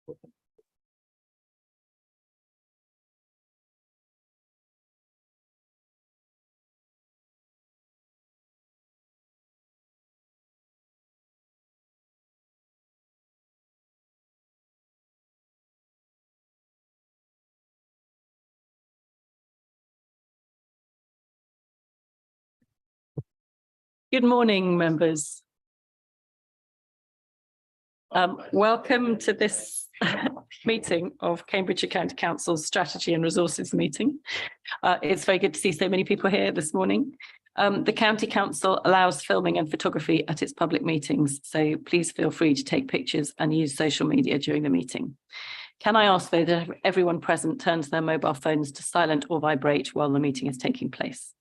Good morning, members. Welcome to this meeting of Cambridgeshire County Council's Strategy and Resources meeting. It's very good to see so many people here this morning. The County Council allows filming and photography at its public meetings, so please feel free to take pictures and use social media during the meeting. Can I ask, though, that everyone present turns their mobile phones to silent or vibrate while the meeting is taking place?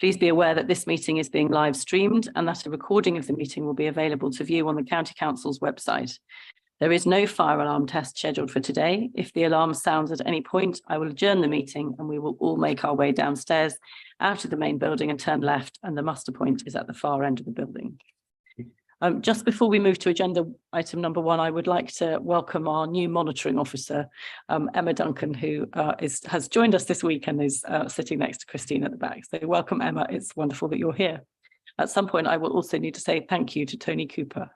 Please be aware that this meeting is being live streamed and that a recording of the meeting will be available to view on the County Council's website. There is no fire alarm test scheduled for today. If the alarm sounds at any point, I will adjourn the meeting and we will all make our way downstairs out of the main building and turn left, and the muster point is at the far end of the building. Just before we move to agenda item number 1, I would like to welcome our new monitoring officer, Emma Duncan, who has joined us this week and is sitting next to Christine at the back. So welcome, Emma. It's wonderful that you're here. At some point, I will also need to say thank you to Tony Cooper,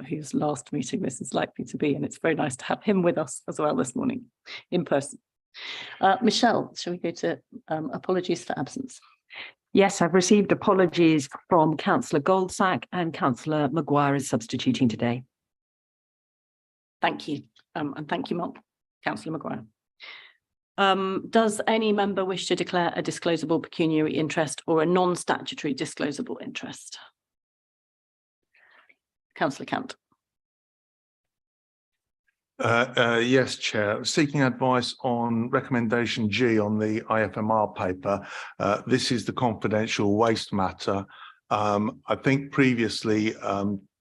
whose last meeting this is likely to be, and it's very nice to have him with us as well this morning in person. Michelle, shall we go to apologies for absence? Yes, I've received apologies from Councillor Goldsack, and Councillor Maguire is substituting today. Thank you. And thank you, Mark. Councillor Maguire. Does any member wish to declare a disclosable pecuniary interest or a non-statutory disclosable interest? Councillor Cant. Yes, Chair. Seeking advice on recommendation G on the IFMR paper. This is the confidential waste matter. I think previously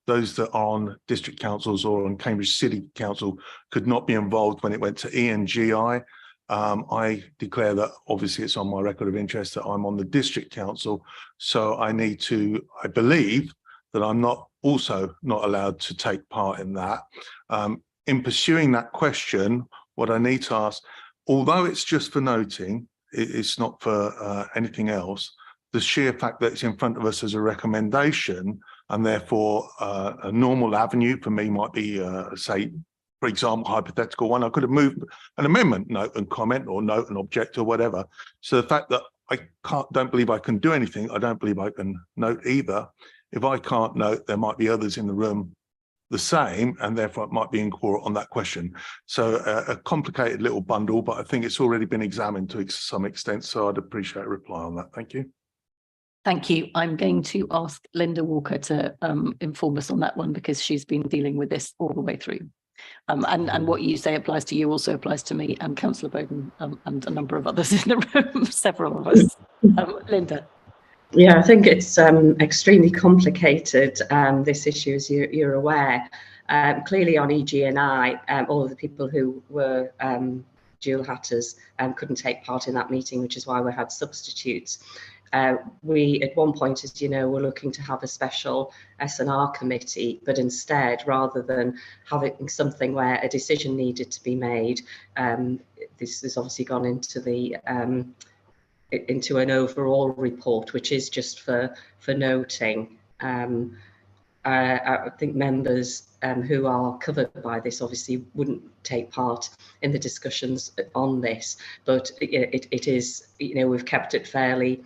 those that are on district councils or on Cambridge City Council could not be involved when it went to ENGI. I declare that obviously it's on my record of interest that I'm on the district council, so I believe that I'm also not allowed to take part in that. In pursuing that question, what I need to ask, although it's just for noting, it's not for anything else, the sheer fact that it's in front of us as a recommendation, and therefore a normal avenue for me might be, say, for example, hypothetical one, I could have moved an amendment, note and comment, or note and object, or whatever. So the fact that I don't believe I can do anything, I don't believe I can note either. If I can't note, there might be others in the room the same, and therefore it might be in court on that question. So a complicated little bundle, but I think it's already been examined to some extent, so I'd appreciate a reply on that. Thank you. Thank you. I'm going to ask Linda Walker to inform us on that one, because she's been dealing with this all the way through. And what you say applies to you also applies to me and Councillor Bowden and a number of others in the room, several of us. Linda. Yeah, I think it's extremely complicated, this issue, as you're aware. Clearly on EG&I, all of the people who were dual hatters couldn't take part in that meeting, which is why we had substitutes. We, at one point, as you know, were looking to have a special S&R committee, but instead, rather than having something where a decision needed to be made, this has obviously gone into the into an overall report, which is just for noting. I think members who are covered by this obviously wouldn't take part in the discussions on this, but it is, you know, we've kept it fairly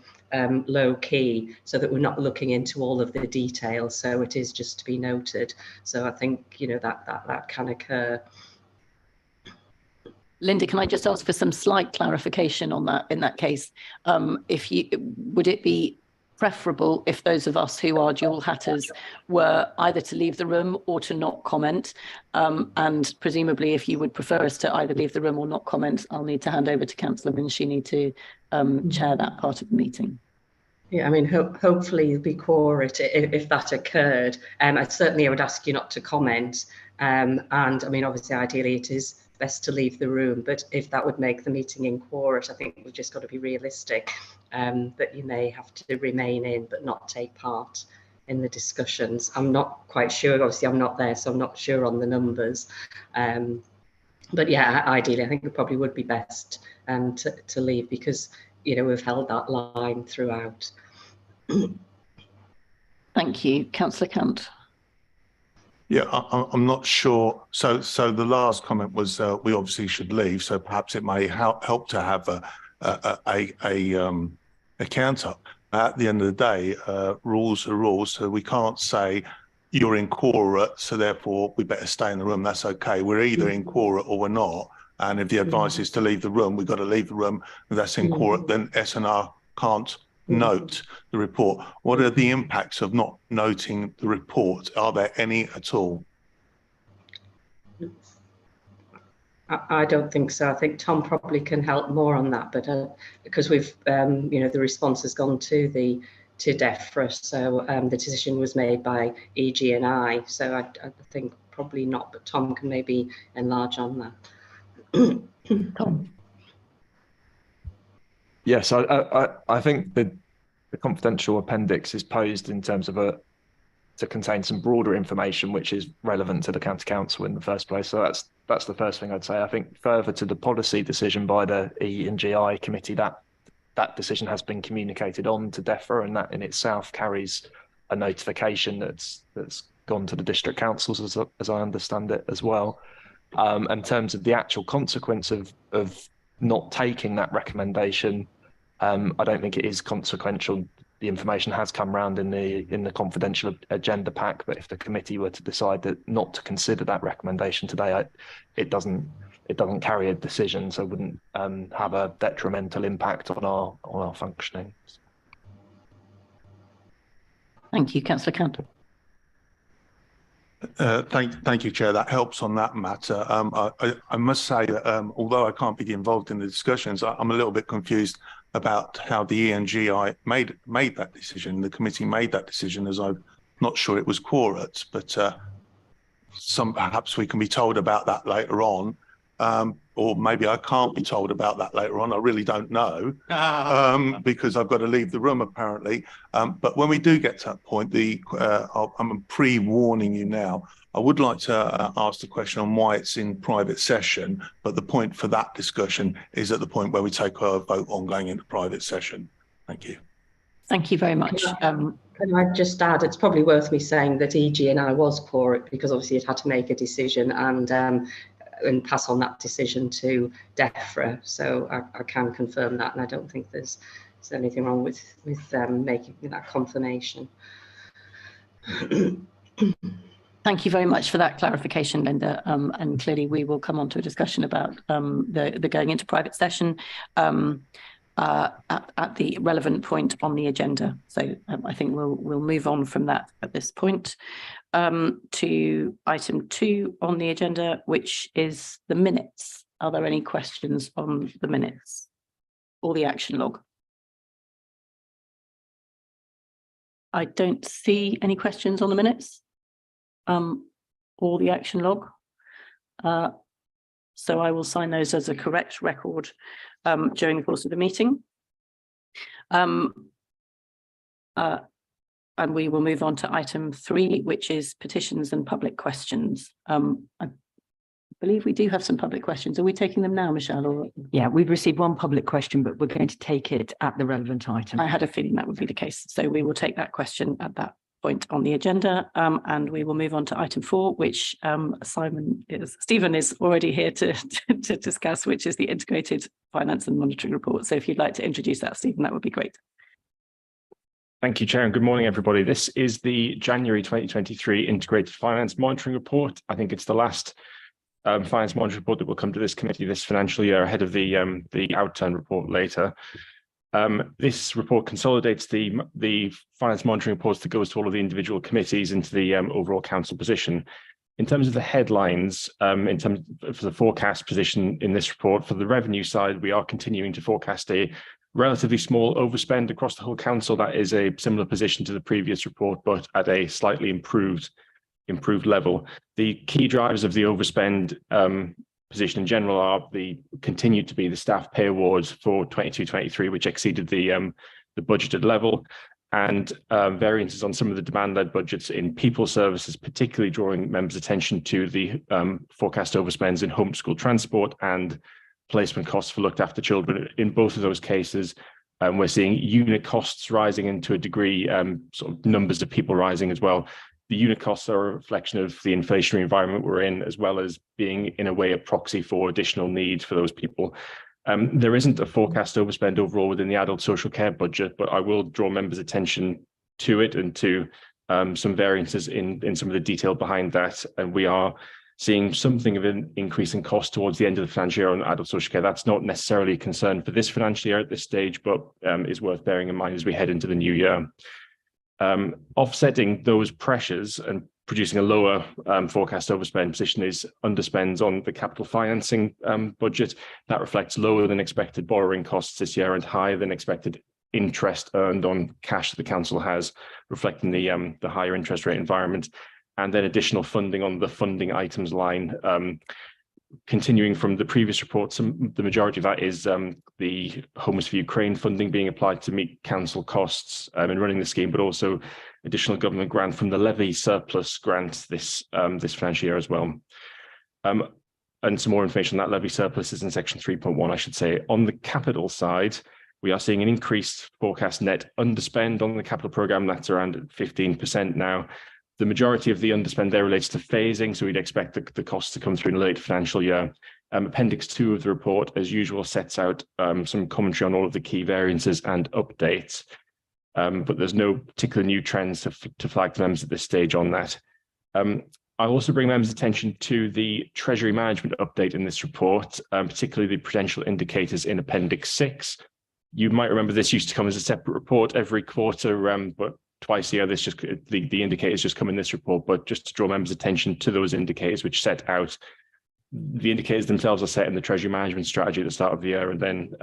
low key so that we're not looking into all of the details, so it is just to be noted. So I think, you know, that can occur. Linda, can I just ask for some slight clarification on that? In that case, would it be preferable if those of us who are dual hatters were either to leave the room or to not comment? And presumably, if you would prefer us to either leave the room or not comment, I'll need to hand over to Councillor Vinshini to chair that part of the meeting. Yeah, I mean, hopefully you'll be quorate if that occurred. I would ask you not to comment. And I mean, obviously, ideally, it is best to leave the room, but if that would make the meeting inquorate, I think we've just got to be realistic that you may have to remain in but not take part in the discussions. I'm not quite sure, obviously I'm not there, so I'm not sure on the numbers, But yeah, ideally, I think it probably would be best to leave, because we've held that line throughout. Thank you, Councillor Cant. Yeah, I'm not sure. So the last comment was we obviously should leave. So perhaps it may help to have a counter. At the end of the day, rules are rules. So we can't say you're in quora, so therefore we better stay in the room. That's okay. We're either in quora or we're not. And if the advice is to leave the room, we've got to leave the room. If that's in quora, then SNR can't note the report. What are the impacts of not noting the report? Are there any at all? I don't think so. I think Tom probably can help more on that, but because we've the response has gone to DEFRA, so the decision was made by EG&I, so I think probably not, but Tom can maybe enlarge on that. Tom. Yes, I think the confidential appendix is posed in terms of to contain some broader information which is relevant to the county council in the first place. So that's the first thing I'd say. I think further to the policy decision by the E&GI committee, that decision has been communicated on to DEFRA, and that in itself carries a notification that's gone to the district councils, as I understand it as well. In terms of the actual consequence of not taking that recommendation, I don't think it is consequential. The information has come round in the confidential agenda pack, but if the committee were to decide that not to consider that recommendation today, it doesn't carry a decision, so it wouldn't have a detrimental impact on our functioning. Thank you, Councillor Cant. Thank you, Chair. That helps on that matter. I must say that although I can't be involved in the discussions, I'm a little bit confused about how the E&GI made that decision. The committee made that decision, as I'm not sure it was quorate, but perhaps we can be told about that later on. Or maybe I can't be told about that later on. I really don't know, because I've got to leave the room apparently. But when we do get to that point, I'm pre-warning you now. I would like to ask the question on why it's in private session, but the point for that discussion is at the point where we take a vote on going into private session. Thank you. Thank you very much. Can I just add, it's probably worth me saying that EG&I was quorate, because obviously it had to make a decision and pass on that decision to DEFRA. So I can confirm that, and I don't think there's anything wrong with making that confirmation. Thank you very much for that clarification, Linda. And clearly we will come on to a discussion about the going into private session at the relevant point on the agenda. So I think we'll move on from that at this point to item 2 on the agenda, which is the minutes. Are there any questions on the minutes or the action log? I don't see any questions on the minutes or the action log. So I will sign those as a correct record during the course of the meeting. And we will move on to item 3, which is petitions and public questions. I believe we do have some public questions. Are we taking them now, Michelle? Or... Yeah, we've received one public question, but we're going to take it at the relevant item. I had a feeling that would be the case. So we will take that question at that point on the agenda, and we will move on to item 4, which Stephen is already here to discuss, which is the integrated finance and monitoring report. So if you'd like to introduce that, Stephen, that would be great. Thank you, Chair, and good morning, everybody. This is the January 2023 integrated finance monitoring report. I think it's the last finance monitoring report that will come to this committee this financial year, ahead of the outturn report later. This report consolidates the finance monitoring reports that goes to all of the individual committees into the overall council position. In terms of the headlines, in terms of the forecast position in this report, for the revenue side, we are continuing to forecast a relatively small overspend across the whole council. That is a similar position to the previous report, but at a slightly improved level. The key drivers of the overspend position in general are continued to be the staff pay awards for 22-23, which exceeded the budgeted level, and variances on some of the demand-led budgets in people services, particularly drawing members' attention to the forecast overspends in homeschool transport and placement costs for looked after children. In both of those cases, we're seeing unit costs rising, and to a degree, sort of numbers of people rising as well. The unit costs are a reflection of the inflationary environment we're in, as well as being, in a way, a proxy for additional needs for those people. There isn't a forecast overspend overall within the adult social care budget, but I will draw members' attention to it and to some variances in some of the detail behind that. And we are seeing something of an increase in cost towards the end of the financial year on adult social care. That's not necessarily a concern for this financial year at this stage, but is worth bearing in mind as we head into the new year. Offsetting those pressures and producing a lower forecast overspend position is underspends on the capital financing budget. That reflects lower than expected borrowing costs this year and higher than expected interest earned on cash the council has, reflecting the higher interest rate environment, and then additional funding on the funding items line. Continuing from the previous report, the majority of that is the Homes for Ukraine funding being applied to meet council costs in running the scheme, but also additional government grant from the levy surplus grant this financial year as well. And some more information on that levy surplus is in section 3.1, I should say. On the capital side, we are seeing an increased forecast net underspend on the capital programme. That's around 15% now. The majority of the underspend there relates to phasing, so we'd expect the costs to come through in the late financial year. Appendix 2 of the report, as usual, sets out some commentary on all of the key variances and updates, but there's no particular new trends to flag to members at this stage on that. I also bring members' attention to the Treasury Management update in this report, particularly the prudential indicators in Appendix 6. You might remember this used to come as a separate report every quarter, but twice a year, this just the indicators just come in this report. But just to draw members' attention to those indicators, which set out the indicators themselves are set in the Treasury Management strategy at the start of the year, and then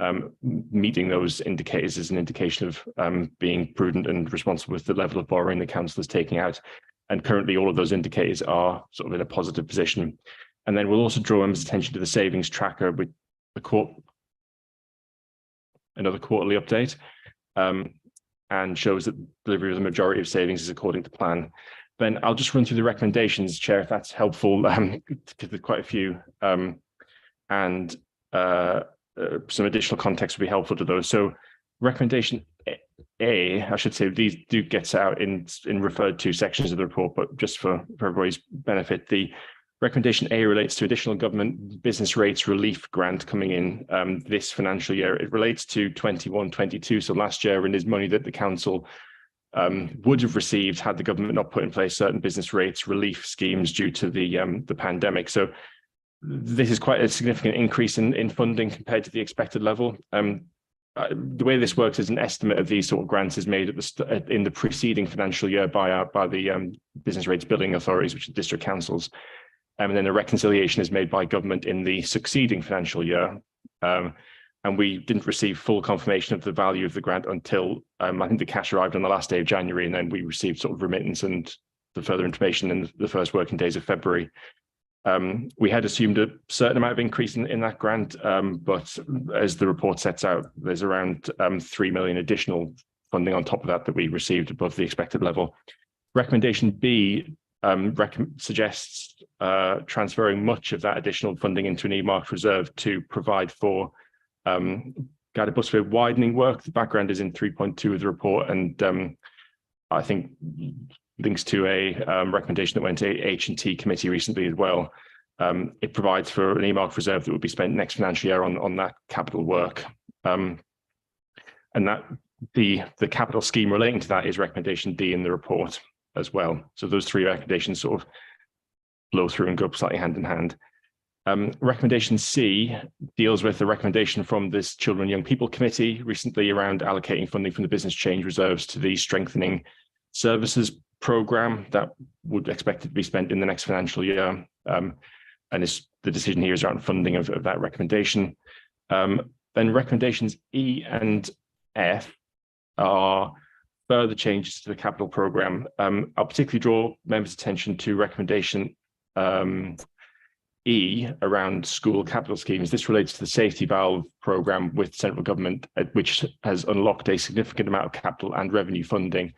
meeting those indicators is an indication of being prudent and responsible with the level of borrowing the council is taking out. And currently, all of those indicators are sort of in a positive position. And then we'll also draw members' attention to the savings tracker with another quarterly update. And shows that delivery of the majority of savings is according to plan. Then I'll just run through the recommendations, Chair, if that's helpful, because there's quite a few, and some additional context would be helpful to those. So recommendation A, I should say, these do get set out in referred to sections of the report, but just for everybody's benefit, the recommendation A relates to additional government business rates relief grant coming in this financial year. It relates to 21-22, so last year, and is money that the council would have received had the government not put in place certain business rates relief schemes due to the pandemic. So this is quite a significant increase in funding compared to the expected level. The way this works is an estimate of these sort of grants is made in the preceding financial year by the business rates billing authorities, which are district councils. And then a reconciliation is made by government in the succeeding financial year. And we didn't receive full confirmation of the value of the grant until I think the cash arrived on the last day of January, and then we received sort of remittance and the further information in the first working days of February. We had assumed a certain amount of increase in that grant, but as the report sets out, there's around 3 million additional funding on top of that we received above the expected level. Recommendation B suggests transferring much of that additional funding into an earmarked reserve to provide for guided busway widening work. The background is in 3.2 of the report, and I think links to a recommendation that went to H&T committee recently as well. It provides for an earmarked reserve that will be spent next financial year on that capital work, and that the capital scheme relating to that is recommendation D in the report as well. So those three recommendations sort of flow through and go slightly hand in hand. Recommendation C deals with the recommendation from this Children and Young People Committee recently around allocating funding from the business change reserves to the strengthening services programme that would expect to be spent in the next financial year. And the decision here is around funding of that recommendation. Then recommendations E and F are further changes to the capital programme. I'll particularly draw members' attention to recommendation E around school capital schemes. This relates to the safety valve programme with central government, which has unlocked a significant amount of capital and revenue funding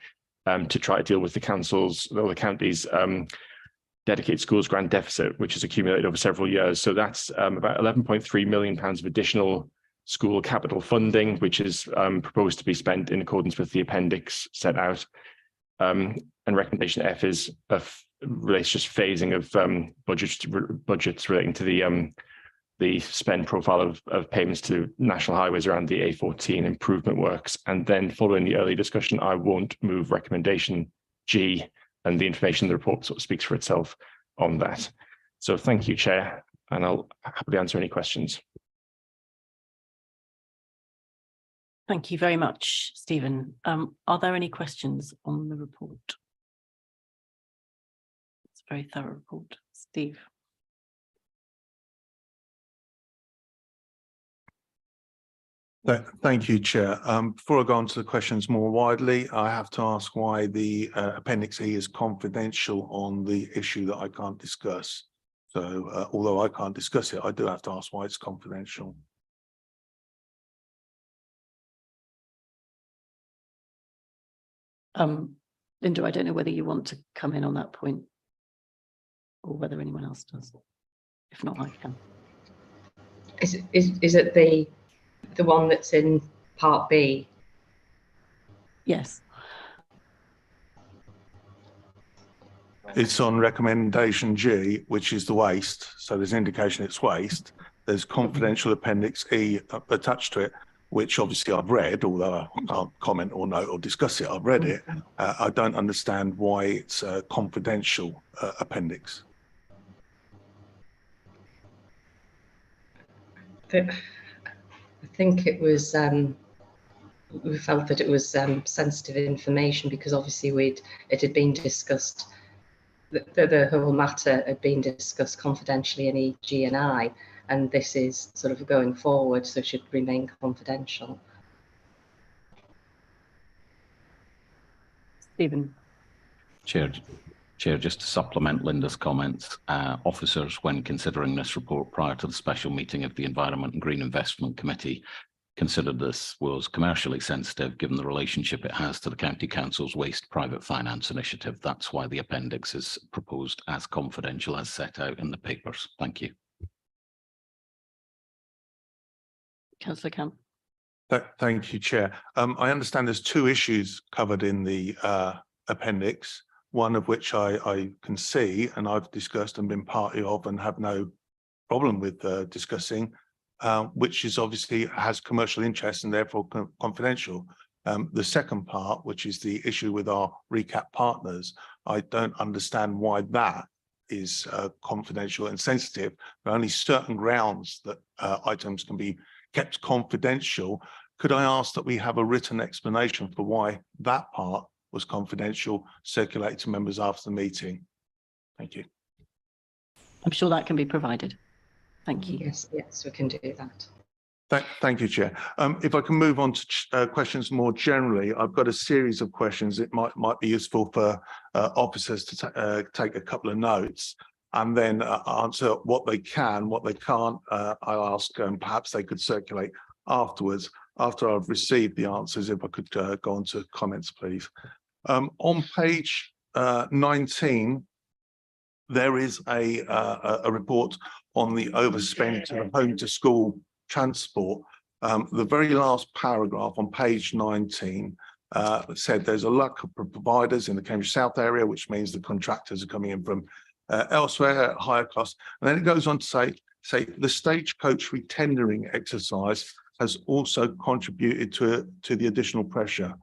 to try to deal with the councils or the counties' dedicated schools grant deficit, which has accumulated over several years. So that's about £11.3 million of additional school capital funding, which is proposed to be spent in accordance with the appendix set out. And recommendation F is relates just phasing of budgets relating to the spend profile of payments to national highways around the A14 improvement works. And then following the early discussion, I won't move recommendation G, and the information in the report sort of speaks for itself on that. So thank you, Chair, and I'll happily answer any questions. Thank you very much, Stephen. Are there any questions on the report? It's a very thorough report. Steve. Thank you, Chair. Before I go on to the questions more widely, I have to ask why the Appendix E is confidential on the issue that I can't discuss. So although I can't discuss it, I do have to ask why it's confidential. Linda, I don't know whether you want to come in on that point or whether anyone else does. If not, I can. Is it the one that's in Part B? Yes. It's on recommendation G, which is the waste. So there's an indication it's waste. There's confidential Appendix E attached to it, which obviously I've read, although I can't comment or note or discuss it. I've read it. I don't understand why it's a confidential appendix. I think it was, we felt that it was sensitive information because obviously it had been discussed, the whole matter had been discussed confidentially in EG&I, and this is sort of going forward, so it should remain confidential. Stephen. Chair, just to supplement Linda's comments, officers, when considering this report prior to the special meeting of the Environment and Green Investment Committee, considered this was commercially sensitive given the relationship it has to the County Council's Waste Private Finance Initiative. That's why the appendix is proposed as confidential as set out in the papers. Thank you. Councillor Camp. Thank you, Chair. I understand there's two issues covered in the appendix, one of which I can see and I've discussed and been party of and have no problem with discussing, which is obviously has commercial interest and therefore confidential. The second part, which is the issue with our recap partners, I don't understand why that is confidential and sensitive. There are only certain grounds that items can be kept confidential. Could I ask that we have a written explanation for why that part was confidential, circulated to members after the meeting? Thank you. I'm sure that can be provided. Thank you. Yes, we can do that. Thank you, Chair. If I can move on to questions more generally, I've got a series of questions. It might be useful for officers to take a couple of notes and then answer what they can, what they can't. I'll ask, perhaps they could circulate afterwards, after I've received the answers, if I could go on to comments, please. On page 19, there is a report on the overspend to the home to school transport. The very last paragraph on page 19 said there's a lack of providers in the Cambridge South area, which means the contractors are coming in from elsewhere at higher cost. And then it goes on to say the stagecoach retendering exercise has also contributed to the additional pressure,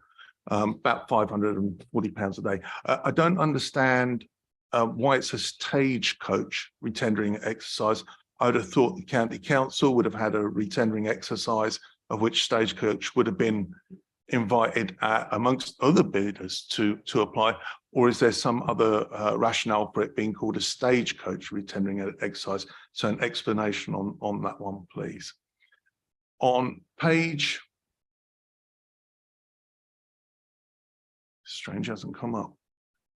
about £540 a day. I don't understand why it's a stagecoach retendering exercise. I would have thought the County Council would have had a retendering exercise of which stagecoach would have been invited amongst other bidders to apply, or is there some other rationale for it being called a stagecoach retendering exercise? So an explanation on that one, please. On page, strange hasn't come up.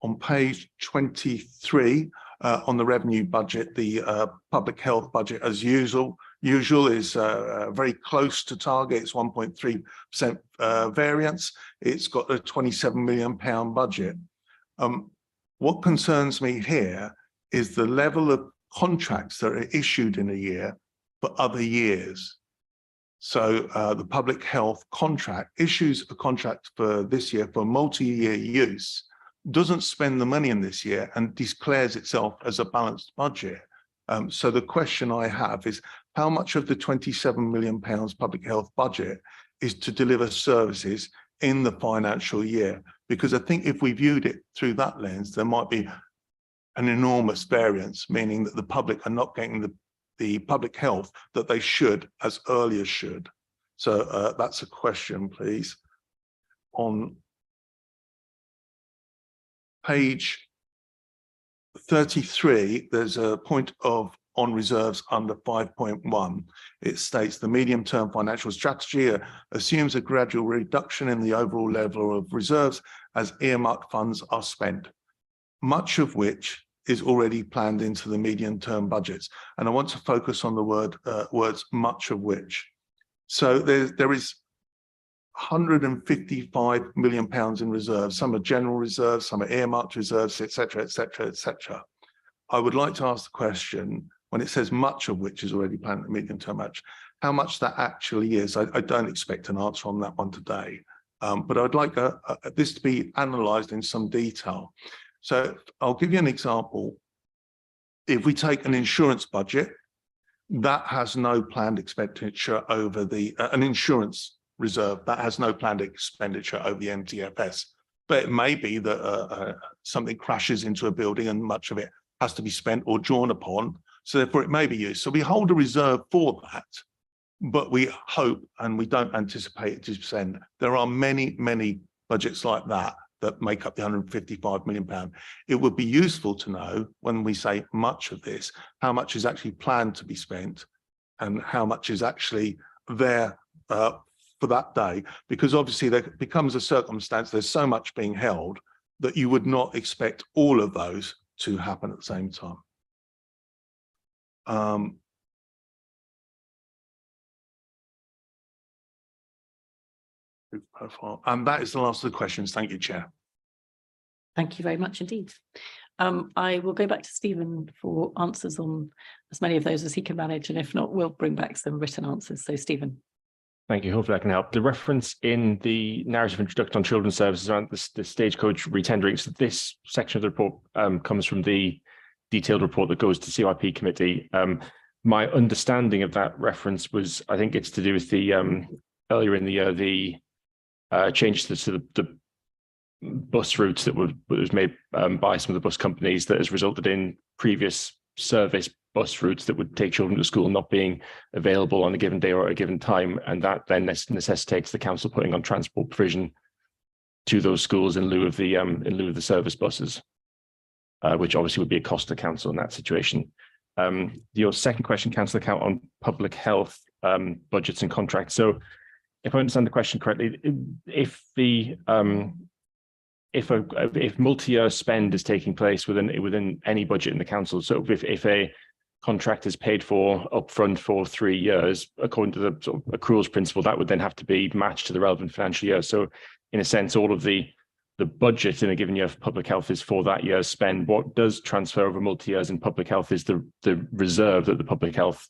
On page 23, on the revenue budget, the public health budget, as usual is very close to target. It's 1.3% variance. It's got a £27 million budget. What concerns me here is the level of contracts that are issued in a year for other years. So the public health contract issues a contract for this year for multi-year use, doesn't spend the money in this year and declares itself as a balanced budget. So the question I have is, how much of the £27 million public health budget is to deliver services in the financial year? Because I think if we viewed it through that lens, there might be an enormous variance, meaning that the public are not getting the public health that they should as early as should. So that's a question, please. On page 33, there's a point of on reserves under 5.1. It states the medium-term financial strategy assumes a gradual reduction in the overall level of reserves as earmarked funds are spent, much of which is already planned into the medium-term budgets. And I want to focus on the words much of which. So there is £155 million in reserves. Some are general reserves, some are earmarked reserves, etc., etc., etc. I would like to ask the question, when it says much of which is already planned in the medium-term match, how much that actually is. I don't expect an answer on that one today, but I'd like this to be analysed in some detail. So I'll give you an example. If we take an insurance budget, that has no planned expenditure over the, an insurance reserve, that has no planned expenditure over the MTFS. But it may be that something crashes into a building and much of it has to be spent or drawn upon. So therefore it may be used. So we hold a reserve for that, but we hope and we don't anticipate it to spend. There are many, many budgets like that that make up the £155 million. It would be useful to know, when we say much of this, how much is actually planned to be spent and how much is actually there for that day, because obviously there becomes a circumstance, there's so much being held that you would not expect all of those to happen at the same time. Profile. And that is the last of the questions. Thank you, Chair. Thank you very much indeed. I will go back to Stephen for answers on as many of those as he can manage, and if not, we'll bring back some written answers. So Stephen. Thank you. Hopefully I can help. The reference in the narrative introduction on children's services around the stagecoach retendering. So this section of the report comes from the detailed report that goes to CIP committee. My understanding of that reference was, I think it's to do with the earlier in the year, the changes to the bus routes that was made by some of the bus companies that has resulted in previous service bus routes that would take children to school not being available on a given day or at a given time, and that then necessitates the council putting on transport provision to those schools in lieu of the service buses, which obviously would be a cost to council in that situation. Your second question, Councillor Count, on public health budgets and contracts. So if I understand the question correctly, if multi-year spend is taking place within any budget in the council, so if a contract is paid for upfront for 3 years, according to the sort of accruals principle, that would then have to be matched to the relevant financial year. So in a sense, all of the budget in a given year for public health is for that year's spend. What does transfer over multi-years in public health is the reserve that the public health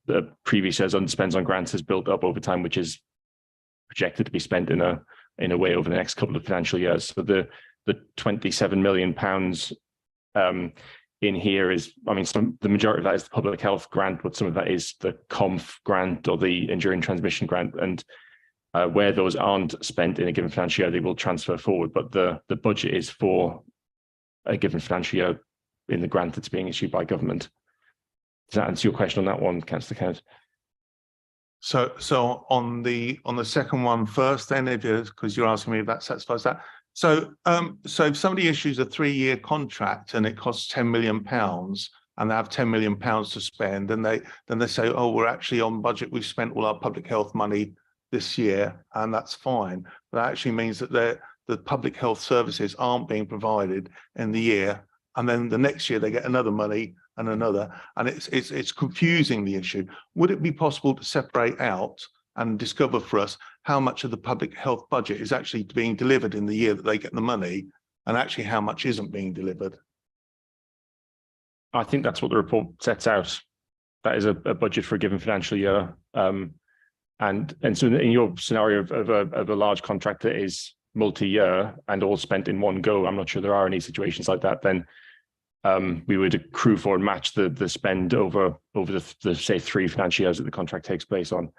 the previous year's underspends on grants has built up over time, which is projected to be spent in a way over the next couple of financial years. So the £27 million in here is, I mean, the majority of that is the public health grant, but some of that is the COMF grant or the enduring transmission grant. And where those aren't spent in a given financial year, they will transfer forward. But the budget is for a given financial year in the grant that's being issued by government. Does that answer your question on that one, Councillor Kent? So on the second one first, then, because you're asking me if that satisfies that. So if somebody issues a 3-year contract and it costs £10 million and they have £10 million to spend, then they say, oh, we're actually on budget. We've spent all our public health money this year, and that's fine. But that actually means that that public health services aren't being provided in the year, and then the next year they get another money and another, and it's confusing the issue. Would it be possible to separate out and discover for us how much of the public health budget is actually being delivered in the year that they get the money, and actually how much isn't being delivered? I think that's what the report sets out. That is a budget for a given financial year. And so in your scenario of a large contract that is multi-year and all spent in one go, I'm not sure there are any situations like that, then we would accrue for and match the spend over the say 3 financial years that the contract takes place on.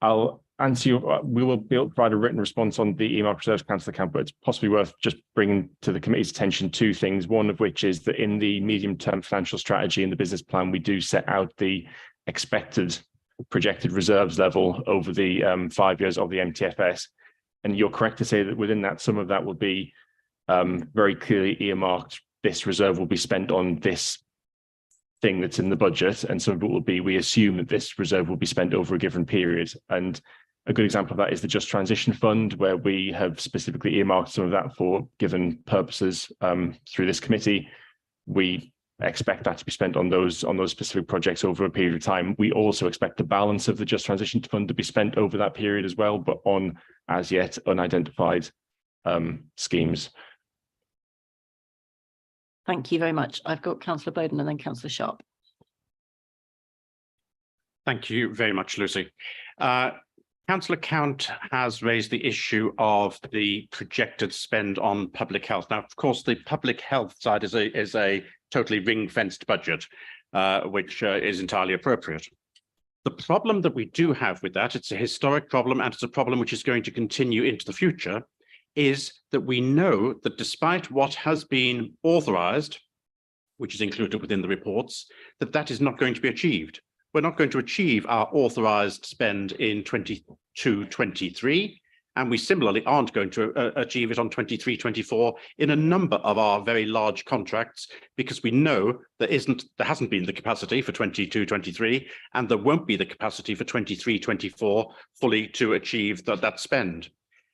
I'll answer you. We will be able to provide a written response on the email preserves Councillor Camp, but it's possibly worth just bringing to the committee's attention 2 things. One of which is that in the medium-term financial strategy and the business plan, we do set out the expected projected reserves level over the 5 years of the MTFS. And you're correct to say that within that, some of that will be very clearly earmarked. This reserve will be spent on this thing that's in the budget, and some of it will be, we assume that this reserve will be spent over a given period. And a good example of that is the Just Transition Fund, where we have specifically earmarked some of that for given purposes through this committee. We expect that to be spent on those specific projects over a period of time. We also expect the balance of the Just Transition Fund to be spent over that period as well, but on as yet unidentified schemes. Thank you very much. I've got Councillor Bowden and then Councillor Sharp. Thank you very much, Lucy. Councillor Count has raised the issue of the projected spend on public health. Now, of course, the public health side is a totally ring-fenced budget, which is entirely appropriate. The problem that we do have with that, it's a historic problem, and it's a problem which is going to continue into the future, is that we know that despite what has been authorised, which is included within the reports, that is not going to be achieved. We're not going to achieve our authorised spend in 22-23, and we similarly aren't going to achieve it on 23-24 in a number of our very large contracts, because we know there hasn't been the capacity for 22-23, and there won't be the capacity for 23-24 fully to achieve that spend.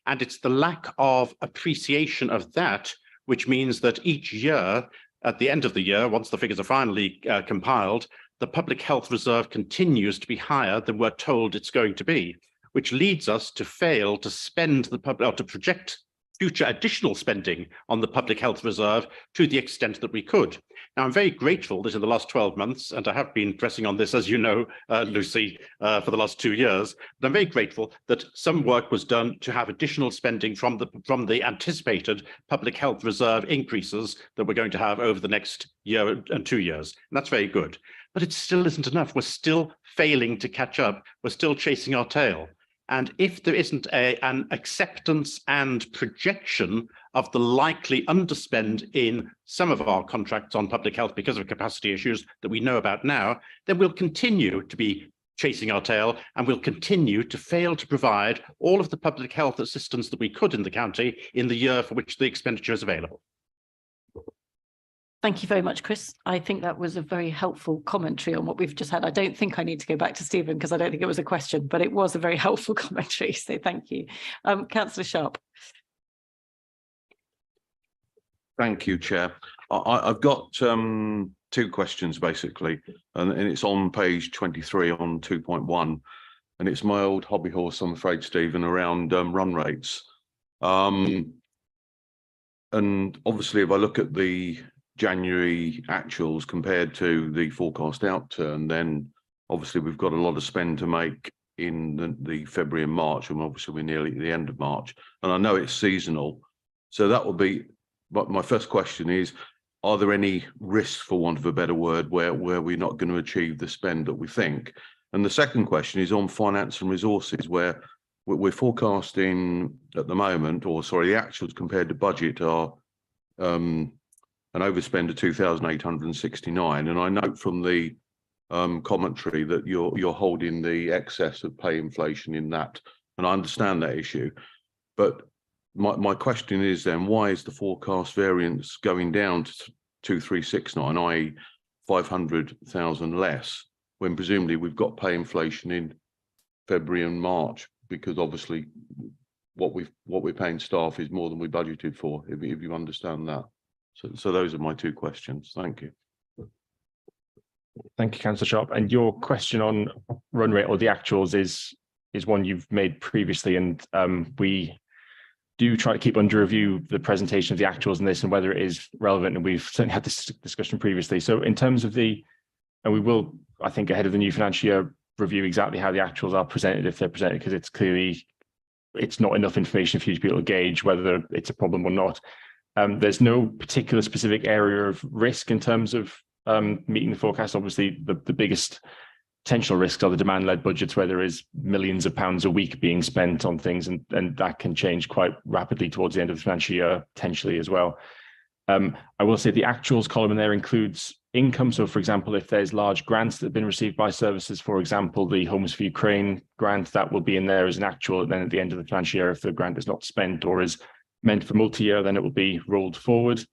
And it's the lack of appreciation of that, which means that each year, at the end of the year, once the figures are finally compiled, the public health reserve continues to be higher than we're told it's going to be, which leads us to fail to spend the public, or to project future additional spending on the public health reserve to the extent that we could. Now, I'm very grateful that in the last 12 months, and I have been pressing on this, as you know, Lucy, for the last 2 years, but I'm very grateful that some work was done to have additional spending from the anticipated public health reserve increases that we're going to have over the next year and 2 years. And that's very good. But it still isn't enough. We're still failing to catch up. We're still chasing our tail. And if there isn't an acceptance and projection of the likely underspend in some of our contracts on public health because of capacity issues that we know about now, then we'll continue to be chasing our tail, and we'll continue to fail to provide all of the public health assistance that we could in the county in the year for which the expenditure is available. Thank you very much, Chris. I think that was a very helpful commentary on what we've just had. I don't think I need to go back to Stephen because I don't think it was a question, but it was a very helpful commentary. So thank you. Councillor Sharp. Thank you, Chair. I've got 2 questions basically, and it's on page 23 on 2.1, and it's my old hobby horse, I'm afraid, Stephen, around run rates. And obviously, if I look at the January actuals compared to the forecast outturn, then obviously we've got a lot of spend to make in the February and March, and obviously we're nearly at the end of March, and I know it's seasonal, so that will be. But my first question is, are there any risks, for want of a better word, where we're not going to achieve the spend that we think? And the second question is on finance and resources, where we're forecasting at the moment, or sorry, the actuals compared to budget are an overspend of 2,869, and I note from the commentary that you're holding the excess of pay inflation in that, and I understand that issue, but my question is then, why is the forecast variance going down to 2,369, i.e. 500,000 less, when presumably we've got pay inflation in February and March, because obviously what we're paying staff is more than we budgeted for, if you understand that. So those are my two questions. Thank you. Thank you, Councillor Sharp. And your question on run rate or the actuals is one you've made previously, and we do try to keep under review the presentation of the actuals in this and whether it is relevant. And we've certainly had this discussion previously. So in terms of and we will, I think, ahead of the new financial year, review exactly how the actuals are presented, if they're presented, because it's not enough information for you to be able to gauge whether it's a problem or not. There's no particular specific area of risk in terms of meeting the forecast. Obviously, the biggest potential risks are the demand-led budgets, where there is millions of pounds a week being spent on things, and that can change quite rapidly towards the end of the financial year, potentially as well. I will say the actuals column in there includes income. So, for example, if there's large grants that have been received by services, for example, the Homes for Ukraine grant, that will be in there as an actual. And then at the end of the financial year, if the grant is not spent or is meant for multi-year, then it will be rolled forward.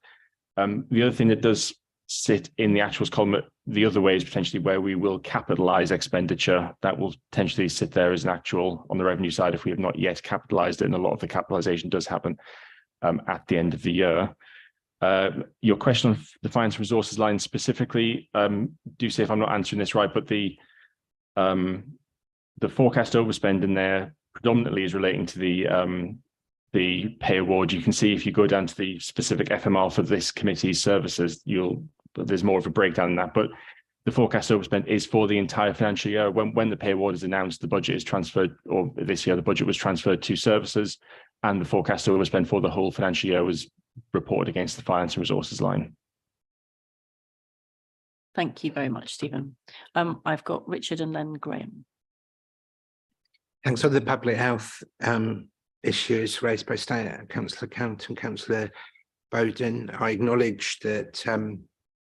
The other thing that does sit in the actuals column the other way is potentially where we will capitalize expenditure. That will potentially sit there as an actual on the revenue side if we have not yet capitalized it, and a lot of the capitalization does happen at the end of the year. Your question on the finance resources line specifically, do say if I'm not answering this right, but the forecast overspend in there predominantly is relating to the pay award. You can see if you go down to the specific FMR for this committee's services, there's more of a breakdown in that, but the forecast overspend is for the entire financial year. When the pay award is announced, the budget is transferred, or this year the budget was transferred to services, and the forecast overspend for the whole financial year was reported against the finance and resources line. Thank you very much, Stephen. I've got Richard and then Graham. Thanks. On the public health issues raised by Councillor Count and Councillor Bowden, I acknowledge that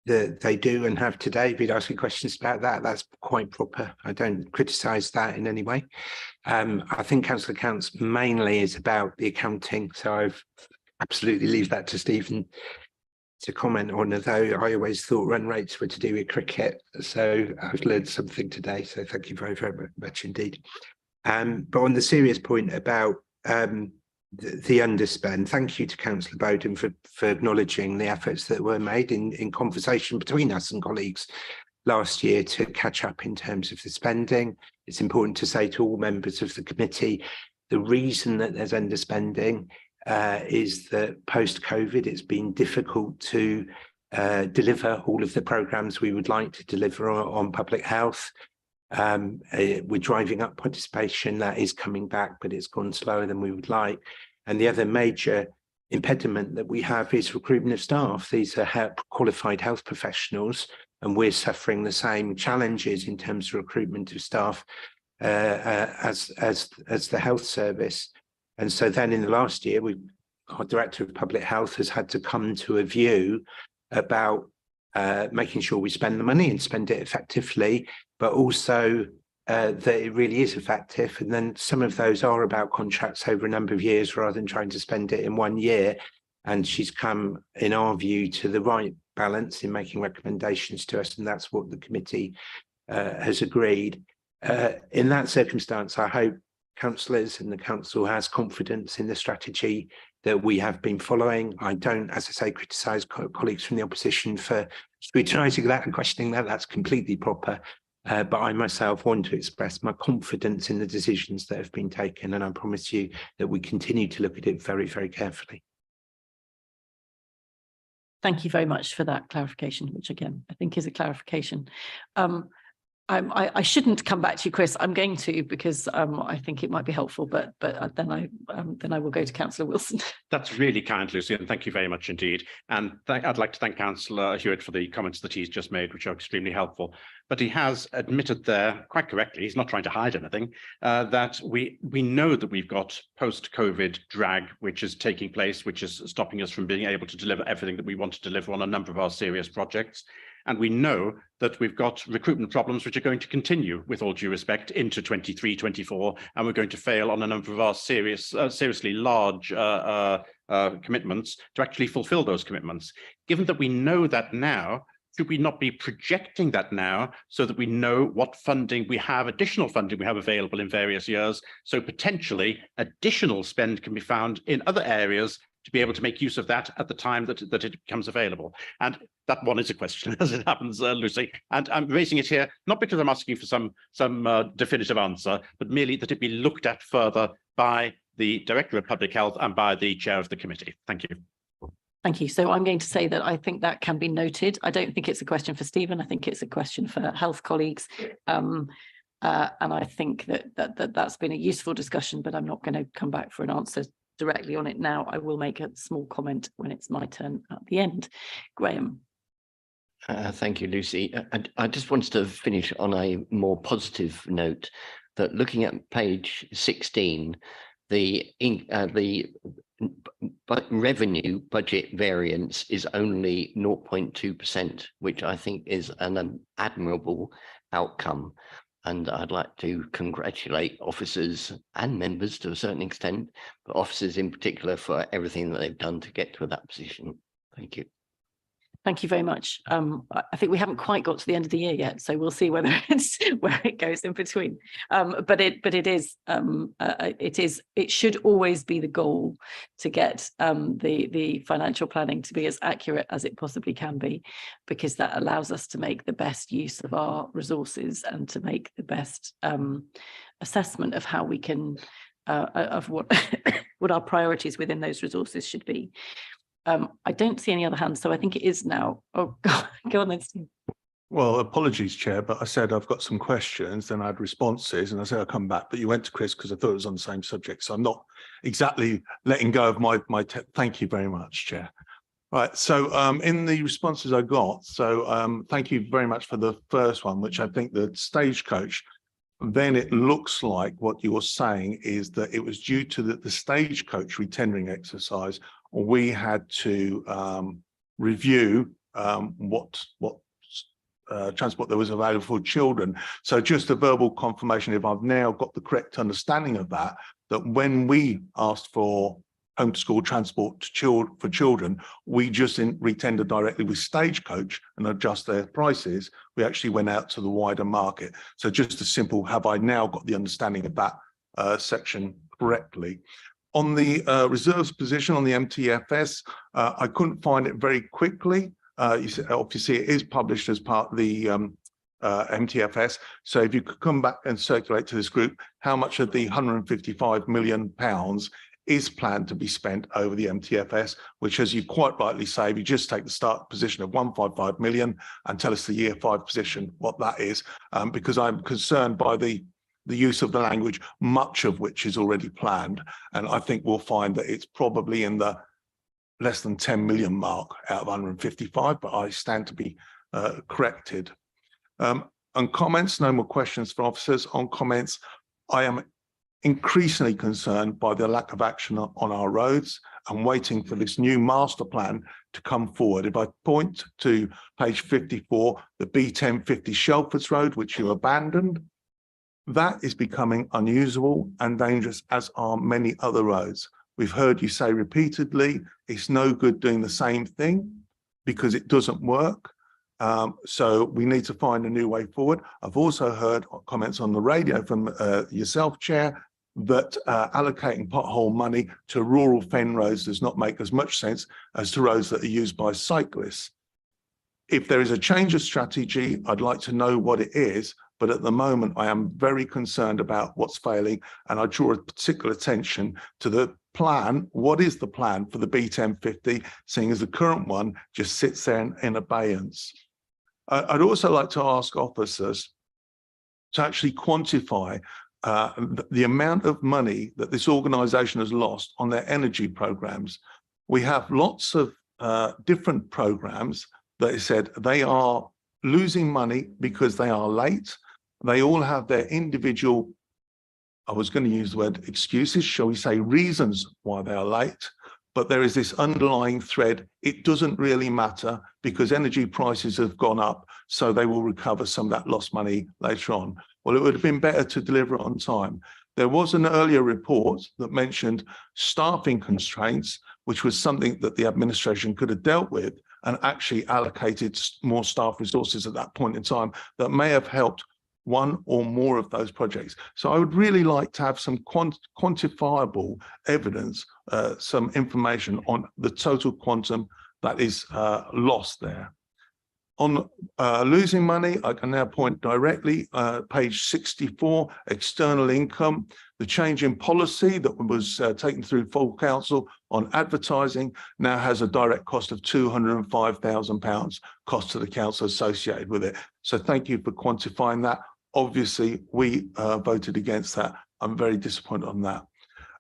that they do and have today been asking questions about that. That's quite proper. I don't criticise that in any way. I think Councillor Count's mainly is about the accounting, so I've absolutely leave that to Stephen to comment on, although I always thought run rates were to do with cricket. So I've learned something today, so thank you very, very much indeed. But on the serious point about the underspend, thank you to Councillor Bowden for acknowledging the efforts that were made in conversation between us and colleagues last year to catch up in terms of the spending. It's important to say to all members of the committee, the reason that there's underspending is that post-COVID, it's been difficult to deliver all of the programmes we would like to deliver on public health. We're driving up participation, that is coming back, but it's gone slower than we would like. And the other major impediment that we have is recruitment of staff. These are qualified health professionals, and we're suffering the same challenges in terms of recruitment of staff as the health service. And so then in the last year, our Director of Public Health has had to come to a view about making sure we spend the money and spend it effectively, but also that it really is effective. And then some of those are about contracts over a number of years rather than trying to spend it in 1 year. And she's come, in our view, to the right balance in making recommendations to us. And that's what the committee has agreed. In that circumstance, I hope councillors and the council has confidence in the strategy that we have been following. I don't, as I say, criticise colleagues from the opposition for scrutinising that and questioning that. That's completely proper. But I myself want to express my confidence in the decisions that have been taken, and I promise you that we continue to look at it very, very carefully. Thank you very much for that clarification, which again, I think is a clarification. I shouldn't come back to you, Chris. I'm going to, because I think it might be helpful, but then I will go to Councillor Wilson. That's really kind, Lucy, and thank you very much indeed. And I'd like to thank Councillor Hewitt for the comments that he's just made, which are extremely helpful. But he has admitted there, quite correctly, he's not trying to hide anything, that we know that we've got post-COVID drag, which is taking place, which is stopping us from being able to deliver everything that we want to deliver on a number of our serious projects. And we know that we've got recruitment problems which are going to continue, with all due respect, into 23, 24, and we're going to fail on a number of our seriously large commitments to actually fulfill those commitments. Given that we know that now, should we not be projecting that now so that we know what funding we have, additional funding we have available in various years? So potentially additional spend can be found in other areas to be able to make use of that at the time that it becomes available. And that one is a question, as it happens, Lucy. And I'm raising it here, not because I'm asking for some definitive answer, but merely that it be looked at further by the Director of Public Health and by the Chair of the committee. Thank you. Thank you. So I'm going to say that I think that can be noted. I don't think it's a question for Stephen. I think it's a question for health colleagues. And I think that's been a useful discussion, but I'm not going to come back for an answer directly on it now. I will make a small comment when it's my turn at the end. Graham. Thank you, Lucy. I just wanted to finish on a more positive note, that looking at page 16, the revenue budget variance is only 0.2%, which I think is an admirable outcome. And I'd like to congratulate officers and members to a certain extent, but officers in particular for everything that they've done to get to that position. Thank you. Thank you very much. I think we haven't quite got to the end of the year yet, so we'll see whether it's where it goes in between. But it should always be the goal to get the financial planning to be as accurate as it possibly can be, because that allows us to make the best use of our resources and to make the best assessment of how we can of what what our priorities within those resources should be. I don't see any other hands, so I think it is now. Oh, go on then, Steve. Well, apologies, Chair, but I said I've got some questions, then I had responses, and I said I'll come back, but you went to Chris because I thought it was on the same subject, so I'm not exactly letting go of my thank you very much, Chair. Right, so in the responses I got, so thank you very much for the first one, which I think the Stagecoach, then it looks like what you're saying is that it was due to the Stagecoach retendering exercise, we had to review what transport there was available for children. So just a verbal confirmation, if I've now got the correct understanding of that when we asked for home to school transport for children, we just retender directly with Stagecoach and adjust their prices. We actually went out to the wider market. So just a simple, have I now got the understanding of that section correctly? On the reserves position on the MTFS, I couldn't find it very quickly. You see, obviously, it is published as part of the MTFS. So if you could come back and circulate to this group, how much of the £155 million is planned to be spent over the MTFS, which, as you quite rightly say, if you just take the start position of 155 million and tell us the year 5 position, what that is, because I'm concerned by the use of the language, much of which is already planned. And I think we'll find that it's probably in the less than 10 million mark out of 155, but I stand to be corrected. On comments, no more questions for officers. On comments, I am increasingly concerned by the lack of action on our roads and waiting for this new master plan to come forward. If I point to page 54, the B1050 Shelfords Road, which you abandoned, that is becoming unusable and dangerous, as are many other roads. We've heard you say repeatedly, it's no good doing the same thing because it doesn't work. So we need to find a new way forward. I've also heard comments on the radio from yourself, Chair, that allocating pothole money to rural fen roads does not make as much sense as to roads that are used by cyclists. If there is a change of strategy, I'd like to know what it is, but at the moment I am very concerned about what's failing, and I draw a particular attention to the plan. What is the plan for the B1050, seeing as the current one just sits there in abeyance? I'd also like to ask officers to actually quantify the amount of money that this organisation has lost on their energy programmes. We have lots of different programmes that is said they are losing money because they are late. They all have their individual, I was going to use the word excuses, shall we say reasons why they are late, but there is this underlying thread. It doesn't really matter because energy prices have gone up, so they will recover some of that lost money later on. Well, it would have been better to deliver it on time. There was an earlier report that mentioned staffing constraints, which was something that the administration could have dealt with, and actually allocated more staff resources at that point in time that may have helped one or more of those projects. So I would really like to have some quantifiable evidence, some information on the total quantum that is lost there. On losing money, I can now point directly, page 64, external income. The change in policy that was taken through full council on advertising now has a direct cost of £205,000 cost to the council associated with it. So thank you for quantifying that. Obviously, we voted against that. I'm very disappointed on that.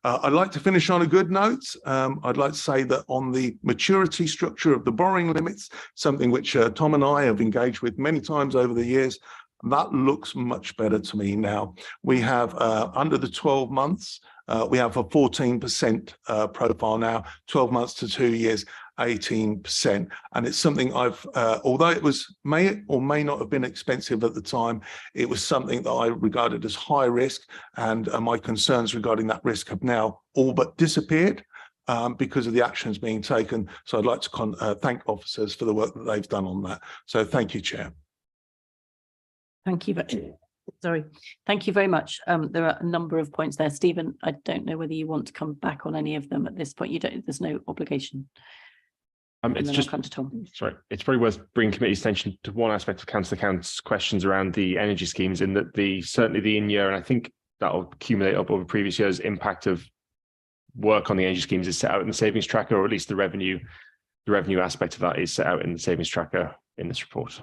I'd like to finish on a good note. I'd like to say that on the maturity structure of the borrowing limits, something which Tom and I have engaged with many times over the years, that looks much better to me now. We have under the 12 months, we have a 14% profile now, 12 months to 2 years, 18%. And it's something I've, although it was may or may not have been expensive at the time, it was something that I regarded as high risk, and my concerns regarding that risk have now all but disappeared because of the actions being taken. So I'd like to thank officers for the work that they've done on that. So thank you, Chair. Thank you. Sorry. Thank you very much. There are a number of points there. Stephen, I don't know whether you want to come back on any of them at this point. You don't, there's no obligation. It's just, come to Tom. Sorry, it's probably worth bringing committee's attention to one aspect of Councillor Count's questions around the energy schemes, in that certainly the in-year, and I think that will accumulate up over previous years, impact of work on the energy schemes is set out in the savings tracker, or at least the revenue aspect of that is set out in the savings tracker in this report.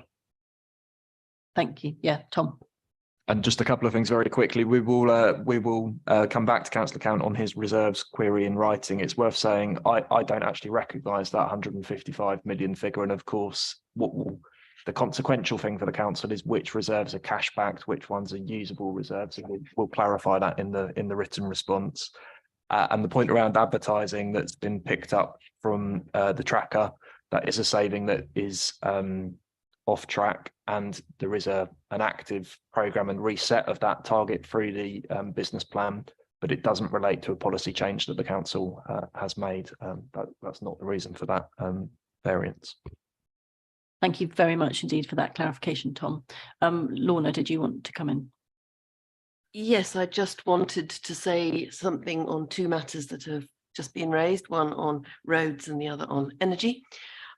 Thank you. Yeah, Tom. And just a couple of things very quickly. We will come back to Councillor Count on his reserves query in writing. It's worth saying I don't actually recognise that 155 million figure, and of course, the consequential thing for the council is which reserves are cash backed, which ones are usable reserves, and we'll clarify that in the written response. And the point around advertising that's been picked up from the tracker, that is a saving that is off track, and there is an active programme and reset of that target through the business plan, but it doesn't relate to a policy change that the council has made. That's not the reason for that variance. Thank you very much indeed for that clarification, Tom. Lorna, did you want to come in? Yes, I just wanted to say something on two matters that have just been raised, one on roads and the other on energy.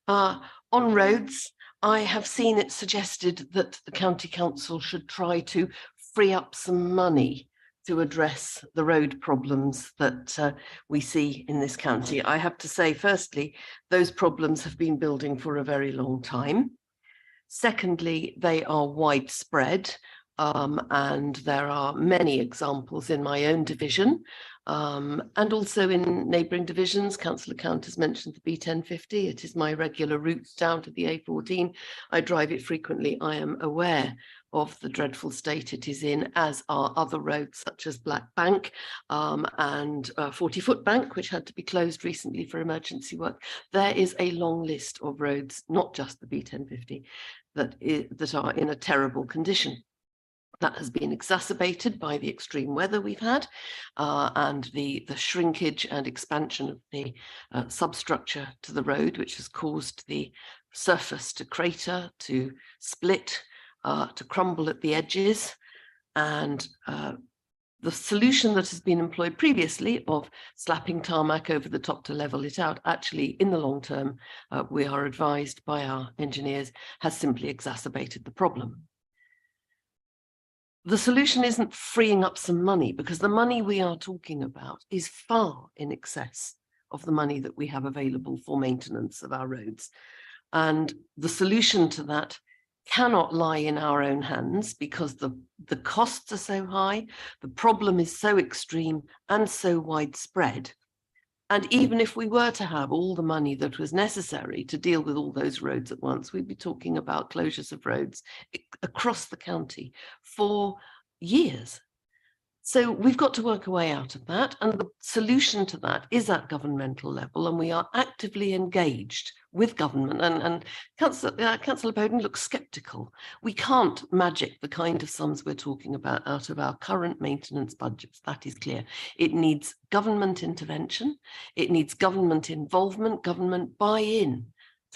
On roads, I have seen it suggested that the County Council should try to free up some money to address the road problems that we see in this county. I have to say, firstly, those problems have been building for a very long time. Secondly, they are widespread, and there are many examples in my own division, and also in neighbouring divisions. Councillor Count has mentioned the B1050. It is my regular route down to the A14. I drive it frequently. I am aware of the dreadful state it is in, as are other roads such as Black Bank and 40-foot Bank, which had to be closed recently for emergency work. There is a long list of roads, not just the B1050, that are in a terrible condition. That has been exacerbated by the extreme weather we've had and the shrinkage and expansion of the substructure to the road, which has caused the surface to crater, to split, to crumble at the edges. And the solution that has been employed previously of slapping tarmac over the top to level it out, actually in the long term, we are advised by our engineers, has simply exacerbated the problem. The solution isn't freeing up some money, because the money we are talking about is far in excess of the money that we have available for maintenance of our roads. And the solution to that cannot lie in our own hands, because the costs are so high, the problem is so extreme and so widespread. And even if we were to have all the money that was necessary to deal with all those roads at once, we'd be talking about closures of roads across the county for years. So we've got to work a way out of that. And the solution to that is at governmental level. And we are actively engaged with government. And Councillor Bowden looks sceptical. We can't magic the kind of sums we're talking about out of our current maintenance budgets. That is clear. It needs government intervention. It needs government involvement, government buy-in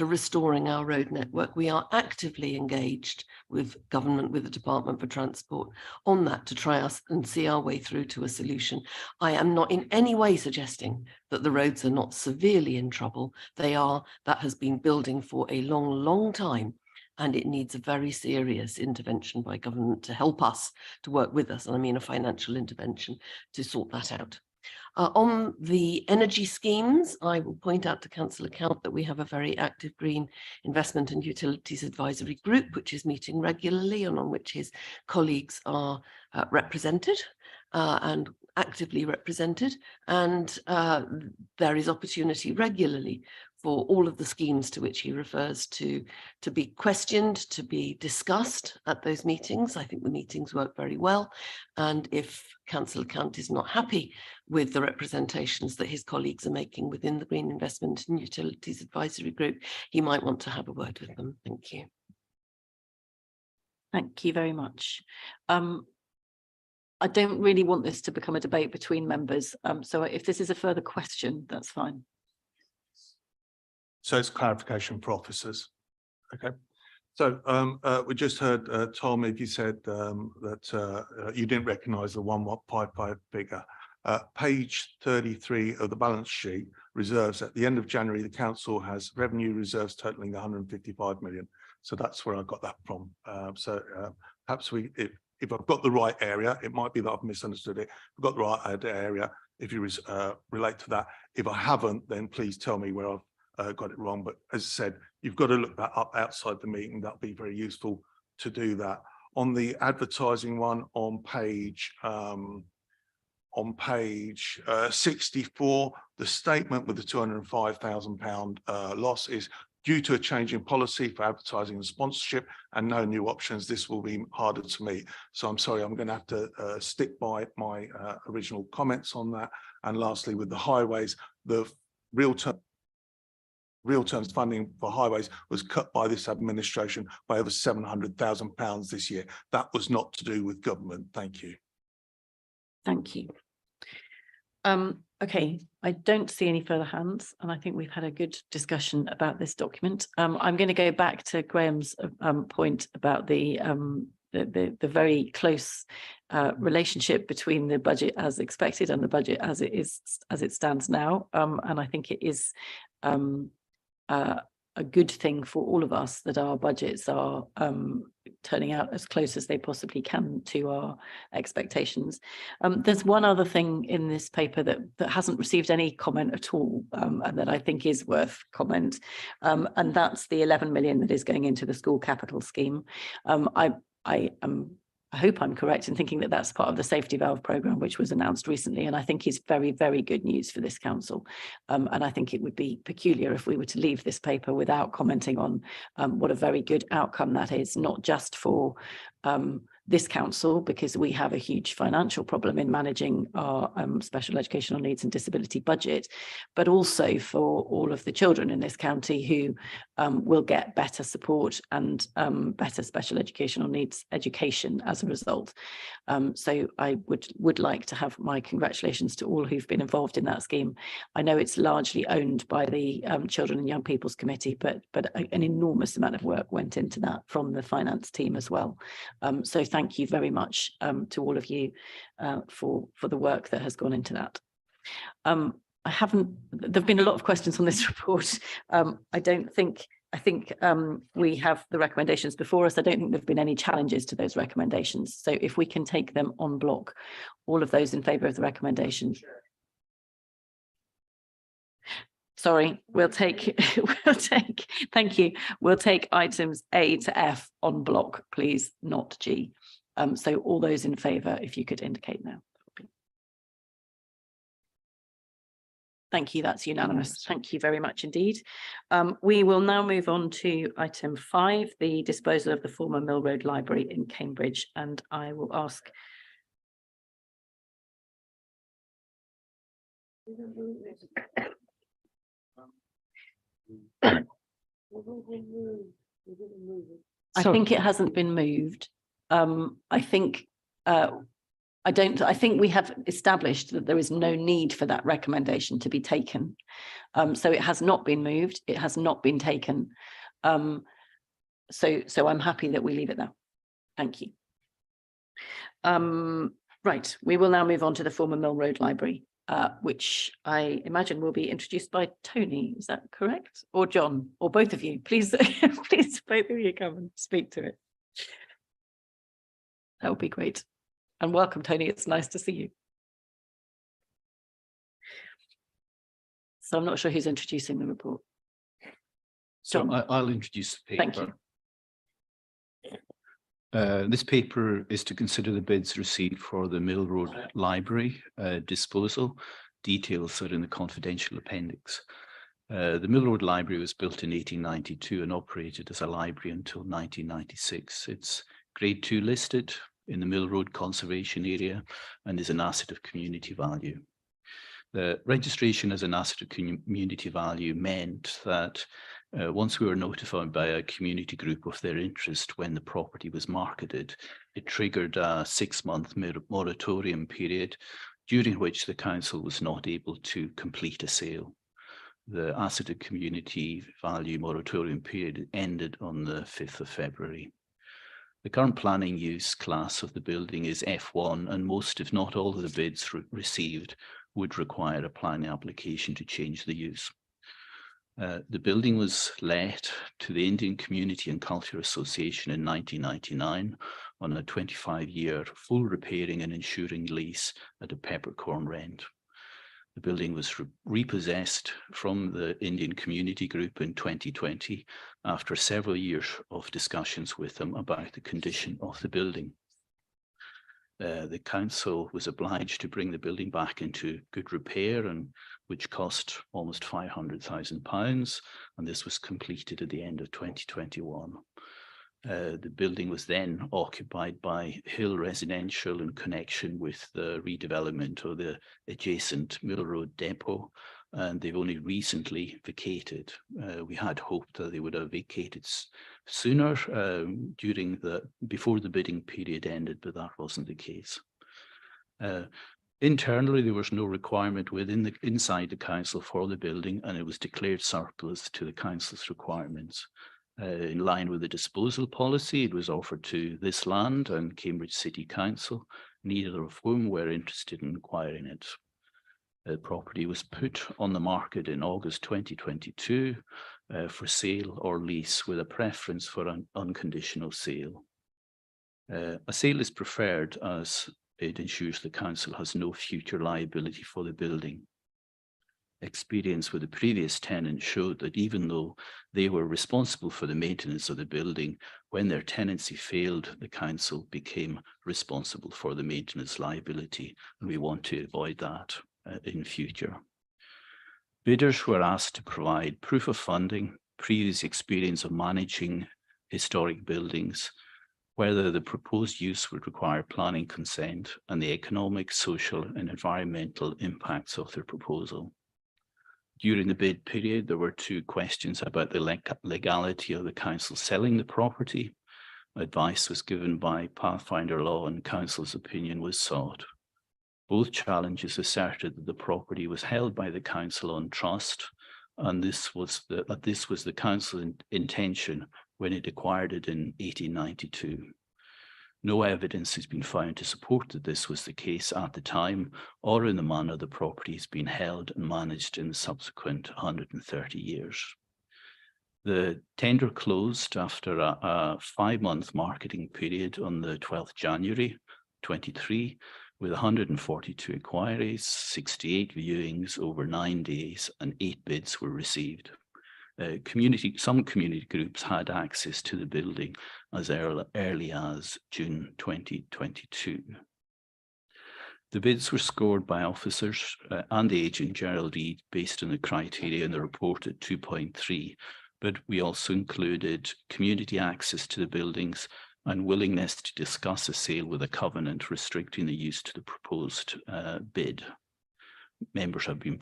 for restoring our road network. We are actively engaged with government, with the Department for Transport on that to try us and see our way through to a solution. I am not in any way suggesting that the roads are not severely in trouble. They are. That has been building for a long, long time, and it needs a very serious intervention by government to help us, to work with us, and I mean a financial intervention to sort that out. On the energy schemes, I will point out to Councillor Count that we have a very active Green Investment and Utilities Advisory Group, which is meeting regularly and on which his colleagues are represented and actively represented. And there is opportunity regularly for all of the schemes to which he refers to be questioned, to be discussed at those meetings. I think the meetings work very well. And if Councillor Count is not happy with the representations that his colleagues are making within the Green Investment and Utilities Advisory Group, he might want to have a word with them. Thank you. Thank you very much. I don't really want this to become a debate between members. So if this is a further question, that's fine. So it's clarification for officers. Okay. So we just heard Tom, if you said that you didn't recognise the 1155 figure. Page 33 of the balance sheet reserves at the end of January, the council has revenue reserves totaling 155 million. So that's where I got that from. Perhaps if I've got the right area, it might be that I've misunderstood it. If I've got the right area, if you relate to that. If I haven't, then please tell me where I've got it wrong. But as I said, you've got to look that up outside the meeting. That'll be very useful to do that. On the advertising one on page 64, the statement with the £205,000 loss is due to a change in policy for advertising and sponsorship and no new options. This will be harder to meet. So I'm sorry, I'm going to have to stick by my original comments on that. And lastly, with the highways, the real terms funding for highways was cut by this administration by over £700,000 this year. That was not to do with government. Thank you. Thank you. Okay, I don't see any further hands, and I think we've had a good discussion about this document. I'm going to go back to Graham's point about the very close relationship between the budget as expected and the budget as it stands now, and I think it is a good thing for all of us that our budgets are turning out as close as they possibly can to our expectations. There's one other thing in this paper that hasn't received any comment at all, and that I think is worth comment, and that's the 11 million that is going into the school capital scheme. I hope I'm correct in thinking that that's part of the safety valve programme, which was announced recently, and I think is very, very good news for this council. And I think it would be peculiar if we were to leave this paper without commenting on what a very good outcome that is, not just for this council, because we have a huge financial problem in managing our special educational needs and disability budget, but also for all of the children in this county who will get better support and better special educational needs education as a result. So I would like to have my congratulations to all who've been involved in that scheme. I know it's largely owned by the Children and Young People's Committee, but an enormous amount of work went into that from the finance team as well. So thank you very much to all of you for the work that has gone into that. There've been a lot of questions on this report. I think we have the recommendations before us. I don't think there've been any challenges to those recommendations. So if we can take them en bloc, all of those in favour of the recommendations. Sorry, we'll take, thank you. We'll take items A to F en bloc, please, not G. So all those in favour, if you could indicate now. Thank you, that's unanimous. Thank you very much indeed. We will now move on to item 5, the disposal of the former Mill Road Library in Cambridge, and I will ask. I think it hasn't been moved. I think I think we have established that there is no need for that recommendation to be taken. So it has not been moved, it has not been taken. So I'm happy that we leave it there. Thank you. Right, we will now move on to the former Mill Road Library, which I imagine will be introduced by Tony. Is that correct? Or John, or both of you? Please, please, both of you come and speak to it. That would be great. And welcome, Tony. It's nice to see you. So I'm not sure who's introducing the report. So I'll introduce the paper. Thank you. This paper is to consider the bids received for the Mill Road Library disposal. Details are in the confidential appendix. The Mill Road Library was built in 1892 and operated as a library until 1996. It's Grade 2 listed in the Mill Road Conservation Area and is an asset of community value. The registration as an asset of community value meant that once we were notified by a community group of their interest when the property was marketed, it triggered a 6-month moratorium period during which the council was not able to complete a sale. The asset of community value moratorium period ended on the 5th of February. The current planning use class of the building is F1, and most, if not all, of the bids received would require a planning application to change the use. The building was let to the Indian Community and Culture Association in 1999 on a 25-year full repairing and insuring lease at a peppercorn rent. The building was repossessed from the Indian Community Group in 2020 after several years of discussions with them about the condition of the building. The council was obliged to bring the building back into good repair, and which cost almost £500,000, and this was completed at the end of 2021. The building was then occupied by Hill Residential in connection with the redevelopment of the adjacent Mill Road Depot, and they've only recently vacated. We had hoped that they would have vacated sooner before the bidding period ended, but that wasn't the case. Internally, there was no requirement inside the council for the building, and it was declared surplus to the council's requirements. In line with the disposal policy, it was offered to this land and Cambridge City Council, neither of whom were interested in acquiring it. The property was put on the market in August 2022 for sale or lease, with a preference for an unconditional sale. A sale is preferred as it ensures the council has no future liability for the building. Experience with the previous tenant showed that even though they were responsible for the maintenance of the building, when their tenancy failed, the council became responsible for the maintenance liability, and we want to avoid that in future. Bidders were asked to provide proof of funding, previous experience of managing historic buildings, whether the proposed use would require planning consent, and the economic, social, and environmental impacts of their proposal. During the bid period, there were 2 questions about the legality of the council selling the property. Advice was given by Pathfinder Law, and council's opinion was sought. Both challenges asserted that the property was held by the council on trust, and this was the council's intention when it acquired it in 1892. No evidence has been found to support that this was the case at the time, or in the manner the property has been held and managed in the subsequent 130 years. The tender closed after a 5-month marketing period on the 12th January 23, with 142 inquiries, 68 viewings over 9 days, and 8 bids were received. Some community groups had access to the building as early as June 2022. The bids were scored by officers and the agent Gerald Reid based on the criteria in the report at 2.3, but we also included community access to the buildings and willingness to discuss a sale with a covenant restricting the use to the proposed bid. Members have been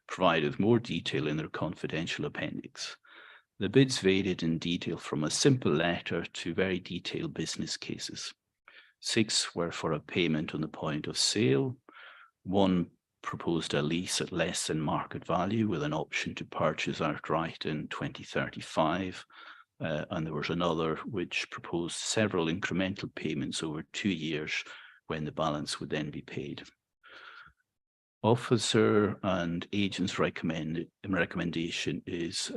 provided with more detail in their confidential appendix. The bids varied in detail from a simple letter to very detailed business cases. 6 were for a payment on the point of sale. 1 proposed a lease at less than market value with an option to purchase outright in 2035. And there was another which proposed several incremental payments over 2 years when the balance would then be paid. Officer and agent's recommendation is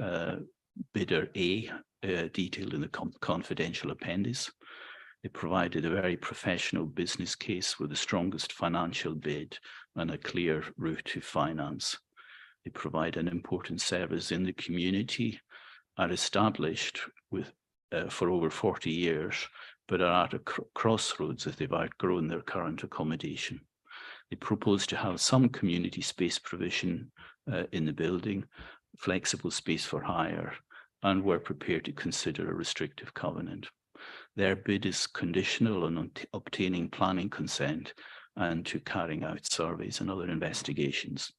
bidder A, detailed in the confidential appendix. They provided a very professional business case with the strongest financial bid and a clear route to finance. They provide an important service in the community, are established for over 40 years, but are at a crossroads if they've outgrown their current accommodation. They propose to have some community space provision in the building, flexible space for hire, and were prepared to consider a restrictive covenant. Their bid is conditional on obtaining planning consent and to carrying out surveys and other investigations.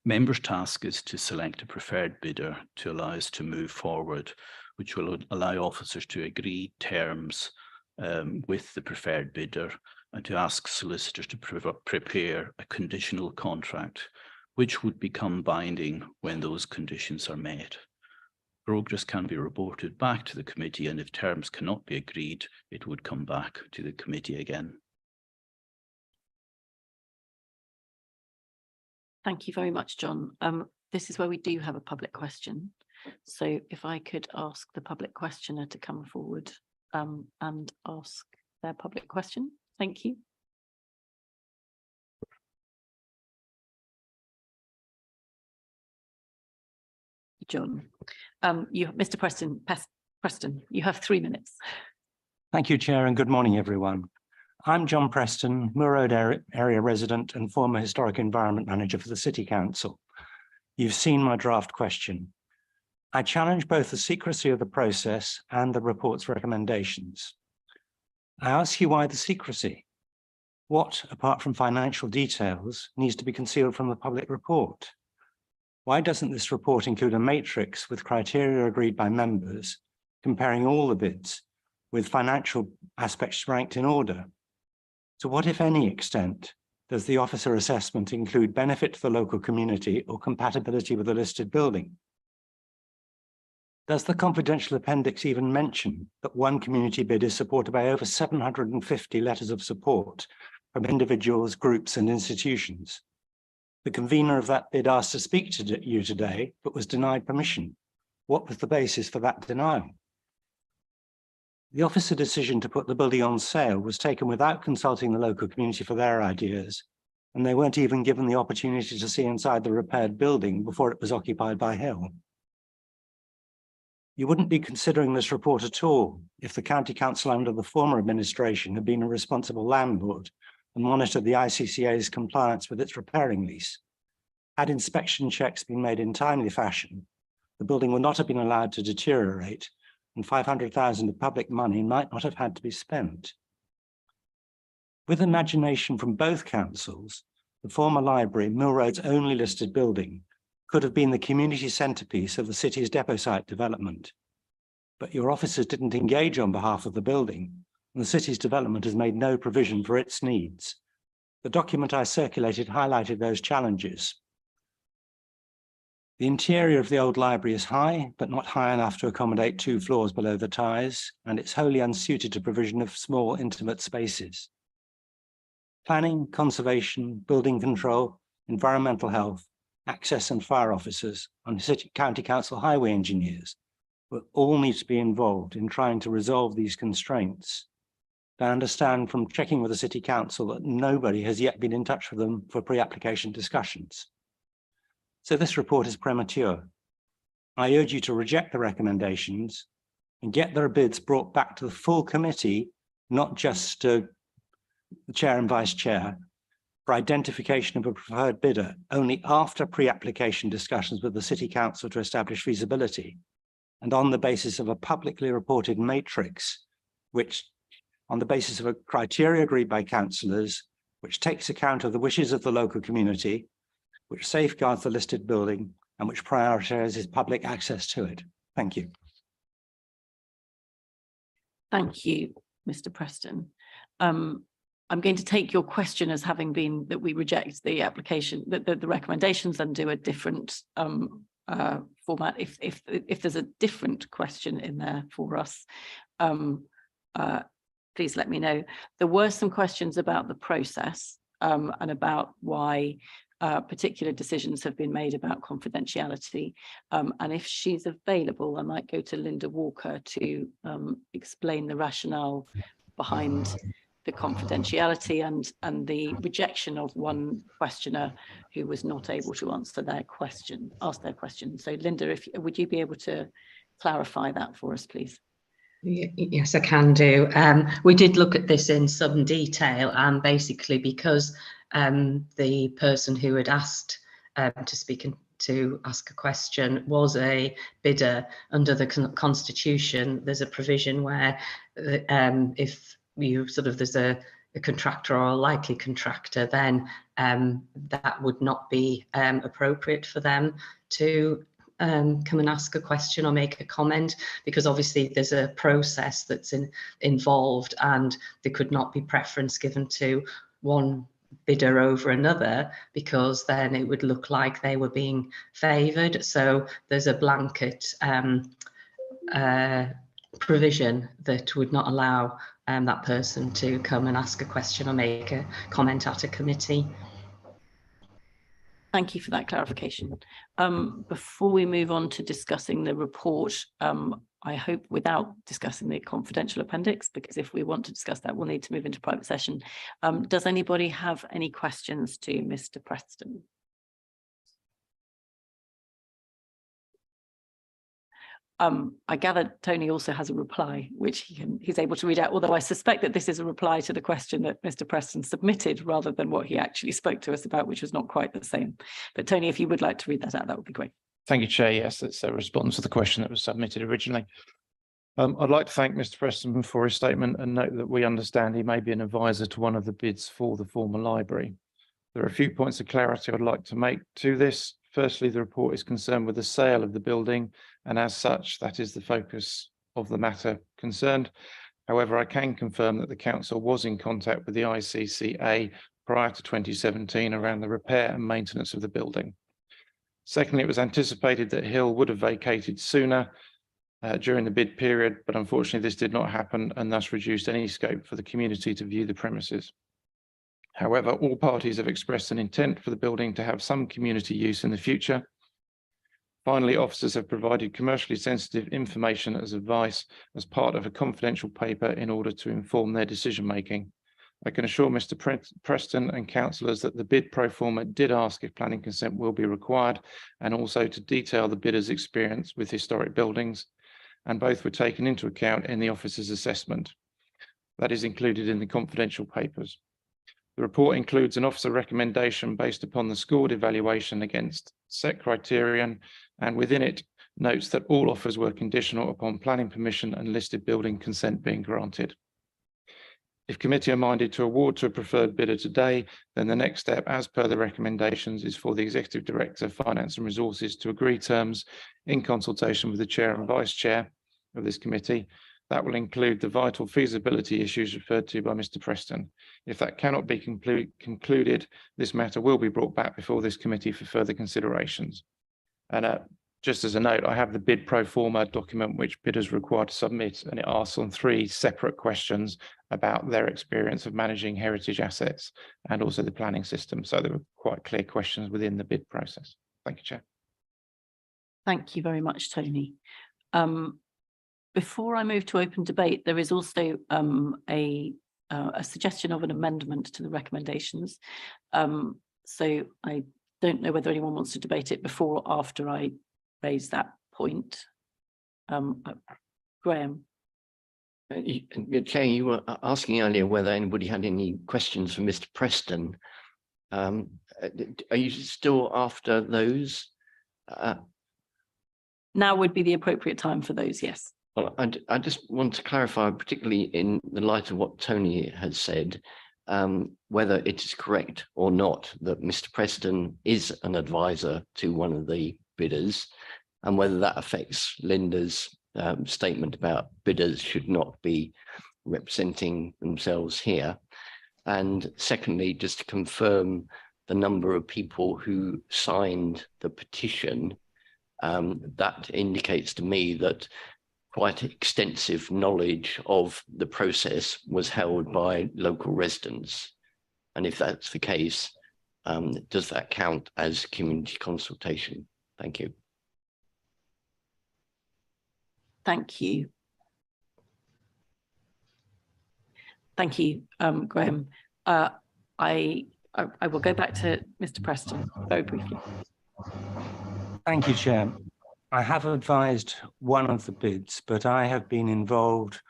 Members' task is to select a preferred bidder to allow us to move forward, which will allow officers to agree terms with the preferred bidder and to ask solicitors to prepare a conditional contract, which would become binding when those conditions are met. Progress can be reported back to the committee, and if terms cannot be agreed, it would come back to the committee again. Thank you very much, John. This is where we do have a public question. So if I could ask the public questioner to come forward and ask their public question. Thank you. John, Mr. Preston, you have 3 minutes. Thank you, Chair, and good morning, everyone. I'm John Preston, Moor Road area resident and former Historic Environment Manager for the City Council. You've seen my draft question. I challenge both the secrecy of the process and the report's recommendations. I ask you why the secrecy? What, apart from financial details, needs to be concealed from the public report? Why doesn't this report include a matrix with criteria agreed by members, comparing all the bids with financial aspects ranked in order? To what, if any extent, does the officer assessment include benefit to the local community or compatibility with a listed building? Does the confidential appendix even mention that one community bid is supported by over 750 letters of support from individuals, groups, and institutions? The convener of that bid asked to speak to you today, but was denied permission. What was the basis for that denial? The officer decision to put the building on sale was taken without consulting the local community for their ideas, and they weren't even given the opportunity to see inside the repaired building before it was occupied by Hill. You wouldn't be considering this report at all if the County Council under the former administration had been a responsible landlord and monitored the ICCA's compliance with its repairing lease. Had inspection checks been made in timely fashion, the building would not have been allowed to deteriorate, and 500,000 of public money might not have had to be spent. With imagination from both councils, the former library, Mill Road's only listed building, could have been the community centrepiece of the city's depot site development. But your officers didn't engage on behalf of the building, and the city's development has made no provision for its needs. The document I circulated highlighted those challenges. The interior of the old library is high, but not high enough to accommodate 2 floors below the ties, and it's wholly unsuited to provision of small, intimate spaces. Planning, conservation, building control, environmental health, access and fire officers, and county council highway engineers will all need to be involved in trying to resolve these constraints. I understand from checking with the city council that nobody has yet been in touch with them for pre-application discussions. So this report is premature. I urge you to reject the recommendations and get their bids brought back to the full committee, not just to the chair and vice chair, for identification of a preferred bidder only after pre-application discussions with the city council to establish feasibility, and on the basis of a publicly reported matrix, which on the basis of a criteria agreed by councillors, which takes account of the wishes of the local community, which safeguards the listed building, and which prioritizes public access to it. Thank you. Thank you, Mr. Preston. I'm going to take your question as having been that we reject the application, the recommendations, and do a different format. If there's a different question in there for us, please let me know. There were some questions about the process and about why particular decisions have been made about confidentiality. And if she's available, I might go to Linda Walker to explain the rationale behind the confidentiality and the rejection of one questioner who was not able to ask their question. So Linda, would you be able to clarify that for us, please? Yes, I can do. We did look at this in some detail, and basically because the person who had asked to speak and to ask a question was a bidder under the Constitution, there's a provision where if you there's a contractor or a likely contractor, then that would not be appropriate for them to come and ask a question or make a comment, because obviously there's a process that's involved, and there could not be preference given to one bidder over another, because then it would look like they were being favoured. So there's a blanket provision that would not allow that person to come and ask a question or make a comment at a committee. Thank you for that clarification. Before we move on to discussing the report, I hope without discussing the confidential appendix, because if we want to discuss that, we'll need to move into private session. Does anybody have any questions to Mr. Preston? I gather Tony also has a reply, which he's able to read out, although I suspect that this is a reply to the question that Mr. Preston submitted rather than what he actually spoke to us about, which was not quite the same. But Tony, if you would like to read that out, that would be great. Thank you, Chair. Yes, it's a response to the question that was submitted originally. I'd like to thank Mr. Preston for his statement and note that we understand he may be an advisor to one of the bids for the former library. There are a few points of clarity I'd like to make to this. Firstly, the report is concerned with the sale of the building, and as such, that is the focus of the matter concerned. However, I can confirm that the council was in contact with the ICCA prior to 2017 around the repair and maintenance of the building. Secondly, it was anticipated that Hill would have vacated sooner during the bid period, but unfortunately this did not happen, and thus reduced any scope for the community to view the premises. However, all parties have expressed an intent for the building to have some community use in the future. Finally, officers have provided commercially sensitive information as advice as part of a confidential paper in order to inform their decision making. I can assure Mr. Preston and councillors that the bid pro forma did ask if planning consent will be required, and also to detail the bidder's experience with historic buildings, and both were taken into account in the officer's assessment. That is included in the confidential papers. The report includes an officer recommendation based upon the scored evaluation against set criterion, and within it notes that all offers were conditional upon planning permission and listed building consent being granted. If committee are minded to award to a preferred bidder today, then the next step, as per the recommendations, is for the Executive Director, Finance and Resources to agree terms in consultation with the Chair and Vice Chair of this committee. That will include the vital feasibility issues referred to by Mr. Preston. If that cannot be concluded, this matter will be brought back before this committee for further considerations. And just as a note, I have the bid pro forma document which bidders are required to submit, and it asks on 3 separate questions about their experience of managing heritage assets and also the planning system. So there were quite clear questions within the bid process. Thank you, Chair. Thank you very much, Tony. Before I move to open debate, there is also a suggestion of an amendment to the recommendations. So I don't know whether anyone wants to debate it before or after I raise that point. Graham. Chair, you were asking earlier whether anybody had any questions for Mr. Preston. Are you still after those? Now would be the appropriate time for those, yes. Well, I just want to clarify, particularly in the light of what Tony has said, whether it is correct or not that Mr. Preston is an advisor to one of the bidders, and whether that affects Linda's statement about bidders should not be representing themselves here. And secondly, just to confirm the number of people who signed the petition, that indicates to me that quite extensive knowledge of the process was held by local residents. And if that's the case, does that count as community consultation? Thank you. Thank you. Thank you, Graham. I will go back to Mr. Preston very briefly. Thank you, Chair. I have advised one of the bids, but I have been involved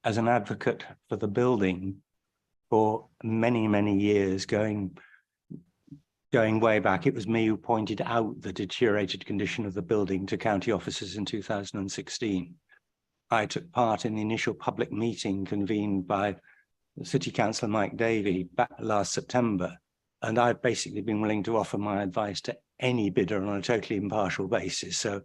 as an advocate for the building for many, many years, going way back. It was me who pointed out the deteriorated condition of the building to county officers in 2016. I took part in the initial public meeting convened by City Councillor Mike Davey back last September, and I've basically been willing to offer my advice to any bidder on a totally impartial basis. So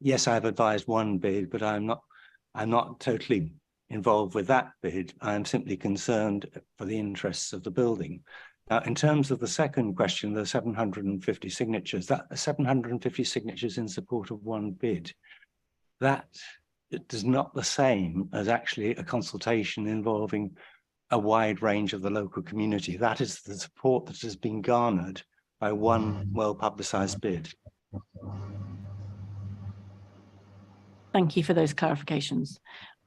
yes, I've advised one bid, but I'm not totally involved with that bid. I'm simply concerned for the interests of the building. Now, in terms of the second question, the 750 signatures, that 750 signatures in support of one bid, that is not the same as actually a consultation involving a wide range of the local community. That is the support that has been garnered by one well-publicised bid. Thank you for those clarifications.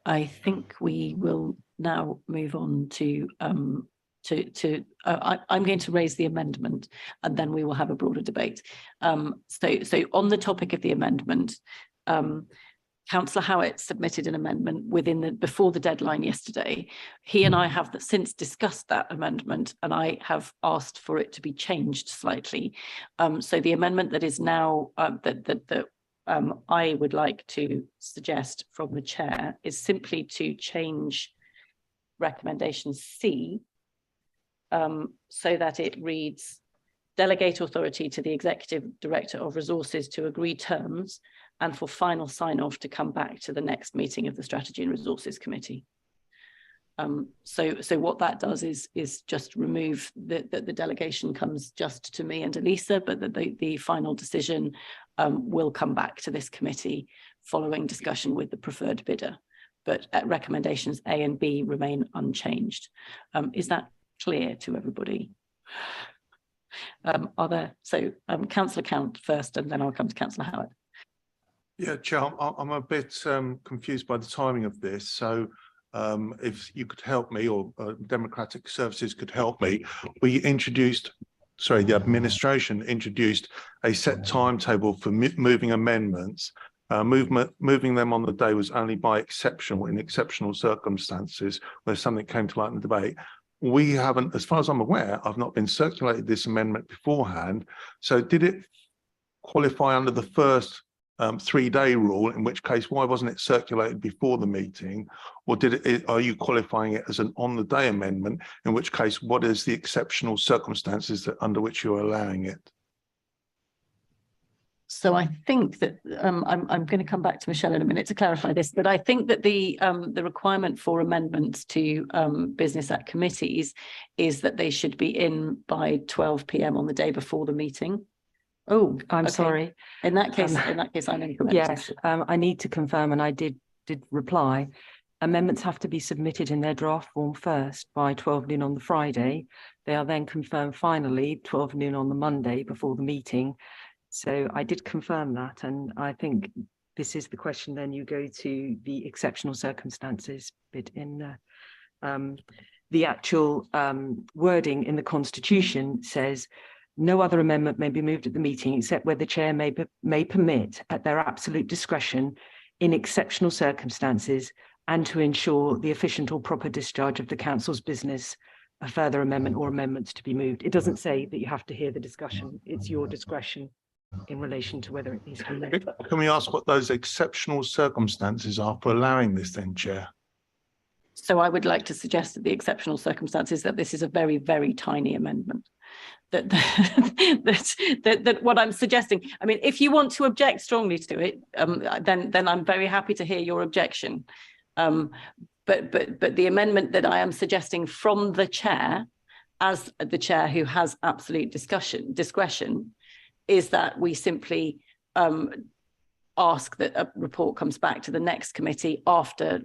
I think we will now move on to I'm going to raise the amendment, and then we will have a broader debate. So on the topic of the amendment, Councillor Howitt submitted an amendment before the deadline yesterday. He and I have since discussed that amendment, and I have asked for it to be changed slightly. So the amendment that is now I would like to suggest from the chair is simply to change recommendation C so that it reads, delegate authority to the Executive Director of Resources to agree terms and for final sign-off to come back to the next meeting of the Strategy and Resources Committee. So what that does is just remove that the delegation comes just to me and Elisa, but that the final decision will come back to this committee following discussion with the preferred bidder. But recommendations A and B remain unchanged. Is that clear to everybody? Councillor Count first, and then I'll come to Councillor Howard. Yeah, Chair, I'm a bit confused by the timing of this. So if you could help me, or Democratic Services could help me, the administration introduced a set timetable for moving amendments. Moving them on the day was only in exceptional circumstances where something came to light in the debate. We haven't, as far as I'm aware, I've not been circulated this amendment beforehand. So did it qualify under the first 3-day rule, in which case why wasn't it circulated before the meeting? Or are you qualifying it as an on-the-day amendment, in which case what is the exceptional circumstances under which you're allowing it? So I think that I'm going to come back to Michelle in a minute to clarify this, but I think that the requirement for amendments to business at committees is that they should be in by 12 p.m. on the day before the meeting. Oh, I'm sorry. In that case, I'm incorrect. Yes, I need to confirm, and I did reply. Amendments have to be submitted in their draft form first by 12 noon on the Friday. They are then confirmed finally 12 noon on the Monday before the meeting. So I did confirm that, and I think this is the question. Then you go to the exceptional circumstances bit in the actual wording in the Constitution says, no other amendment may be moved at the meeting except where the chair may permit at their absolute discretion in exceptional circumstances and to ensure the efficient or proper discharge of the council's business, a further amendment or amendments to be moved. It doesn't say that you have to hear the discussion. It's your discretion in relation to whether it needs to be moved. Can we ask what those exceptional circumstances are for allowing this then, Chair? So I would like to suggest that the exceptional circumstances that this is a very, very tiny amendment. That what I'm suggesting, I mean, if you want to object strongly to it, then I'm very happy to hear your objection. But but the amendment that I am suggesting from the chair, as the chair who has absolute discretion, is that we simply ask that a report comes back to the next committee after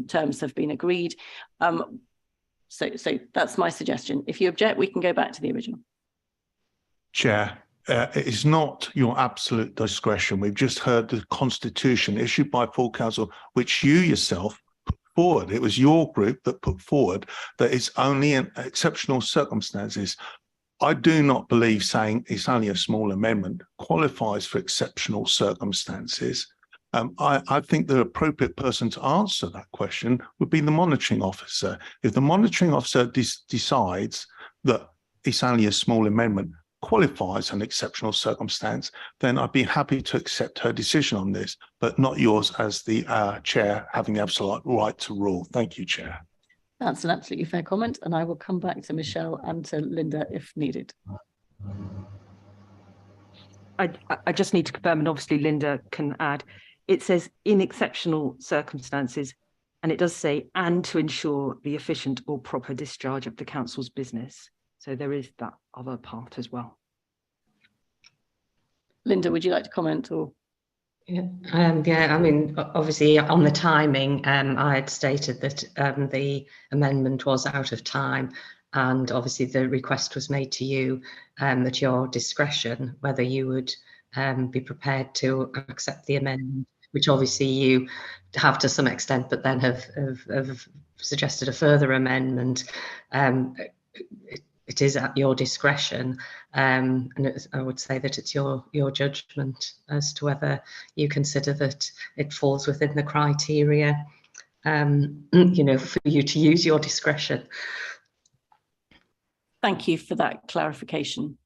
terms have been agreed. So that's my suggestion. If you object, we can go back to the original. Chair, it is not your absolute discretion. We've just heard the constitution issued by full council, which you yourself put forward. It was your group that put forward that it's only in exceptional circumstances. I do not believe saying it's only a small amendment qualifies for exceptional circumstances. I think the appropriate person to answer that question would be the monitoring officer. If the monitoring officer decides that it's only a small amendment qualifies an exceptional circumstance, then I'd be happy to accept her decision on this, but not yours as the chair having the absolute right to rule. Thank you, Chair. That's an absolutely fair comment, and I will come back to Michelle and to Linda if needed. I just need to confirm, and obviously Linda can add, it says in exceptional circumstances, and it does say, and to ensure the efficient or proper discharge of the council's business. So there is that other part as well. Linda, would you like to comment or? Yeah, I mean, obviously on the timing, I had stated that the amendment was out of time, and obviously the request was made to you at your discretion whether you would be prepared to accept the amendment, which obviously you have to some extent, but then have suggested a further amendment. It is at your discretion, and I would say that it's your judgment as to whether you consider that it falls within the criteria, you know, for you to use your discretion. Thank you for that clarification.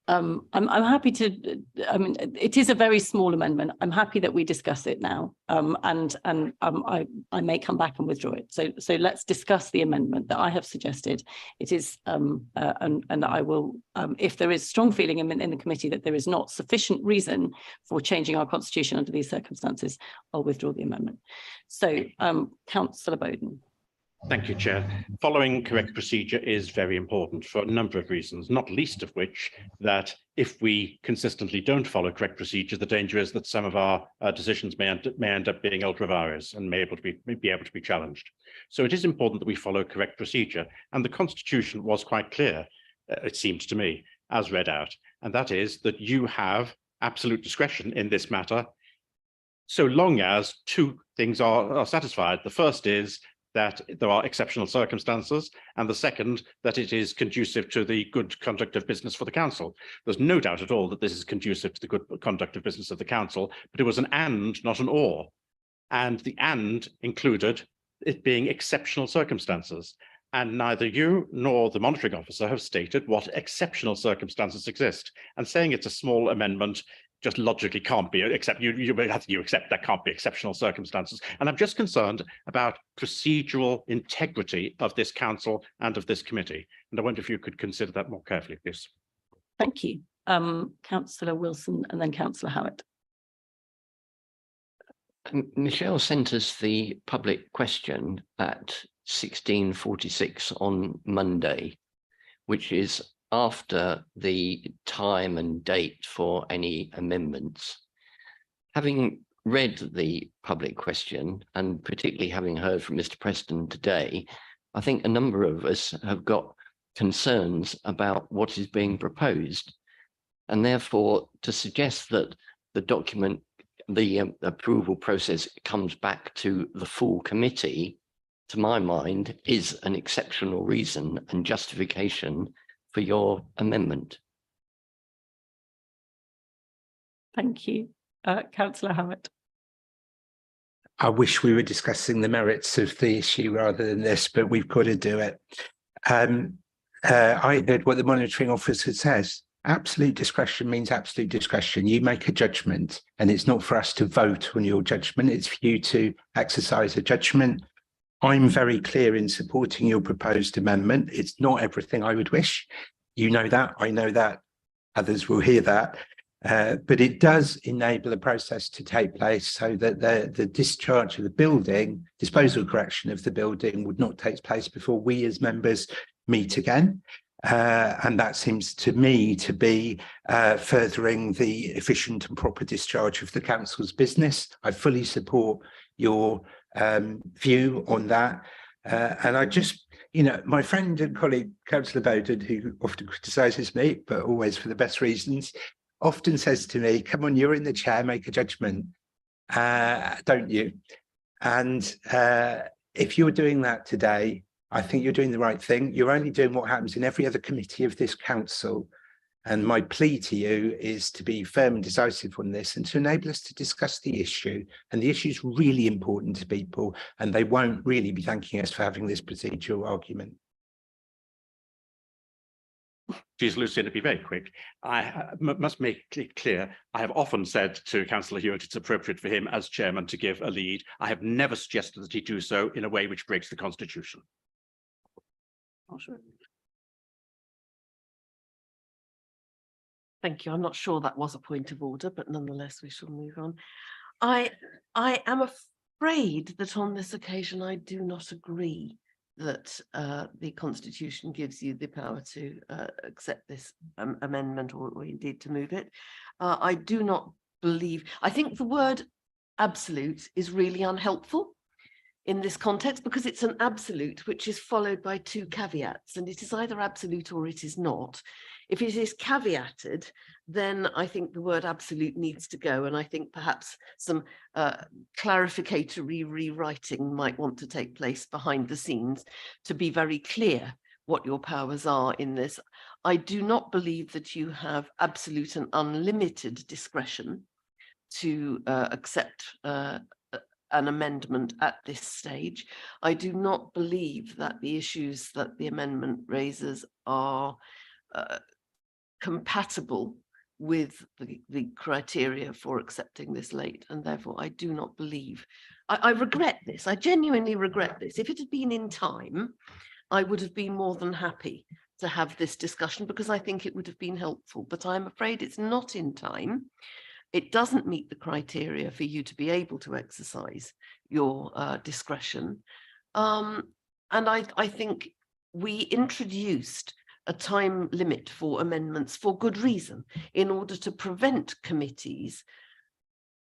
I'm happy to. I mean, it is a very small amendment. I'm happy that we discuss it now, and I may come back and withdraw it. So let's discuss the amendment that I have suggested. It is, and I will, if there is strong feeling in the committee that there is not sufficient reason for changing our constitution under these circumstances, I'll withdraw the amendment. So, Councillor Bowden. Thank you, Chair. Following correct procedure is very important for a number of reasons, not least of which that if we consistently don't follow correct procedure, the danger is that some of our decisions may end up being ultra vires and may be able to be challenged. So it is important that we follow correct procedure. And the Constitution was quite clear, it seems to me, as read out, and that is that you have absolute discretion in this matter, so long as two things are satisfied. The first is that there are exceptional circumstances, and the second, that it is conducive to the good conduct of business for the council. There's no doubt at all that this is conducive to the good conduct of business of the council, but it was an and, not an or. And the and included it being exceptional circumstances. And neither you nor the monitoring officer have stated what exceptional circumstances exist. And saying it's a small amendment just logically can't be, except you accept that can't be exceptional circumstances. And I'm just concerned about procedural integrity of this council and of this committee. And I wonder if you could consider that more carefully, please. Thank you. Councillor Wilson and then Councillor Howard. Michelle sent us the public question at 16:46 on Monday, which is after the time and date for any amendments. Having read the public question, and particularly having heard from Mr. Preston today, I think a number of us have got concerns about what is being proposed. And therefore, to suggest that the document, the approval process comes back to the full committee, to my mind, is an exceptional reason and justification for your amendment. Thank you. Councillor Howard. I wish we were discussing the merits of the issue rather than this, but we've got to do it. I heard what the monitoring officer says. Absolute discretion means absolute discretion. You make a judgment, and it's not for us to vote on your judgment. It's for you to exercise a judgment. I'm very clear in supporting your proposed amendment. It's not everything I would wish. You know that, I know that, others will hear that. But it does enable a process to take place so that the discharge of the building, disposal correction of the building would not take place before we as members meet again. And that seems to me to be furthering the efficient and proper discharge of the council's business. I fully support your view on that. And I just, you know, my friend and colleague, Councillor Bowden, who often criticises me, but always for the best reasons, often says to me, come on, you're in the chair, make a judgment, don't you? And if you're doing that today, I think you're doing the right thing. You're only doing what happens in every other committee of this council. And my plea to you is to be firm and decisive on this and to enable us to discuss the issue. And the issue is really important to people, and they won't really be thanking us for having this procedural argument. Geez, Lucy, to be very quick, I must make it clear, I have often said to Councillor Hewitt it's appropriate for him as chairman to give a lead. I have never suggested that he do so in a way which breaks the constitution. Oh, sure. Thank you. I'm not sure that was a point of order, but nonetheless, we shall move on. I am afraid that on this occasion, I do not agree that the Constitution gives you the power to accept this amendment or indeed to move it. I do not believe, I think the word absolute is really unhelpful in this context because it's an absolute which is followed by two caveats, and it is either absolute or it is not. If it is caveated, then I think the word absolute needs to go, and I think perhaps some clarificatory rewriting might want to take place behind the scenes to be very clear what your powers are in this. I do not believe that you have absolute and unlimited discretion to accept an amendment at this stage. I do not believe that the issues that the amendment raises are compatible with the criteria for accepting this late, and therefore I do not believe, I regret this, I genuinely regret this. If it had been in time, I would have been more than happy to have this discussion because I think it would have been helpful, but I'm afraid it's not in time. It doesn't meet the criteria for you to be able to exercise your discretion. And I think we introduced a time limit for amendments for good reason, in order to prevent committees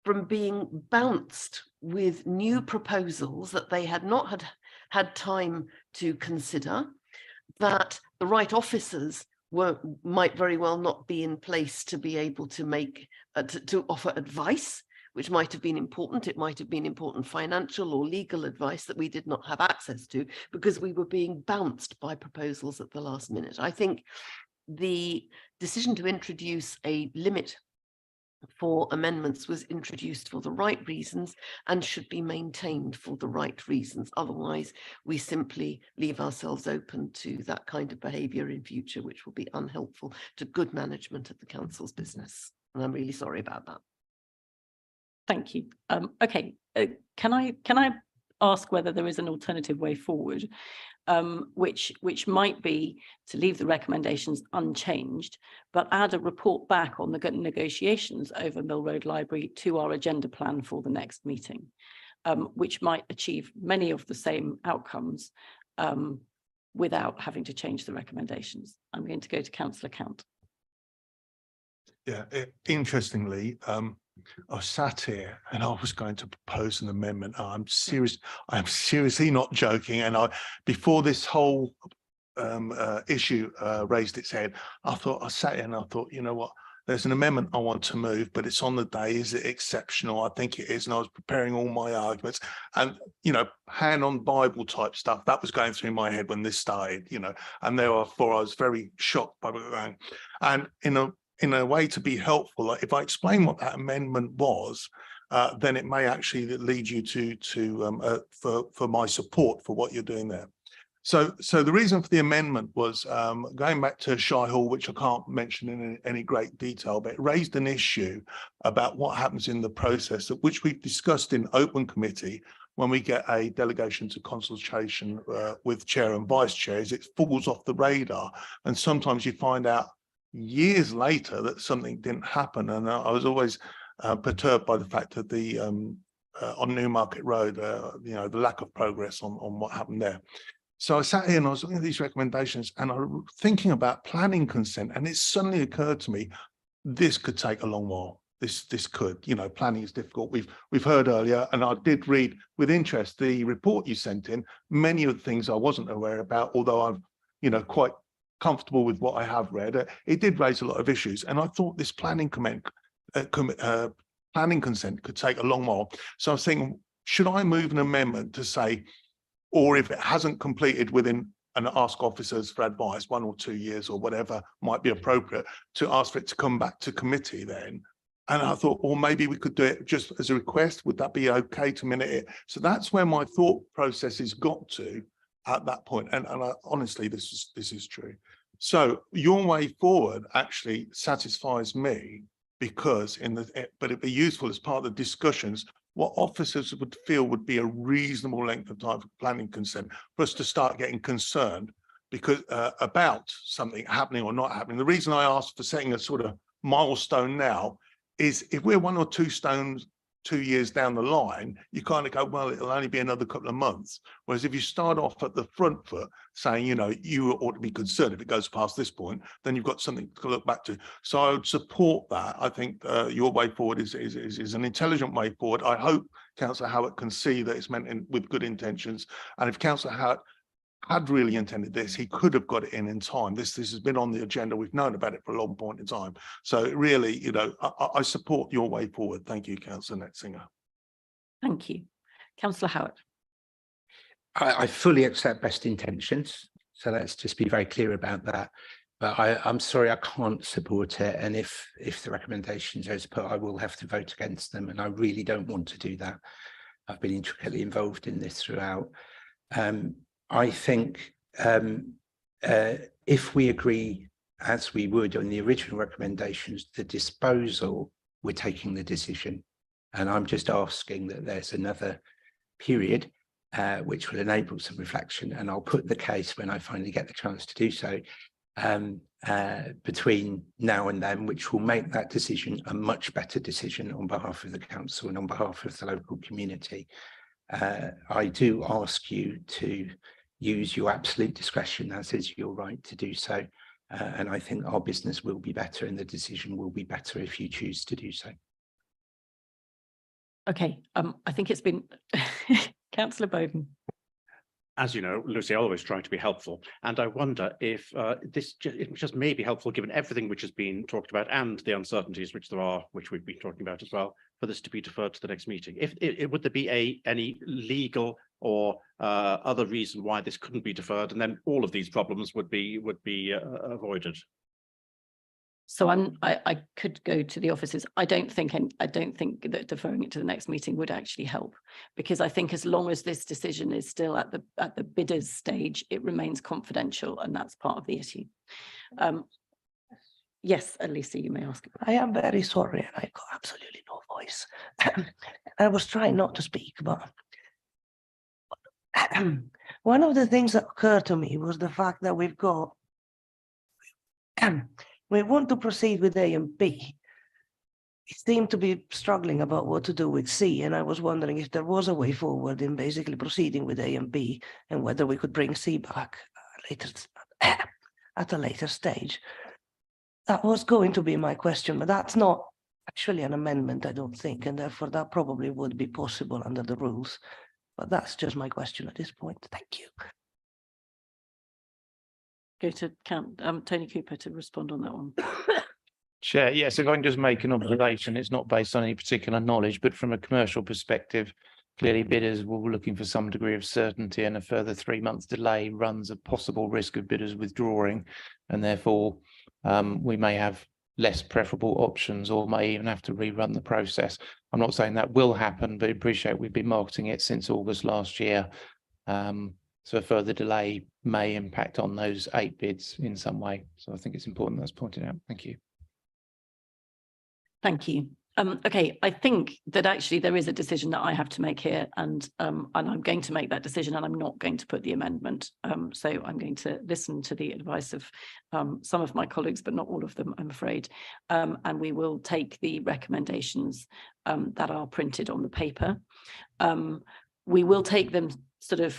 from being bounced with new proposals that they had not had time to consider, that the right officers might very well not be in place to be able to make to offer advice, which might have been important. It might have been important financial or legal advice that we did not have access to because we were being bounced by proposals at the last minute. I think the decision to introduce a limit for amendments was introduced for the right reasons and should be maintained for the right reasons. Otherwise, we simply leave ourselves open to that kind of behaviour in future, which will be unhelpful to good management of the council's business. And I'm really sorry about that. Thank you. Okay, can I ask whether there is an alternative way forward, which might be to leave the recommendations unchanged, but add a report back on the negotiations over Mill Road Library to our agenda plan for the next meeting, which might achieve many of the same outcomes without having to change the recommendations. I'm going to go to Councillor Count. Yeah, interestingly, I sat here and I was going to propose an amendment. I'm seriously not joking. And before this whole issue raised its head, I sat here and I thought, you know what, there's an amendment I want to move, but it's on the day. Is it exceptional? I think it is. And I was preparing all my arguments and, you know, hand on Bible type stuff that was going through my head when this started, you know, and therefore I was very shocked by what was going on. And in a way to be helpful, like if I explain what that amendment was, then it may actually lead you for my support for what you're doing there. So the reason for the amendment was going back to Shy Hall, which I can't mention in any great detail, but it raised an issue about what happens in the process, which we've discussed in open committee when we get a delegation to consultation with chair and vice chairs. It falls off the radar, and sometimes you find out years later that something didn't happen. And I was always perturbed by the fact that the on Newmarket Road, you know, the lack of progress on what happened there. So I sat here and I was looking at these recommendations and I was thinking about planning consent, and it suddenly occurred to me, this could take a long while. This could, you know, planning is difficult. We've heard earlier, and I did read with interest the report you sent in. Many of the things I wasn't aware about, although I'm, you know, quite comfortable with what I have read. It did raise a lot of issues, and I thought this planning planning consent could take a long while. So I was thinking, should I move an amendment to say, or if it hasn't completed within, and ask officers for advice, 1 or 2 years or whatever might be appropriate, to ask for it to come back to committee then. And I thought, or maybe we could do it just as a request. Would that be okay to minute it? So that's where my thought process has got to at that point. And honestly, this is true. So your way forward actually satisfies me, because but it'd be useful as part of the discussions, what officers would feel would be a reasonable length of time for planning consent for us to start getting concerned because about something happening or not happening. The reason I asked for setting a sort of milestone now is if we're 1 or 2 years down the line, you kind of go, well, it'll only be another couple of months. Whereas if you start off at the front foot saying, you know, you ought to be concerned if it goes past this point, then you've got something to look back to. So I would support that. I think your way forward is an intelligent way forward. I hope Councillor Howard can see that it's meant with good intentions. And if Councillor Howard had really intended this, he could have got it in time. This has been on the agenda. We've known about it for a long point in time. So really, you know, I support your way forward. Thank you, Councillor Netzinger. Thank you. Councillor Howard. I fully accept best intentions. So let's just be very clear about that. But I'm sorry, I can't support it. And if the recommendations are as put, I will have to vote against them. And I really don't want to do that. I've been intricately involved in this throughout. I think if we agree, as we would on the original recommendations, the disposal, we're taking the decision. And I'm just asking that there's another period which will enable some reflection. And I'll put the case when I finally get the chance to do so between now and then, which will make that decision a much better decision on behalf of the council and on behalf of the local community. I do ask you to use your absolute discretion, as is your right to do so. And I think our business will be better and the decision will be better if you choose to do so. Okay, I think it's been Councillor Bowden. As you know, Lucy, I always try to be helpful, and I wonder if it just may be helpful, given everything which has been talked about and the uncertainties which there are, which we've been talking about as well, for this to be deferred to the next meeting. If would there be any legal or other reason why this couldn't be deferred, and then all of these problems would be avoided? So I could go to the offices. I don't think that deferring it to the next meeting would actually help, because I think as long as this decision is still at the bidders stage, it remains confidential, and that's part of the issue. Yes, Elisa, you may ask. I am very sorry, and I got absolutely no voice. I was trying not to speak, but one of the things that occurred to me was the fact that we've got we want to proceed with A and B. We seem to be struggling about what to do with C, and I was wondering if there was a way forward in basically proceeding with A and B, and whether we could bring C back later at a later stage. That was going to be my question, but that's not actually an amendment, I don't think, and therefore that probably would be possible under the rules. But that's just my question at this point. Thank you. Go to Tony Cooper to respond on that one. Chair, yes, if I can just make an observation, it's not based on any particular knowledge, but from a commercial perspective, clearly bidders will be looking for some degree of certainty, and a further 3 months delay runs a possible risk of bidders withdrawing, and therefore we may have less preferable options or may even have to rerun the process. I'm not saying that will happen, but I appreciate we've been marketing it since August last year. So a further delay may impact on those 8 bids in some way. So I think it's important that's pointed out. Thank you. Thank you. Okay, I think that actually there is a decision that I have to make here, and I'm going to make that decision, and I'm not going to put the amendment. So I'm going to listen to the advice of some of my colleagues, but not all of them, I'm afraid. And we will take the recommendations that are printed on the paper. We will take them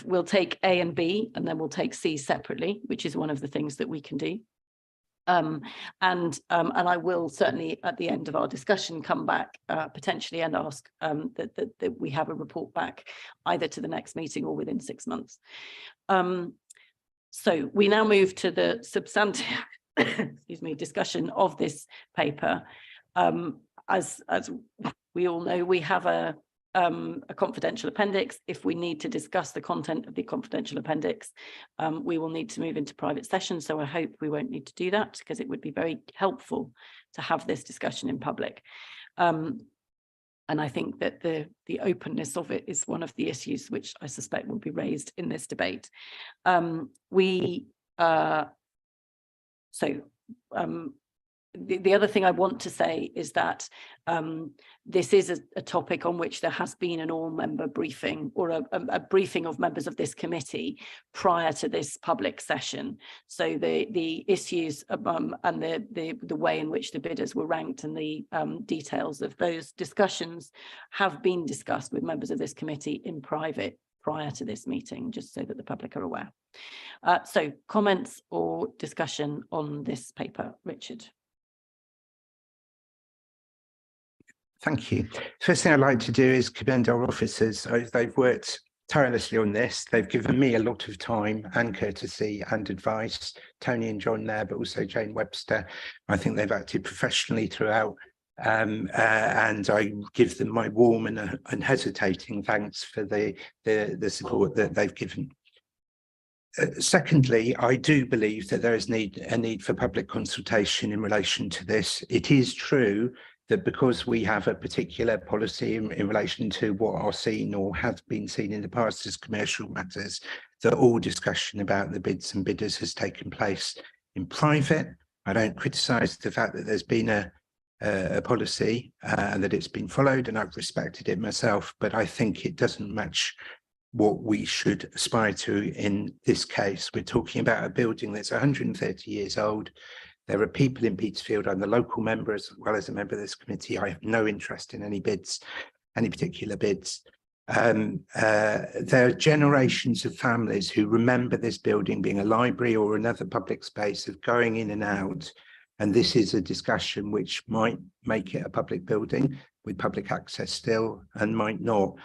we'll take A and B, and then we'll take C separately, which is one of the things that we can do. And I will certainly at the end of our discussion come back potentially and ask that we have a report back either to the next meeting or within 6 months. So we now move to the substantive excuse me, discussion of this paper. As we all know, we have a confidential appendix. If we need to discuss the content of the confidential appendix, we will need to move into private session. So I hope we won't need to do that, because it would be very helpful to have this discussion in public. And I think that the openness of it is one of the issues which I suspect will be raised in this debate. The other thing I want to say is that this is a topic on which there has been an all-member briefing, or a briefing of members of this committee prior to this public session. So the issues and the way in which the bidders were ranked and the details of those discussions have been discussed with members of this committee in private prior to this meeting, just so that the public are aware. So comments or discussion on this paper, Richard? Thank you. First thing I'd like to do is commend our officers. They've worked tirelessly on this. They've given me a lot of time and courtesy and advice, Tony and John there, but also Jane Webster. I think they've acted professionally throughout, and I give them my warm and unhesitating thanks for the support that they've given. Secondly, I do believe that there is a need for public consultation in relation to this. It is true that because we have a particular policy in relation to what are seen or have been seen in the past as commercial matters, that all discussion about the bids and bidders has taken place in private. I don't criticise the fact that there's been a policy and that it's been followed, and I've respected it myself, but I think it doesn't match what we should aspire to in this case. We're talking about a building that's 130 years old. There are people in Petersfield. I'm the local member as well as a member of this committee. I have no interest in any bids, any particular bids. There are generations of families who remember this building being a library or another public space of going in and out. And this is a discussion which might make it a public building with public access still, and might not.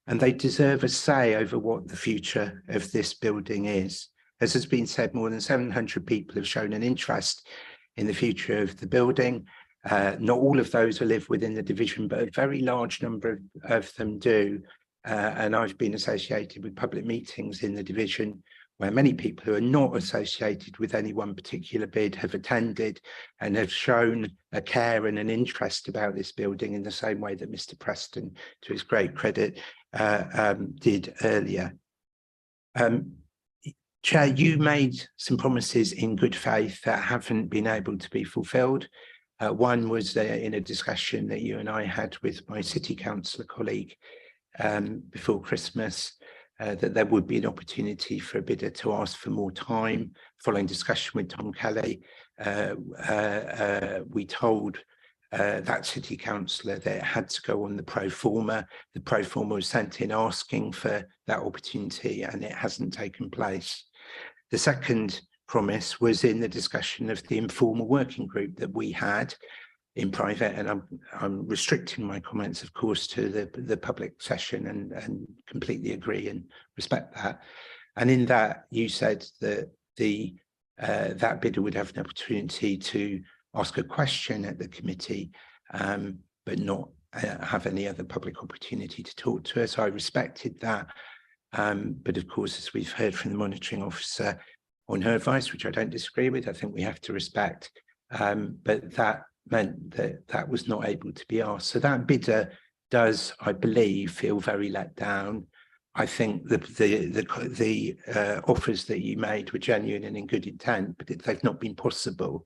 And they deserve a say over what the future of this building is. As has been said, more than 700 people have shown an interest in the future of the building. Not all of those who live within the division, but a very large number of them do. And I've been associated with public meetings in the division where many people who are not associated with any one particular bid have attended and have shown a care and an interest about this building in the same way that Mr. Preston, to his great credit, did earlier. Chair, you made some promises in good faith that haven't been able to be fulfilled. One was in a discussion that you and I had with my city councillor colleague before Christmas, that there would be an opportunity for a bidder to ask for more time. Following discussion with Tom Kelly, we told that city councillor that it had to go on the pro forma. The pro forma was sent in asking for that opportunity, and it hasn't taken place. The second promise was in the discussion of the informal working group that we had in private, and I'm restricting my comments, of course, to the public session, and completely agree and respect that. And in that, you said that that bidder would have an opportunity to ask a question at the committee, but not have any other public opportunity to talk to us. I respected that. But of course, as we've heard from the monitoring officer on her advice, which I don't disagree with, I think we have to respect. But that meant that that was not able to be asked. So that bidder does, I believe, feel very let down. I think the offers that you made were genuine and in good intent, but they've not been possible.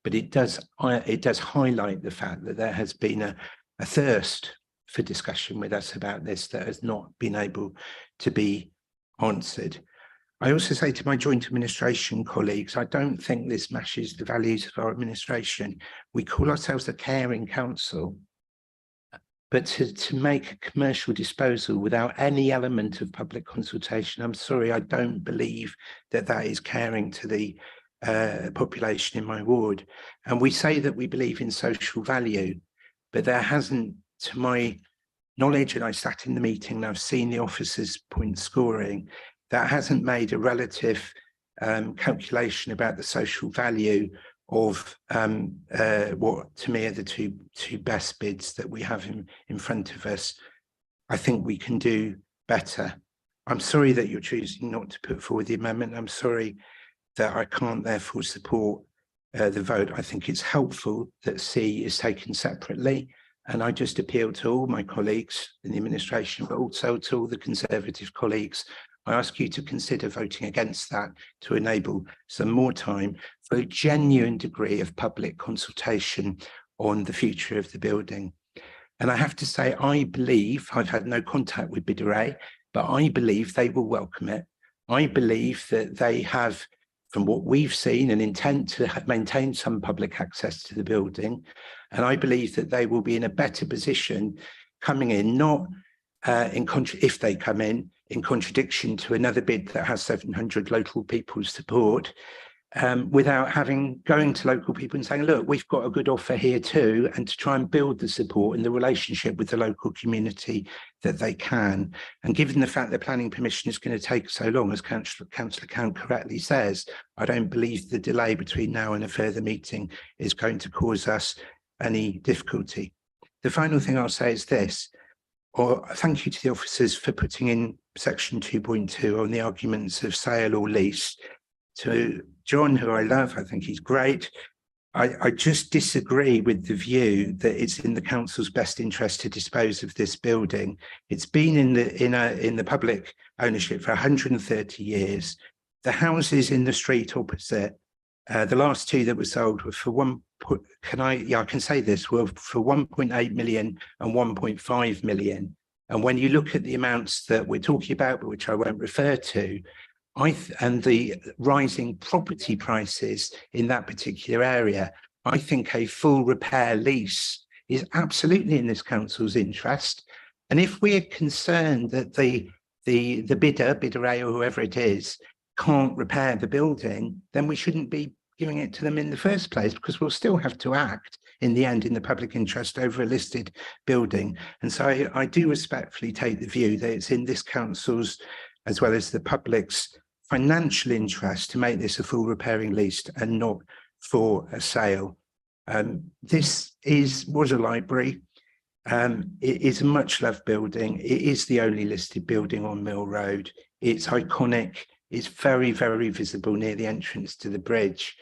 But it does highlight the fact that there has been a thirst for discussion with us about this that has not been able to be answered. I also say to my joint administration colleagues, I don't think this matches the values of our administration. We call ourselves a caring council, but to make a commercial disposal without any element of public consultation, I'm sorry, I don't believe that that is caring to the population in my ward. And we say that we believe in social value, but there hasn't, to my knowledge, and I sat in the meeting and I've seen the officers' point scoring, that hasn't made a relative calculation about the social value of what to me are the two best bids that we have in front of us. I think we can do better. I'm sorry that you're choosing not to put forward the amendment. I'm sorry that I can't therefore support the vote. I think it's helpful that C is taken separately. And I just appeal to all my colleagues in the administration, but also to all the Conservative colleagues. I ask you to consider voting against that to enable some more time for a genuine degree of public consultation on the future of the building. And I have to say, I believe, I've had no contact with Bidere, but I believe they will welcome it. I believe that they have, from what we've seen, an intent to maintain some public access to the building. And I believe that they will be in a better position coming in, not if they come in contradiction to another bid that has 700 local people's support, without going to local people and saying, look, we've got a good offer here too, and to try and build the support and the relationship with the local community that they can. And given the fact that planning permission is going to take so long, as Councillor Count correctly says, I don't believe the delay between now and a further meeting is going to cause us any difficulty. The final thing I'll say is this, or thank you to the officers for putting in section 2.2 on the arguments of sale or lease. To John, who I love, I think he's great. I just disagree with the view that it's in the council's best interest to dispose of this building. It's been in the public ownership for 130 years. The houses in the street opposite, the last two that were sold were for I can say this, were for 1.8 million and 1.5 million. And when you look at the amounts that we're talking about, but which I won't refer to, and the rising property prices in that particular area, I think a full repair lease is absolutely in this council's interest. And if we're concerned that the bidder or whoever it is can't repair the building, then we shouldn't be giving it to them in the first place, because we'll still have to act in the end in the public interest over a listed building. And so I do respectfully take the view that it's in this council's, as well as the public's, financial interest to make this a full repairing lease and not for a sale. This was a library. It is a much loved building. It is the only listed building on Mill Road. It's iconic. It's very, very visible near the entrance to the bridge.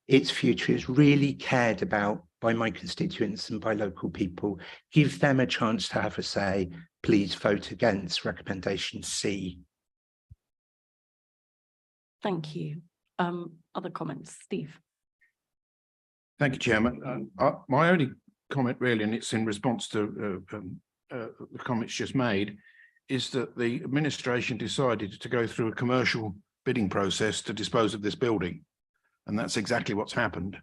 Its future is really cared about by my constituents and by local people. Give them a chance to have a say. Please vote against recommendation C. Thank you. Other comments, Steve? Thank you, Chairman. My only comment really, and it's in response to the comments just made, is that the administration decided to go through a commercial bidding process to dispose of this building. And that's exactly what's happened.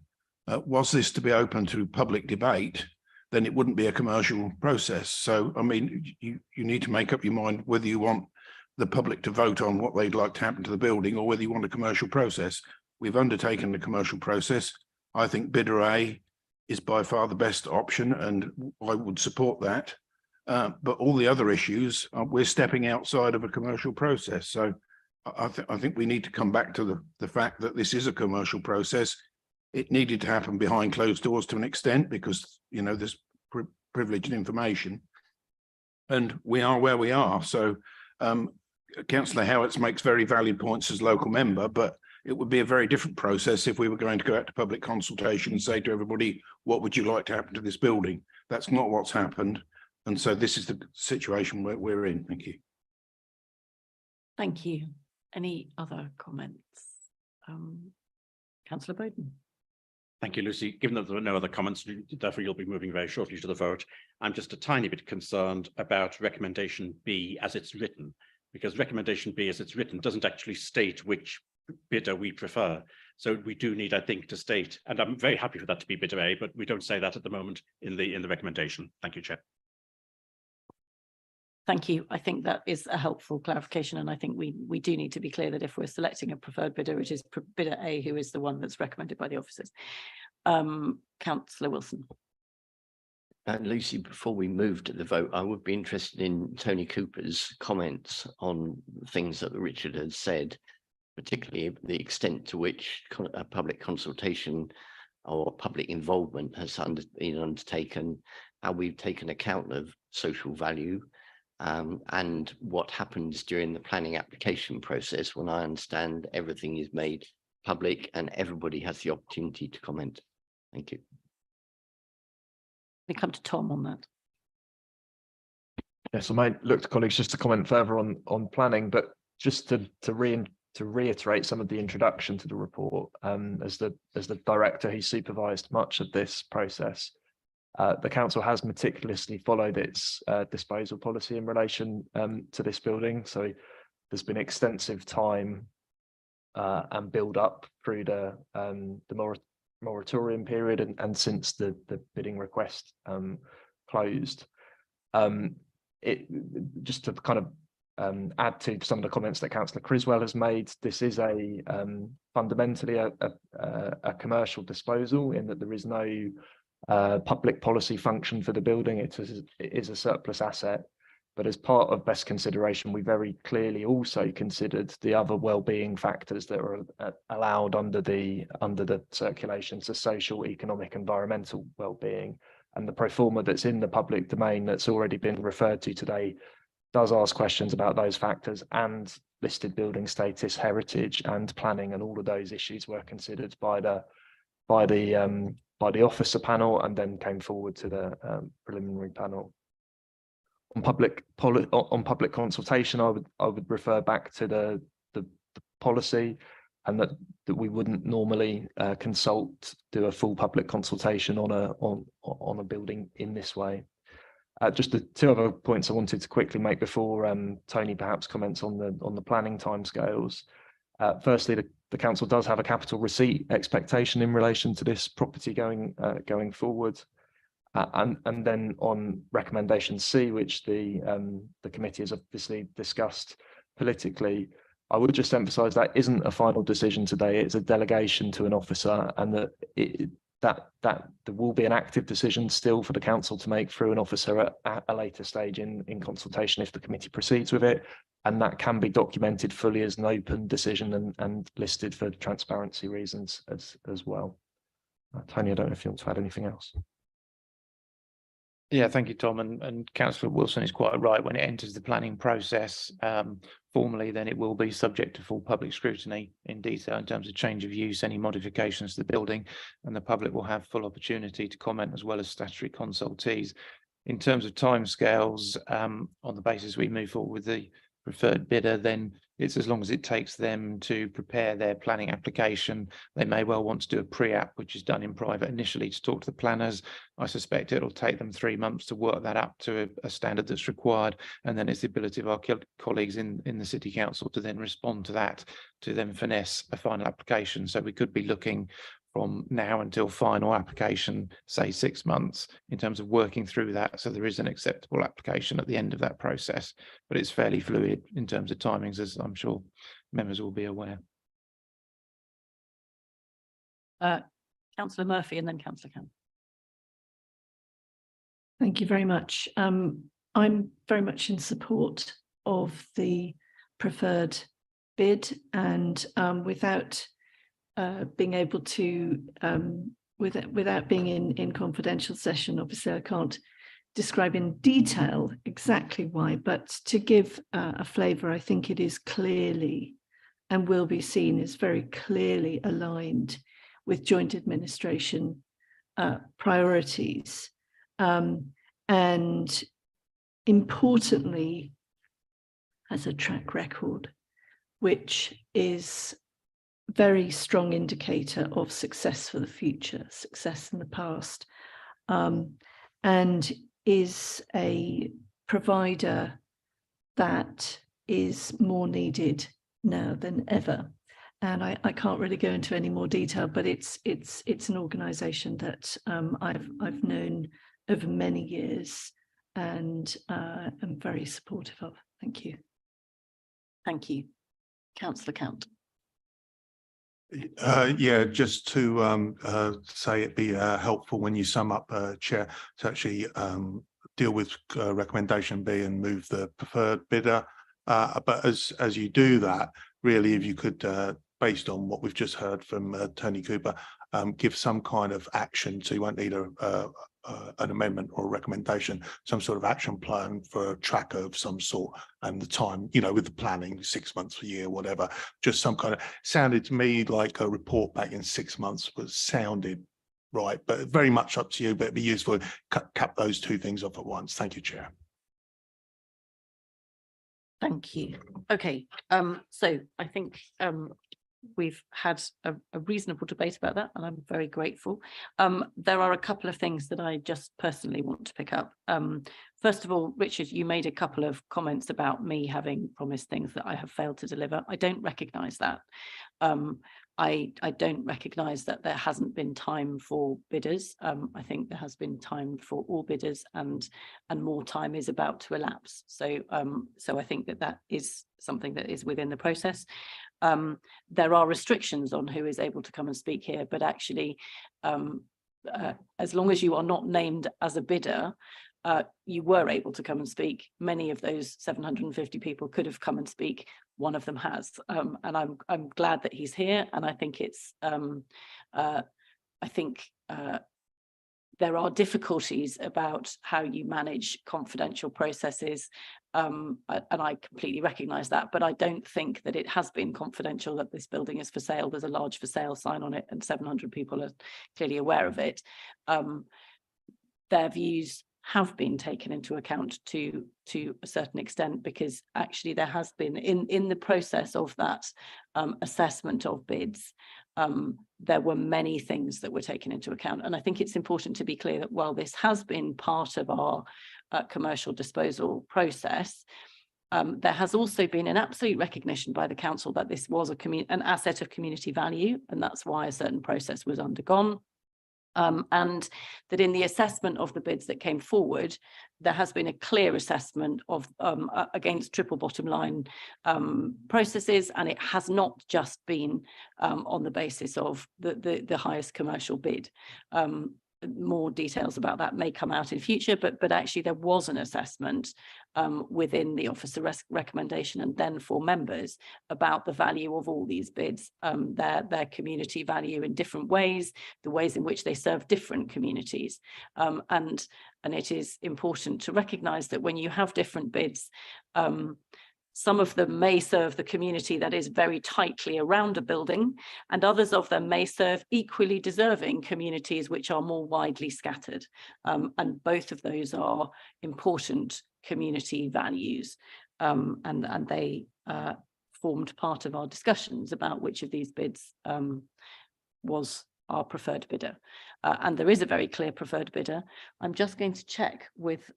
Was this to be open to public debate, then it wouldn't be a commercial process. So, I mean, you need to make up your mind whether you want the public to vote on what they'd like to happen to the building or whether you want a commercial process. We've undertaken the commercial process. I think bidder A is by far the best option, and I would support that. But all the other issues, we're stepping outside of a commercial process. So I think we need to come back to the fact that this is a commercial process. It needed to happen behind closed doors to an extent because, you know, there's privileged information. And we are where we are. So Councillor Howards makes very valid points as local member, but it would be a very different process if we were going to go out to public consultation and say to everybody, what would you like to happen to this building? That's not what's happened. And so this is the situation we're in. Thank you. Thank you. Any other comments? Councillor Bowden. Thank you, Lucy. Given that there are no other comments, therefore you'll be moving very shortly to the vote. I'm just a tiny bit concerned about recommendation B as it's written, because recommendation B as it's written doesn't actually state which bidder we prefer. So we do need, I think, to state, and I'm very happy for that to be bidder A, but we don't say that at the moment in the recommendation. Thank you, Chair. Thank you. I think that is a helpful clarification, and I think we do need to be clear that if we're selecting a preferred bidder, it is bidder A who is the one that's recommended by the officers. Councillor Wilson. Lucy, before we move to the vote, I would be interested in Tony Cooper's comments on things that Richard has said, particularly the extent to which a public consultation or public involvement has been undertaken, how we've taken account of social value, and what happens during the planning application process when I understand everything is made public and everybody has the opportunity to comment. Thank you. We come to Tom on that. Yes, I might look to colleagues just to comment further on planning, but just to reiterate some of the introduction to the report. As the director who supervised much of this process, the council has meticulously followed its disposal policy in relation to this building. So there's been extensive time and build up through the moratorium period and since the bidding request closed. Just to kind of add to some of the comments that Councillor Criswell has made, this is a fundamentally a commercial disposal in that there is no public policy function for the building. It is a surplus asset, but as part of best consideration, we very clearly also considered the other well-being factors that are allowed under the circulation, so social, economic, environmental well-being. And the pro forma that's in the public domain that's already been referred to today does ask questions about those factors, and listed building status, heritage, and planning, and all of those issues were considered by the officer panel and then came forward to the preliminary panel. On public consultation, I would refer back to the policy, and that we wouldn't normally do a full public consultation on a building in this way. Just the two other points I wanted to quickly make before Tony perhaps comments on the planning timescales. Firstly, the council does have a capital receipt expectation in relation to this property going forward. And then on recommendation C, which the committee has obviously discussed politically, I would just emphasise that isn't a final decision today. It's a delegation to an officer, and that there will be an active decision still for the council to make through an officer at a later stage in consultation if the committee proceeds with it, and that can be documented fully as an open decision and listed for transparency reasons as well. Tony, I don't know if you want to add anything else. Yeah, thank you, Tom. And Councillor Wilson is quite right. When it enters the planning process formally, then it will be subject to full public scrutiny in detail in terms of change of use, any modifications to the building, and the public will have full opportunity to comment as well as statutory consultees. In terms of timescales, on the basis we move forward with the preferred bidder, then it's as long as it takes them to prepare their planning application. They may well want to do a pre-app, which is done in private initially, to talk to the planners. I suspect it'll take them 3 months to work that up to a standard that's required, and then it's the ability of our colleagues in the City Council to then respond to that, to then finesse a final application. So we could be looking from now until final application, say 6 months, in terms of working through that, so there is an acceptable application at the end of that process. But it's fairly fluid in terms of timings, as I'm sure members will be aware. Councillor Murphy and then Councillor Kemp. Thank you very much. I'm very much in support of the preferred bid, and without being able to, without being in confidential session, obviously I can't describe in detail exactly why, but to give a flavour, I think it is clearly and will be seen as very clearly aligned with joint administration priorities. And importantly, has a track record which is very strong indicator of success for the future, success in the past, and is a provider that is more needed now than ever. And I can't really go into any more detail, but it's an organisation that I've known over many years and am very supportive of. Thank you. Thank you. Councillor Count. Yeah, just to say it'd be helpful when you sum up, Chair, to actually deal with recommendation B and move the preferred bidder. But as you do that, really, if you could, based on what we've just heard from Tony Cooper, give some kind of action. So you won't need an amendment or a recommendation, some sort of action plan for a tracker of some sort, and the time, you know, with the planning, 6 months, a year, whatever. Just some kind of, sounded to me like a report back in 6 months was sounded right, but very much up to you. But it'd be useful to cap those two things off at once. Thank you, Chair. Thank you. Okay, so I think we've had a reasonable debate about that, and I'm very grateful. There are a couple of things that I just personally want to pick up. First of all, Richard, you made a couple of comments about me having promised things that I have failed to deliver. I don't recognise that. I don't recognise that there hasn't been time for bidders. I think there has been time for all bidders, and more time is about to elapse. So I think that is something that is within the process. There are restrictions on who is able to come and speak here, but actually, as long as you are not named as a bidder, you were able to come and speak. Many of those 750 people could have come and speak. One of them has, and I'm glad that he's here. And I think it's there are difficulties about how you manage confidential processes, and I completely recognise that, but I don't think that it has been confidential that this building is for sale. There's a large for sale sign on it, and 700 people are clearly aware of it. Their views have been taken into account to a certain extent, because actually there has been in the process of that assessment of bids, there were many things that were taken into account. And I think it's important to be clear that while this has been part of our commercial disposal process, there has also been an absolute recognition by the council that this was an asset of community value, and that's why a certain process was undergone. And that in the assessment of the bids that came forward, there has been a clear assessment of against triple bottom line processes, and it has not just been on the basis of the highest commercial bid. More details about that may come out in future, but actually there was an assessment within the officer recommendation and then for members about the value of all these bids, their community value in different ways, the ways in which they serve different communities. And it is important to recognise that when you have different bids, some of them may serve the community that is very tightly around a building, and others of them may serve equally deserving communities which are more widely scattered. And both of those are important community values. And they formed part of our discussions about which of these bids was our preferred bidder. And there is a very clear preferred bidder. I'm just going to check with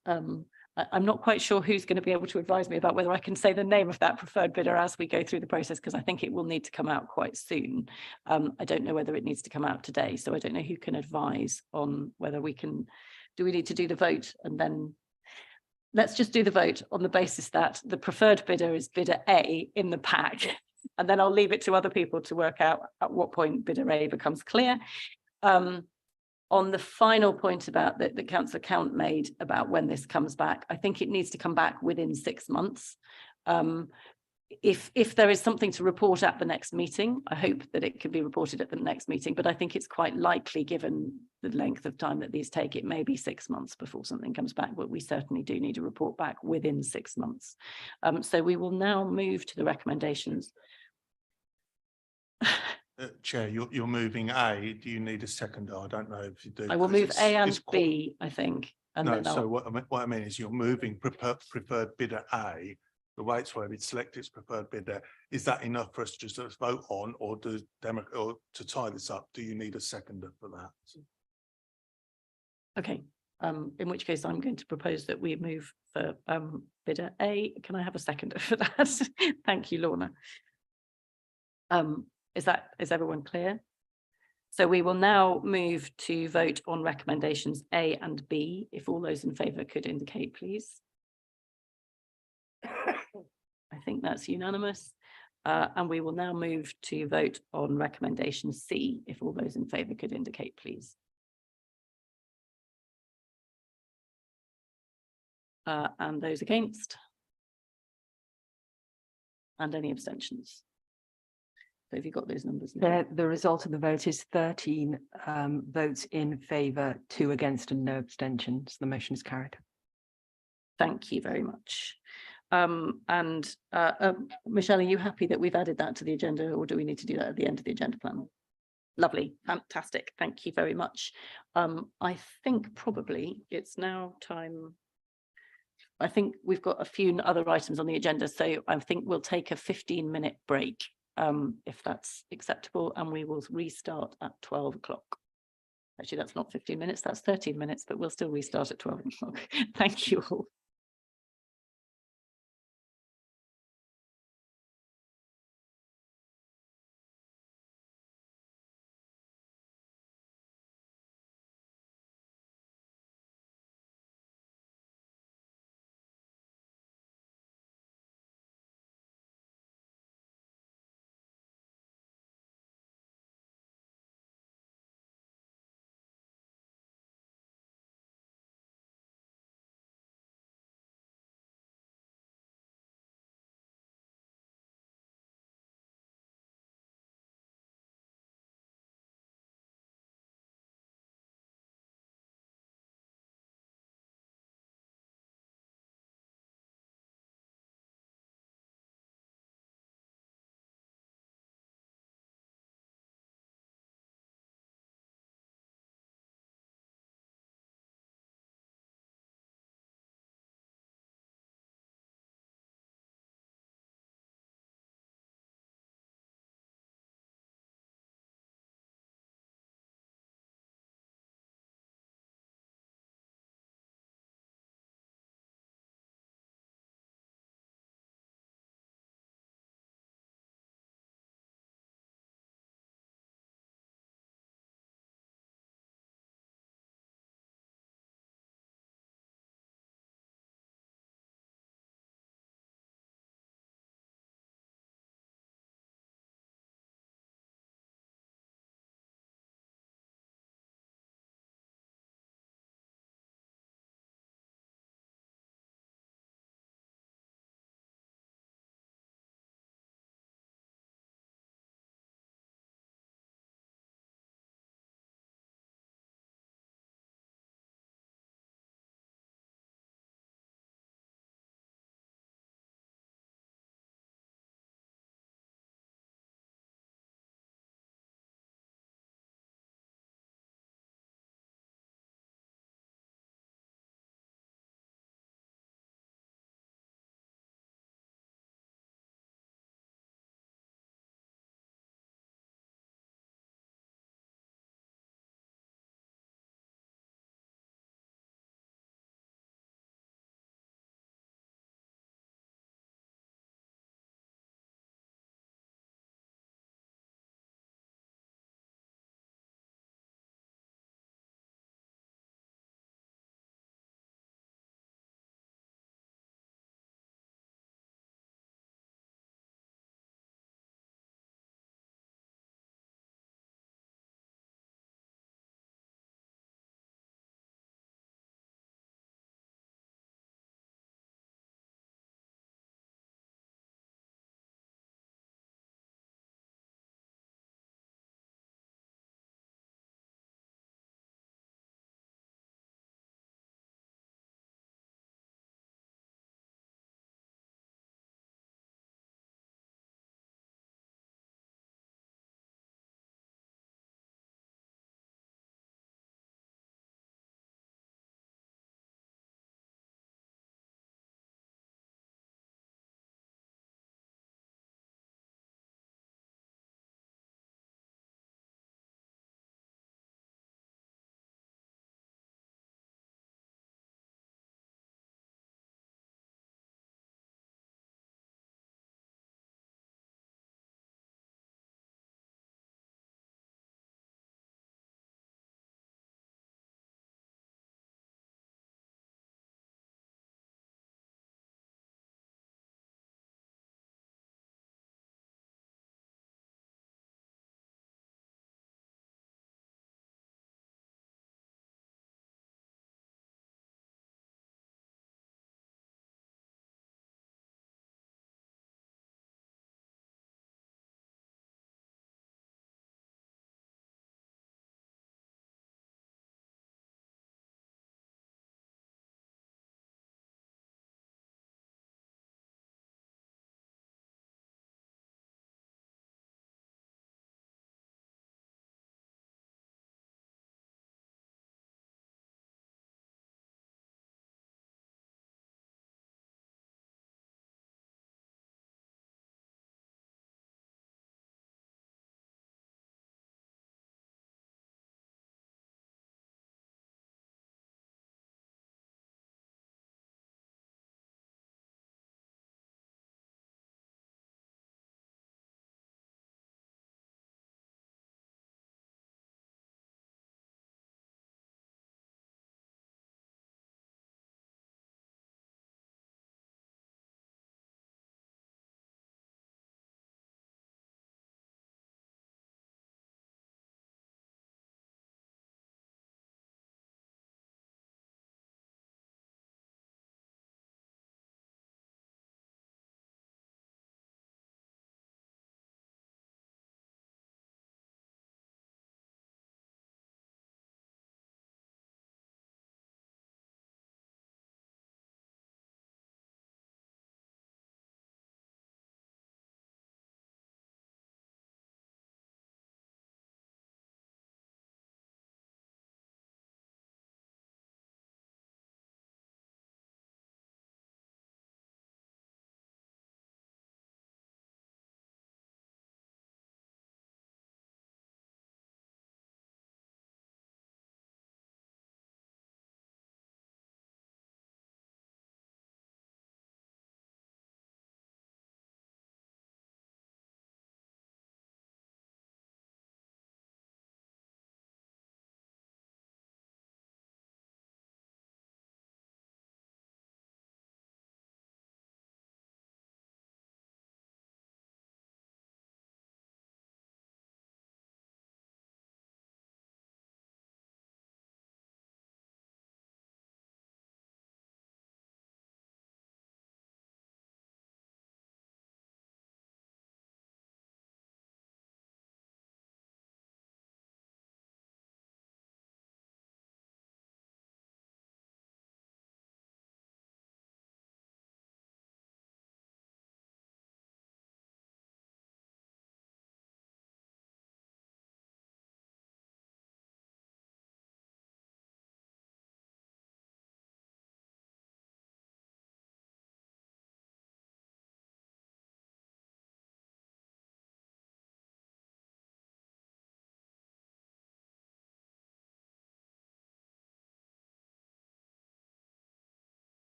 I'm not quite sure who's going to be able to advise me about whether I can say the name of that preferred bidder as we go through the process, because I think it will need to come out quite soon. I don't know whether it needs to come out today, so I don't know who can advise on whether we can, do we need to do the vote? And then let's just do the vote on the basis that the preferred bidder is bidder A in the pack, and then I'll leave it to other people to work out at what point bidder A becomes clear. On the final point about that the Councillor Count made about when this comes back, I think it needs to come back within 6 months. If there is something to report at the next meeting, I hope that it can be reported at the next meeting, but I think it's quite likely, given the length of time that these take, it may be 6 months before something comes back, but we certainly do need a report back within 6 months. So we will now move to the recommendations. Chair, you're moving A. Do you need a seconder? I don't know if you do. I will move A and B, I think. And no, then so what I mean is you're moving preferred bidder A, the way it's worded, select its preferred bidder. Is that enough for us to just vote on, or or to tie this up? Do you need a seconder for that? Okay, in which case I'm going to propose that we move for bidder A. Can I have a seconder for that? Thank you, Lorna. Is everyone clear? So we will now move to vote on recommendations A and B. If all those in favour could indicate, please. I think that's unanimous. And we will now move to vote on recommendation C. If all those in favour could indicate, please. And those against? And any abstentions? So have you got those numbers? The result of the vote is 13 votes in favour, 2 against and no abstentions. The motion is carried. Thank you very much. Michelle, are you happy that we've added that to the agenda, or do we need to do that at the end of the agenda plan? Lovely, fantastic. Thank you very much. I think probably it's now time. I think we've got a few other items on the agenda, so I think we'll take a 15-minute break, if that's acceptable, and we will restart at 12 o'clock. Actually, that's not 15 minutes, that's 13 minutes, but we'll still restart at 12 o'clock. Thank you all.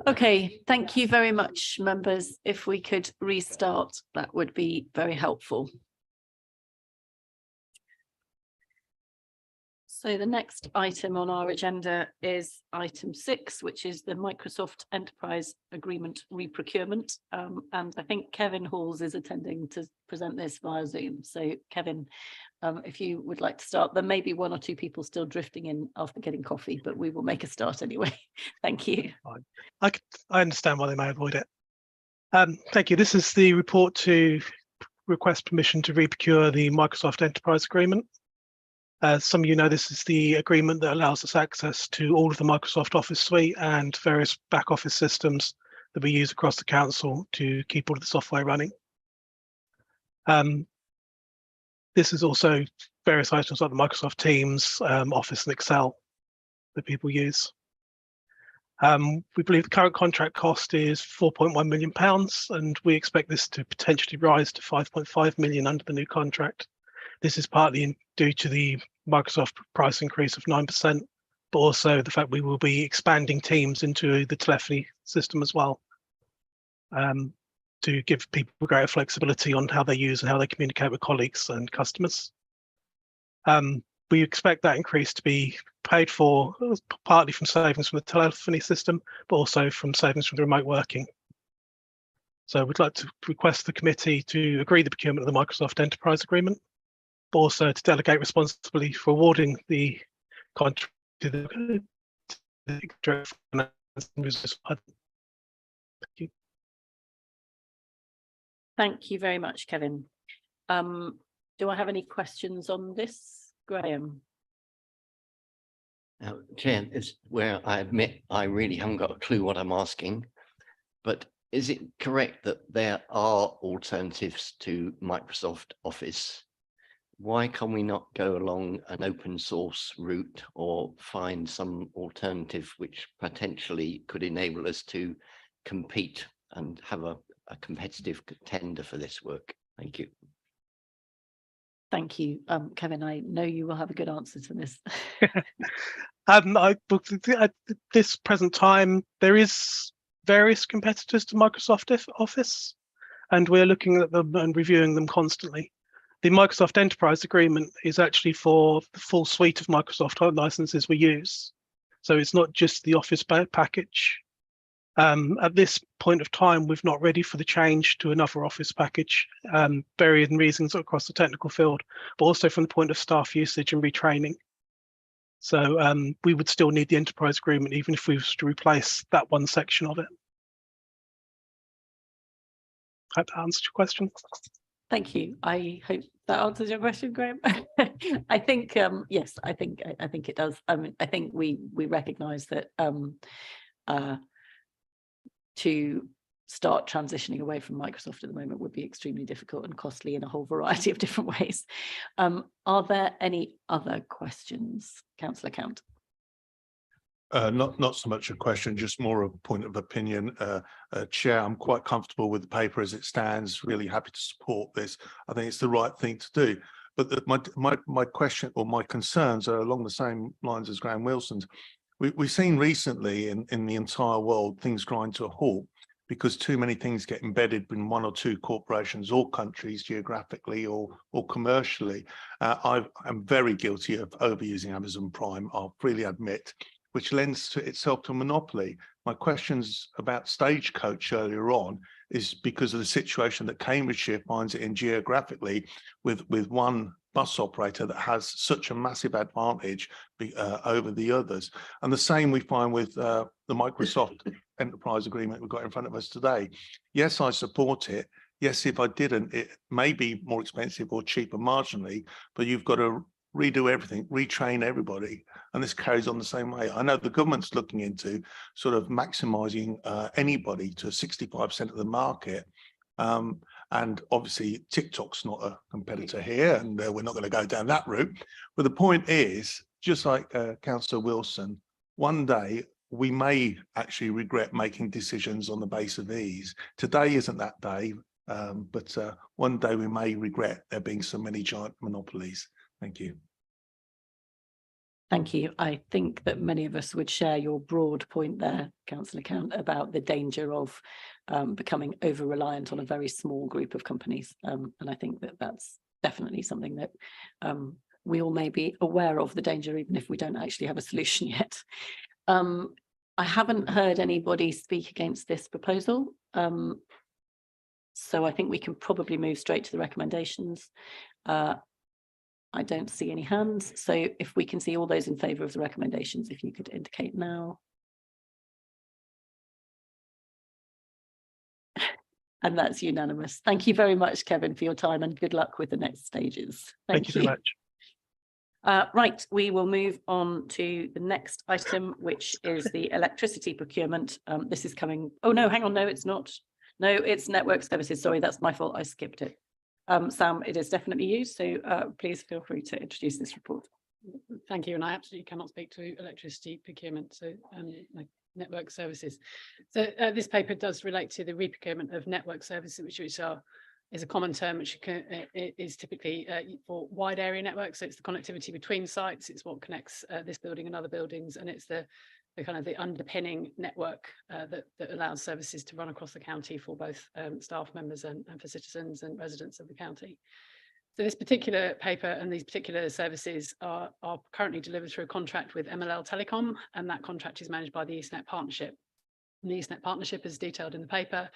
Okay, thank you very much, members. If we could restart, that would be very helpful. So the next item on our agenda is item 6, which is the Microsoft Enterprise Agreement reprocurement. And I think Kevin Halls is attending to present this via Zoom. So Kevin, if you would like to start, there may be 1 or 2 people still drifting in after getting coffee, but we will make a start anyway. Thank you. I understand why they may avoid it. Thank you. This is the report to request permission to reprocure the Microsoft Enterprise Agreement. As some of you know, this is the agreement that allows us access to all of the Microsoft Office suite and various back office systems that we use across the council to keep all of the software running. This is also various items like the Microsoft Teams, Office and Excel that people use. We believe the current contract cost is £4.1 million, and we expect this to potentially rise to 5.5 million under the new contract. This is partly due to the Microsoft price increase of 9%, but also the fact we will be expanding Teams into the telephony system as well, to give people greater flexibility on how they use and how they communicate with colleagues and customers. We expect that increase to be paid for partly from savings from the telephony system, but also from savings from the remote working. So we'd like to request the committee to agree the procurement of the Microsoft Enterprise Agreement, but also to delegate responsibility for awarding the contract to the Director of Finance and Resource. Thank you. Thank you very much, Kevin. Do I have any questions on this, Graham? Chair, it's where I admit I really haven't got a clue what I'm asking, but is it correct that there are alternatives to Microsoft Office? Why can we not go along an open source route or find some alternative which potentially could enable us to compete and have a competitive tender for this work? Thank you. Thank you. Kevin, I know you will have a good answer to this. At this present time, there is various competitors to Microsoft Office, and we're looking at them and reviewing them constantly. The Microsoft Enterprise Agreement is actually for the full suite of Microsoft licenses we use. So it's not just the Office package. At this point of time, we're not ready for the change to another Office package, varying reasons across the technical field, but also from the point of staff usage and retraining. So we would still need the Enterprise Agreement, even if we was to replace that one section of it. Hope that answers your question. Thank you. I hope that answers your question, Graham. I think yes, I think it does. I think we recognise that to start transitioning away from Microsoft at the moment would be extremely difficult and costly in a whole variety of different ways. Are there any other questions, Councillor Count? Not so much a question, just more a point of opinion. Chair, I'm quite comfortable with the paper as it stands, really happy to support this. I think it's the right thing to do. But my question or my concerns are along the same lines as Graham Wilson's. We've seen recently in the entire world things grind to a halt because too many things get embedded in 1 or 2 corporations or countries geographically or commercially. I'm very guilty of overusing Amazon Prime, I'll freely admit, which lends to itself to a monopoly. My questions about Stagecoach earlier on is because of the situation that Cambridgeshire finds it in geographically with one bus operator that has such a massive advantage over the others. And the same we find with the Microsoft Enterprise Agreement we've got in front of us today. Yes, I support it. Yes, if I didn't, it may be more expensive or cheaper marginally, but you've got to redo everything, retrain everybody, and this carries on the same way. I know the government's looking into sort of maximising anybody to 65% of the market, and obviously TikTok's not a competitor here, and we're not going to go down that route. But the point is, just like Councillor Wilson, one day we may actually regret making decisions on the basis of ease. Today isn't that day, but one day we may regret there being so many giant monopolies. Thank you. Thank you. I think that many of us would share your broad point there, Councillor Count, about the danger of becoming over-reliant on a very small group of companies. And I think that that's definitely something that we all may be aware of the danger, even if we don't actually have a solution yet. I haven't heard anybody speak against this proposal. So I think we can probably move straight to the recommendations. I don't see any hands. So if we can see all those in favour of the recommendations, if you could indicate now. And that's unanimous. Thank you very much, Kevin, for your time, and good luck with the next stages. Thank you so much. Right, we will move on to the next item, which is the electricity procurement. This is coming. Oh, no, hang on. No, it's not. No, it's network services. Sorry, that's my fault. I skipped it. Sam, it is definitely you. So please feel free to introduce this report. Thank you. And I absolutely cannot speak to electricity procurement, so like network services. So this paper does relate to the reprocurement of network services, which is a common term which is typically for wide area networks. So it's the connectivity between sites. It's what connects this building and other buildings, and it's the kind of the underpinning network that allows services to run across the county for both staff members and for citizens and residents of the county. So this particular paper and these particular services are currently delivered through a contract with MLL Telecom, and that contract is managed by the EastNet Partnership. And the EastNet Partnership, as detailed in the paper,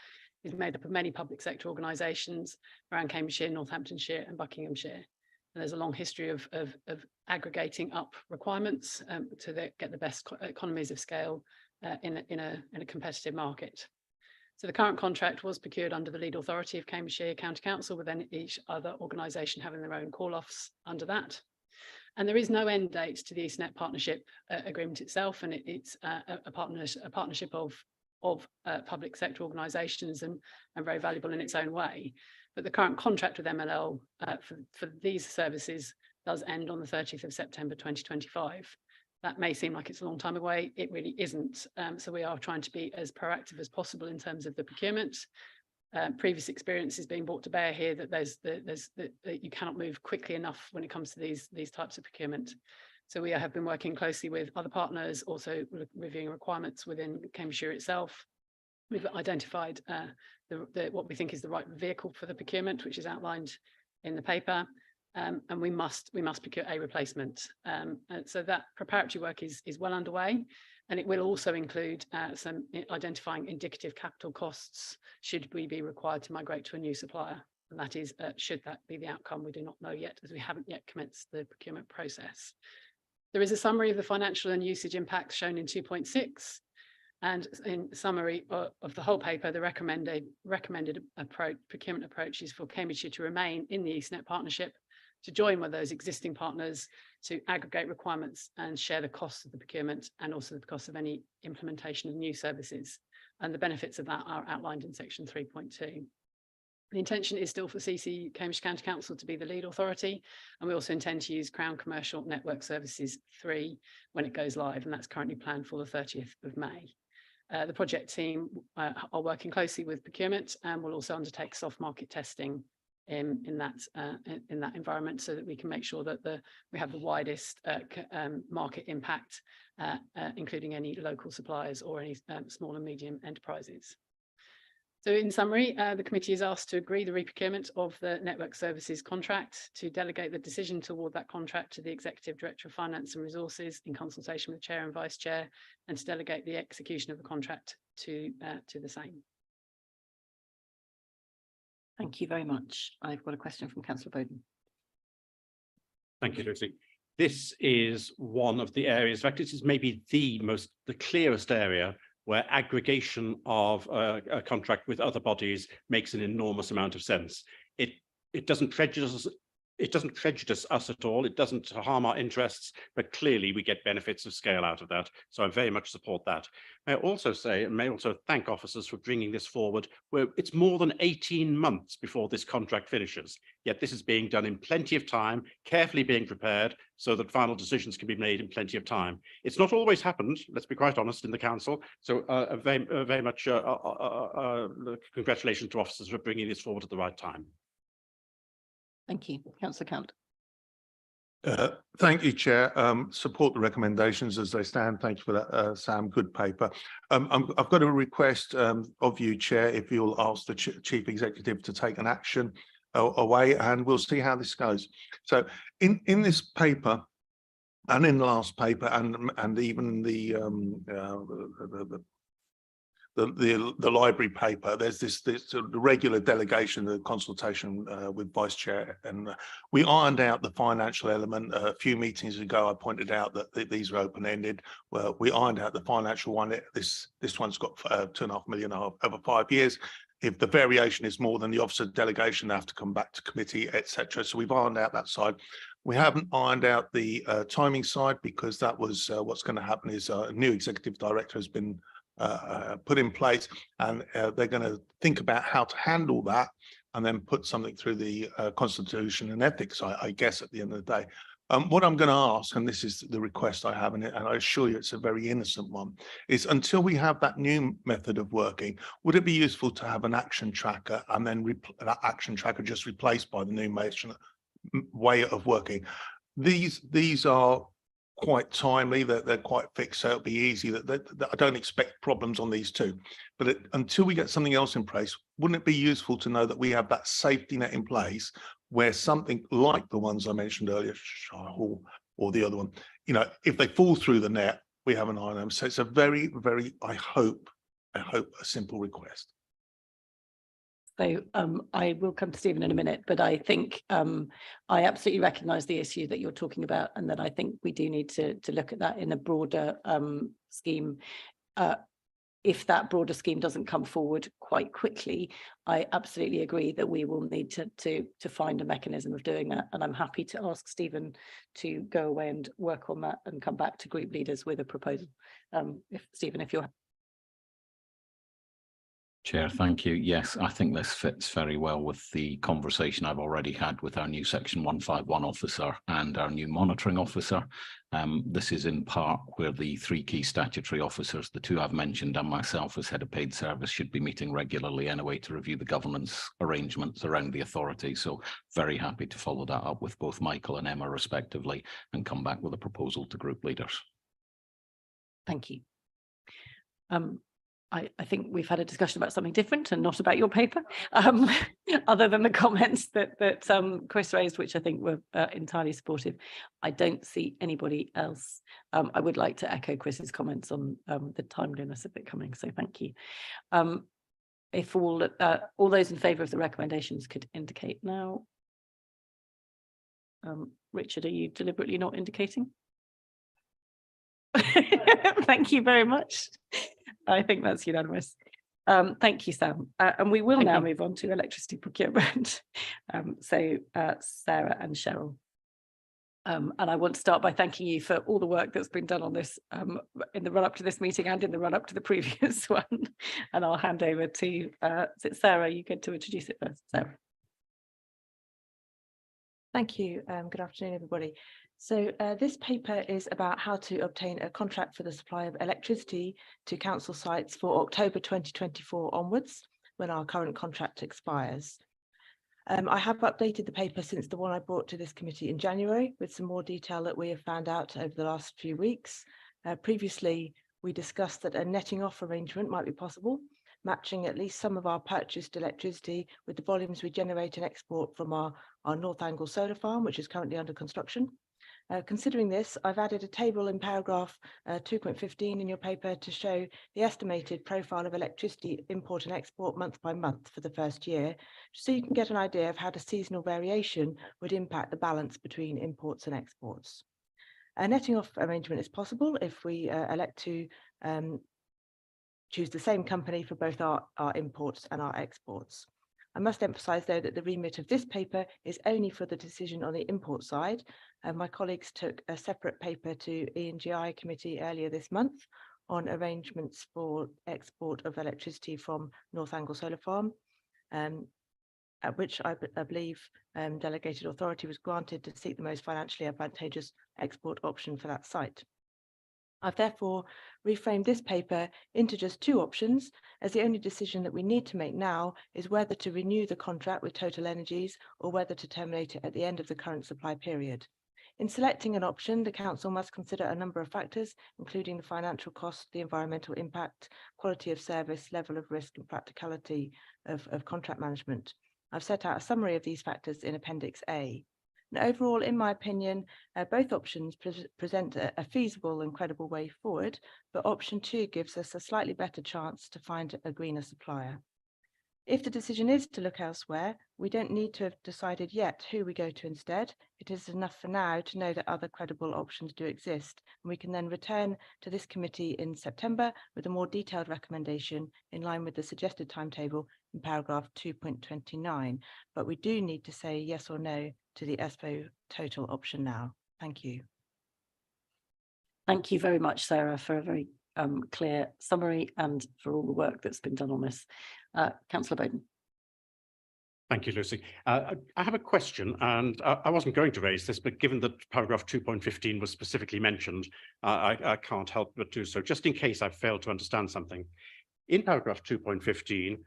is made up of many public sector organisations around Cambridgeshire, Northamptonshire and Buckinghamshire. And there's a long history of aggregating up requirements to get the best economies of scale in a competitive market. So the current contract was procured under the lead authority of Cambridgeshire County Council, with then each other organisation having their own call-offs under that. And there is no end date to the EastNet Partnership agreement itself, and it's a partnership of public sector organisations and very valuable in its own way. But the current contract with MLL for these services does end on the 30th of September 2025. That may seem like it's a long time away. It really isn't. So we are trying to be as proactive as possible in terms of the procurement. Previous experience is being brought to bear here that that you cannot move quickly enough when it comes to these types of procurement. So we have been working closely with other partners, also reviewing requirements within Cambridgeshire itself. We've identified what we think is the right vehicle for the procurement, which is outlined in the paper, and we must procure a replacement. So that preparatory work is well underway, and it will also include some identifying indicative capital costs should we be required to migrate to a new supplier. And that is, should that be the outcome, we do not know yet, as we haven't yet commenced the procurement process. There is a summary of the financial and usage impacts shown in 2.6. And in summary of the whole paper, the recommended procurement approach is for Cambridgeshire to remain in the EastNet Partnership, to join with those existing partners, to aggregate requirements and share the costs of the procurement and also the cost of any implementation of new services. And the benefits of that are outlined in section 3.2. The intention is still for CC Cambridge County Council to be the lead authority, and we also intend to use Crown Commercial Network Services 3 when it goes live, and that's currently planned for the 30th of May. The project team are working closely with procurement and will also undertake soft market testing in that environment, so that we can make sure that we have the widest market impact, including any local suppliers or any small and medium enterprises. So in summary, the committee is asked to agree the reprocurement of the network services contract, to delegate the decision to award that contract to the Executive Director of Finance and Resources in consultation with Chair and Vice Chair, and to delegate the execution of the contract to the same. Thank you very much. I've got a question from Councillor Bowden. Thank you, Lucy. This is one of the areas, in fact, this is maybe the clearest area where aggregation of a contract with other bodies makes an enormous amount of sense. It doesn't prejudice us at all. It doesn't harm our interests, but clearly we get benefits of scale out of that. So I very much support that. I also say, and may also thank officers for bringing this forward, where it's more than 18 months before this contract finishes. Yet this is being done in plenty of time, carefully being prepared, so that final decisions can be made in plenty of time. It's not always happened, let's be quite honest, in the council. So very much congratulations to officers for bringing this forward at the right time. Thank you. Councillor Count. Thank you, Chair. Support the recommendations as they stand. Thank you for that, Sam. Good paper. I've got a request of you, Chair, if you'll ask the Chief Executive to take an action away, and we'll see how this goes. So in this paper, and in the last paper, and even the library paper, there's this regular delegation, the consultation with Vice Chair, and we ironed out the financial element. A few meetings ago, I pointed out that these are open-ended. Well, we ironed out the financial one. This one's got 2.5 million over 5 years. If the variation is more than the officer delegation, they have to come back to committee, etc. So we've ironed out that side. We haven't ironed out the timing side, because that was what's going to happen is a new executive director has been put in place, and they're going to think about how to handle that and then put something through the constitution and ethics, I guess, at the end of the day. What I'm going to ask, and this is the request I have, and I assure you it's a very innocent one, is until we have that new method of working, would it be useful to have an action tracker, and then that action tracker just replaced by the new way of working? These are quite timely, they're quite fixed, so it'll be easy. That I don't expect problems on these two, but until we get something else in place, wouldn't it be useful to know that we have that safety net in place, where something like the ones I mentioned earlier, Shire Hall or the other one, you know, if they fall through the net, we have an eye on them. So it's a very, very, I hope a simple request. So I will come to Stephen in a minute, but I think I absolutely recognise the issue that you're talking about, and that I think we do need to look at that in a broader scheme. If that broader scheme doesn't come forward quite quickly, I absolutely agree that we will need to find a mechanism of doing that. And I'm happy to ask Stephen to go away and work on that and come back to group leaders with a proposal. Stephen, if you're Chair, thank you. Yes, I think this fits very well with the conversation I've already had with our new Section 151 officer and our new monitoring officer. This is in part where the 3 key statutory officers, the 2 I've mentioned, and myself as head of paid service, should be meeting regularly anyway to review the governance arrangements around the authority. So very happy to follow that up with both Michael and Emma respectively, and come back with a proposal to group leaders. Thank you. I think we've had a discussion about something different and not about your paper, other than the comments that Chris raised, which I think were entirely supportive. I don't see anybody else. I would like to echo Chris's comments on the timeliness of it coming, so thank you. If all those in favour of the recommendations could indicate now. Richard, are you deliberately not indicating? Thank you very much. I think that's unanimous. Thank you, Sam. And we will now move on to electricity procurement. Sarah and Cheryl. And I want to start by thanking you for all the work that's been done on this in the run-up to this meeting and in the run-up to the previous one. And I'll hand over to is it Sarah? You get to introduce it first, Sarah. Thank you. Good afternoon, everybody. So this paper is about how to obtain a contract for the supply of electricity to council sites for October 2024 onwards, when our current contract expires. I have updated the paper since the one I brought to this committee in January, with some more detail that we have found out over the last few weeks. Previously, we discussed that a netting off arrangement might be possible, matching at least some of our purchased electricity with the volumes we generate and export from our North Angle solar farm, which is currently under construction. Considering this, I've added a table in paragraph 2.15 in your paper to show the estimated profile of electricity import and export month by month for the first year, so you can get an idea of how the seasonal variation would impact the balance between imports and exports. A netting off arrangement is possible if we elect to choose the same company for both our imports and our exports. I must emphasise, though, that the remit of this paper is only for the decision on the import side. My colleagues took a separate paper to ENGI committee earlier this month on arrangements for export of electricity from North Angle Solar Farm, at which I believe delegated authority was granted to seek the most financially advantageous export option for that site. I've therefore reframed this paper into just 2 options, as the only decision that we need to make now is whether to renew the contract with Total Energies or whether to terminate it at the end of the current supply period. In selecting an option, the council must consider a number of factors, including the financial cost, the environmental impact, quality of service, level of risk and practicality of contract management. I've set out a summary of these factors in Appendix A. And overall, in my opinion, both options present a feasible and credible way forward, but option 2 gives us a slightly better chance to find a greener supplier. If the decision is to look elsewhere, we don't need to have decided yet who we go to instead. It is enough for now to know that other credible options do exist, and we can then return to this committee in September with a more detailed recommendation in line with the suggested timetable in paragraph 2.29. But we do need to say yes or no to the ESPO total option now. Thank you. Thank you very much, Sarah, for a very clear summary and for all the work that's been done on this. Councillor Bowden. Thank you, Lucy. I have a question, and I wasn't going to raise this, but given that paragraph 2.15 was specifically mentioned, I can't help but do so, just in case I've failed to understand something. In paragraph 2.15,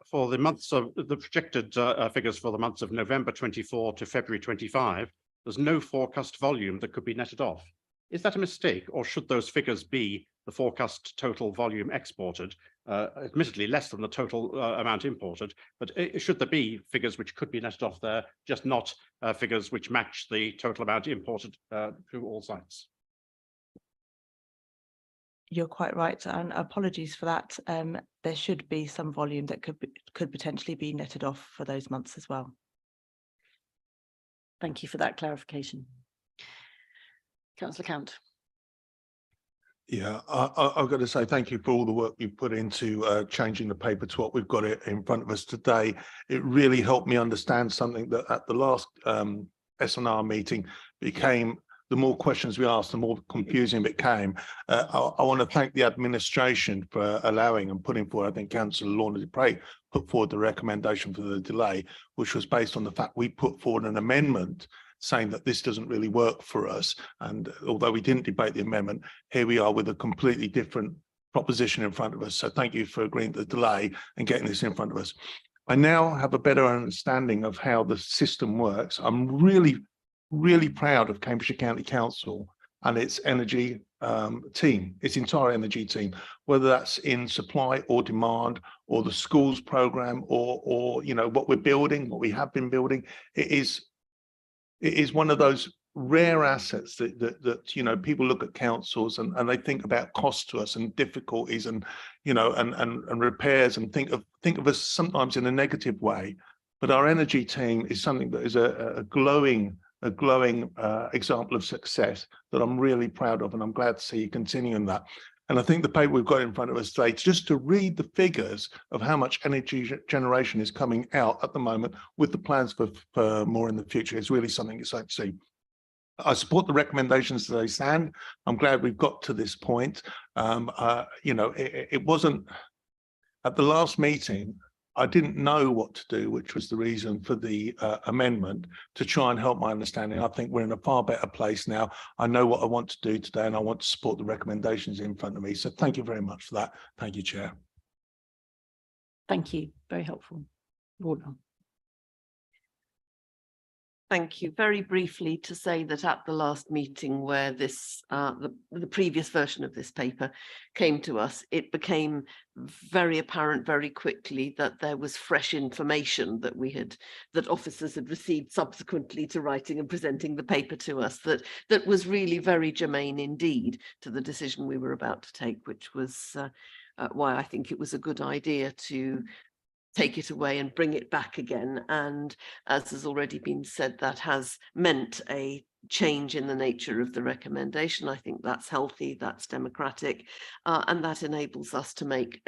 for the months of the projected figures for the months of November 24 to February 25, there's no forecast volume that could be netted off. Is that a mistake, or should those figures be the forecast total volume exported, admittedly less than the total amount imported, but should there be figures which could be netted off there, just not figures which match the total amount imported through all sites? You're quite right, and apologies for that. There should be some volume that could potentially be netted off for those months as well. Thank you for that clarification. Councillor Count. Yeah, I've got to say thank you for all the work you've put into changing the paper to what we've got it in front of us today. It really helped me understand something that at the last S&R meeting became, the more questions we asked, the more confusing it became. I want to thank the administration for allowing and putting forward, I think Councillor Lorna Dupre put forward the recommendation for the delay, which was based on the fact we put forward an amendment saying that this doesn't really work for us. And although we didn't debate the amendment, here we are with a completely different proposition in front of us. So thank you for agreeing to the delay and getting this in front of us. I now have a better understanding of how the system works. I'm really proud of Cambridgeshire County Council and its energy team, its entire energy team, whether that's in supply or demand or the schools program or you know what we're building, what we have been building. It is one of those rare assets that you know people look at councils and they think about cost to us and difficulties and you know and repairs and think of us sometimes in a negative way. But our energy team is something that is a glowing example of success that I'm really proud of, and I'm glad to see you continuing that. And I think the paper we've got in front of us today, just to read the figures of how much energy generation is coming out at the moment with the plans for more in the future, is really something exciting to see. I support the recommendations as they stand. I'm glad we've got to this point. You know, it wasn't at the last meeting, I didn't know what to do, which was the reason for the amendment to try and help my understanding. I think we're in a far better place now. I know what I want to do today and I want to support the recommendations in front of me. So thank you very much for that. Thank you, Chair. Thank you. Very helpful. Lorna. Thank you. Very briefly to say that at the last meeting where this, the previous version of this paper came to us, it became very apparent very quickly that there was fresh information that officers had received subsequently to writing and presenting the paper to us that was really very germane indeed to the decision we were about to take, which was why I think it was a good idea to take it away and bring it back again. And as has already been said, that has meant a change in the nature of the recommendation. I think that's healthy, that's democratic, and that enables us to make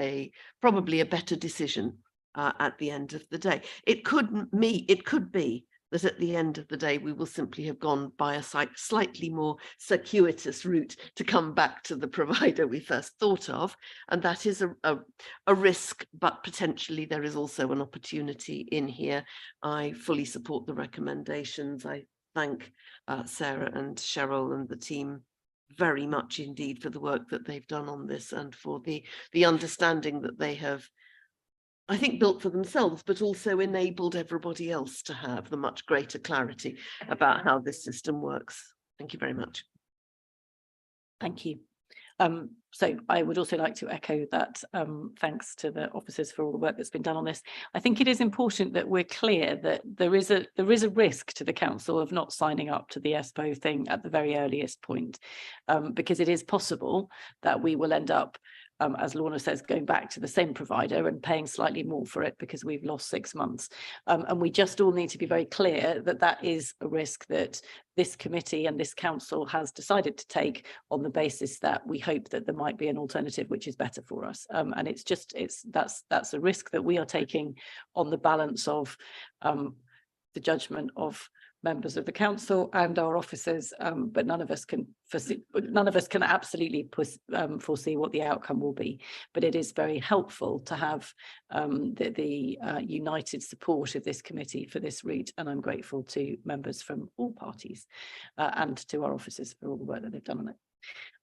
probably a better decision at the end of the day. It could be that at the end of the day, we will simply have gone by a slightly more circuitous route to come back to the provider we first thought of. And that is a risk, but potentially there is also an opportunity in here. I fully support the recommendations. I thank Sarah and Cheryl and the team very much indeed for the work that they've done on this and for the understanding that they have I think, built for themselves, but also enabled everybody else to have the much greater clarity about how this system works. Thank you very much. Thank you. So I would also like to echo that thanks to the officers for all the work that's been done on this. I think it is important that we're clear that there is a risk to the council of not signing up to the ESPO thing at the very earliest point, because it is possible that we will end up, as Lorna says, going back to the same provider and paying slightly more for it because we've lost 6 months. And we just all need to be very clear that that is a risk that this committee and this council has decided to take on the basis that we hope that there might be an alternative which is better for us. And that's a risk that we are taking on the balance of the judgment of members of the council and our officers, but none of us can absolutely foresee what the outcome will be. But it is very helpful to have the united support of this committee for this route, and I'm grateful to members from all parties and to our officers for all the work that they've done on it.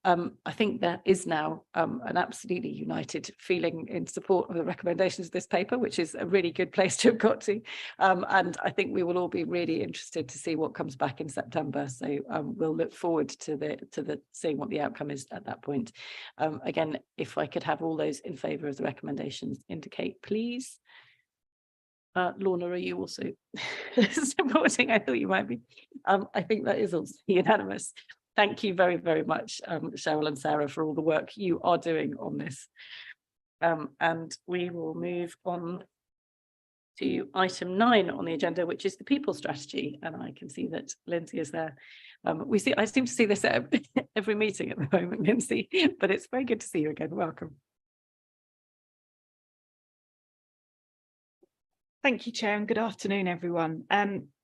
I think there is now an absolutely united feeling in support of the recommendations of this paper, which is a really good place to have got to. And I think we will all be really interested to see what comes back in September. So we'll look forward to seeing what the outcome is at that point. Again, if I could have all those in favour of the recommendations indicate, please. Lorna, are you also supporting? I thought you might be. I think that is also unanimous. Thank you very, very much, Cheryl and Sarah, for all the work you are doing on this. And we will move on to item 9 on the agenda, which is the people strategy. And I can see that Lindsay is there. I seem to see this at every meeting at the moment, Lindsay, but it's very good to see you again. Welcome. Thank you, Chair, and good afternoon, everyone.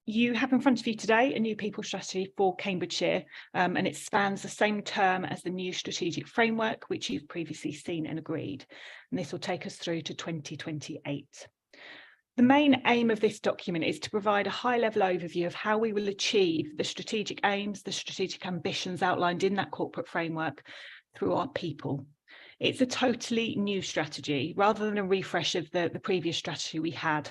You have in front of you today a new people strategy for Cambridgeshire, and it spans the same term as the new strategic framework, which you've previously seen and agreed. And this will take us through to 2028. The main aim of this document is to provide a high-level overview of how we will achieve the strategic aims, the strategic ambitions outlined in that corporate framework through our people. It's a totally new strategy rather than a refresh of the previous strategy we had.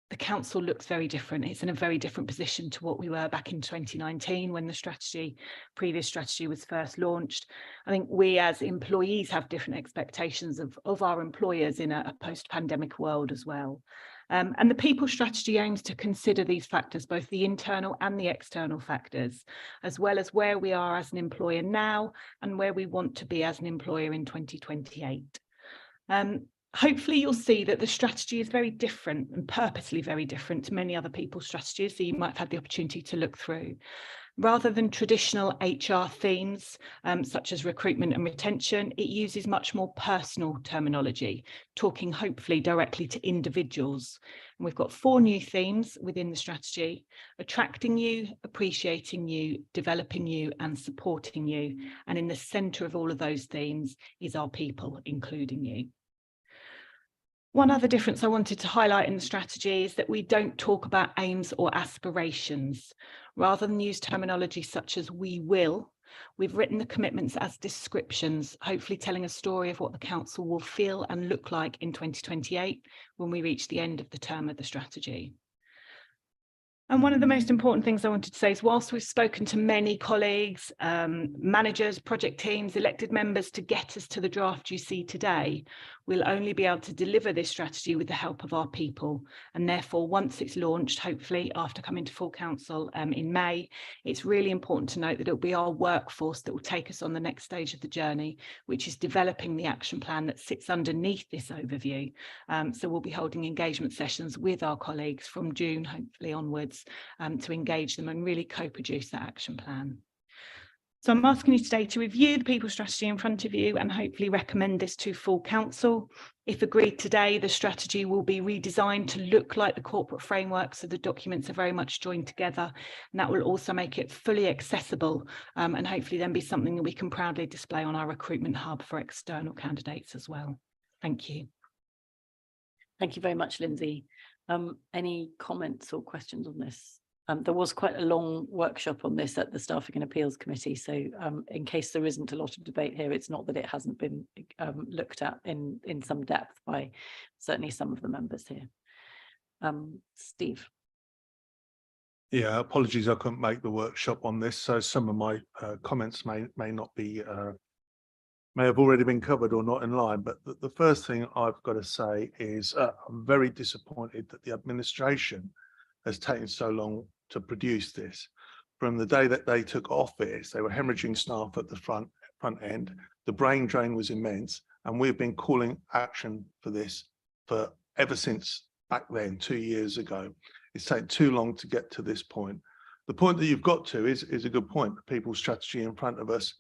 The council looks very different. It's in a very different position to what we were back in 2019 when the previous strategy was first launched. I think we as employees have different expectations of our employers in a post-pandemic world as well. And the people strategy aims to consider these factors, both the internal and the external factors, as well as where we are as an employer now and where we want to be as an employer in 2028. Hopefully you'll see that the strategy is very different and purposely very different to many other people strategies that you might have had the opportunity to look through. Rather than traditional HR themes, such as recruitment and retention, it uses much more personal terminology, talking hopefully directly to individuals. And we've got 4 new themes within the strategy: attracting you, appreciating you, developing you, and supporting you. And in the centre of all of those themes is our people, including you. One other difference I wanted to highlight in the strategy is that we don't talk about aims or aspirations. Rather than use terminology such as we will, we've written the commitments as descriptions, hopefully telling a story of what the council will feel and look like in 2028 when we reach the end of the term of the strategy. And one of the most important things I wanted to say is, whilst we've spoken to many colleagues, managers, project teams, elected members to get us to the draft you see today, we'll only be able to deliver this strategy with the help of our people. And therefore, once it's launched, hopefully after coming to full council in May, it's really important to note that it'll be our workforce that will take us on the next stage of the journey, which is developing the action plan that sits underneath this overview. So we'll be holding engagement sessions with our colleagues from June, hopefully onwards, to engage them and really co-produce that action plan. So I'm asking you today to review the people strategy in front of you and hopefully recommend this to full council. If agreed today, the strategy will be redesigned to look like the corporate framework, so the documents are very much joined together, and that will also make it fully accessible and hopefully then be something that we can proudly display on our recruitment hub for external candidates as well. Thank you. Thank you very much, Lindsay. Any comments or questions on this? There was quite a long workshop on this at the Staffing and Appeals Committee. So in case there isn't a lot of debate here, it's not that it hasn't been looked at in some depth by certainly some of the members here. Steve. Yeah, apologies, I couldn't make the workshop on this, so some of my comments may not be may have already been covered or not in line. But the first thing I've got to say is I'm very disappointed that the administration has taken so long to produce this. From the day that they took office, they were hemorrhaging staff at the front end. The brain drain was immense, and we've been calling action for this for ever since back then, 2 years ago. It's taken too long to get to this point. The point that you've got to is a good point. The people's strategy in front of us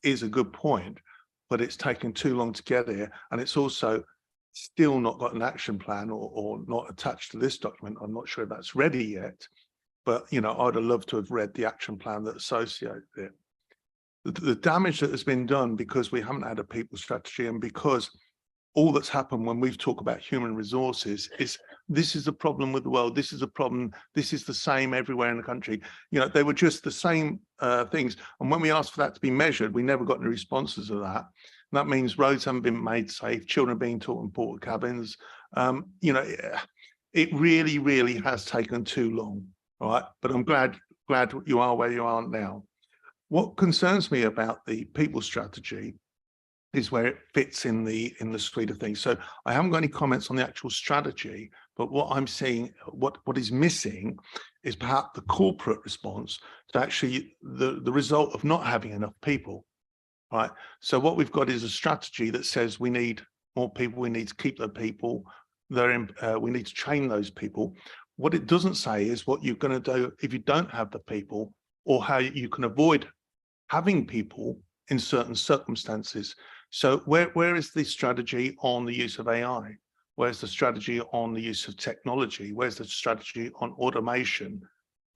is a good point, but it's taken too long to get here. And it's also still not got an action plan or not attached to this document. I'm not sure if that's ready yet, but you know, I'd have loved to have read the action plan that associates it. The damage that has been done because we haven't had a people strategy, and because all that's happened when we've talked about human resources is this is the problem with the world. This is a problem. This is the same everywhere in the country. You know, they were just the same things. And when we asked for that to be measured, we never got any responses to that. And that means roads haven't been made safe. Children are being taught in porta cabins. You know, it really, really has taken too long. All right. But I'm glad you are where you are now. What concerns me about the people strategy is where it fits in the suite of things. So I haven't got any comments on the actual strategy, but what I'm seeing, what is missing is perhaps the corporate response to actually the result of not having enough people, right? So what we've got is a strategy that says we need more people, we need to keep the people, we need to train those people. What it doesn't say is what you're going to do if you don't have the people, or how you can avoid having people in certain circumstances. So where is the strategy on the use of AI? Where's the strategy on the use of technology? Where's the strategy on automation?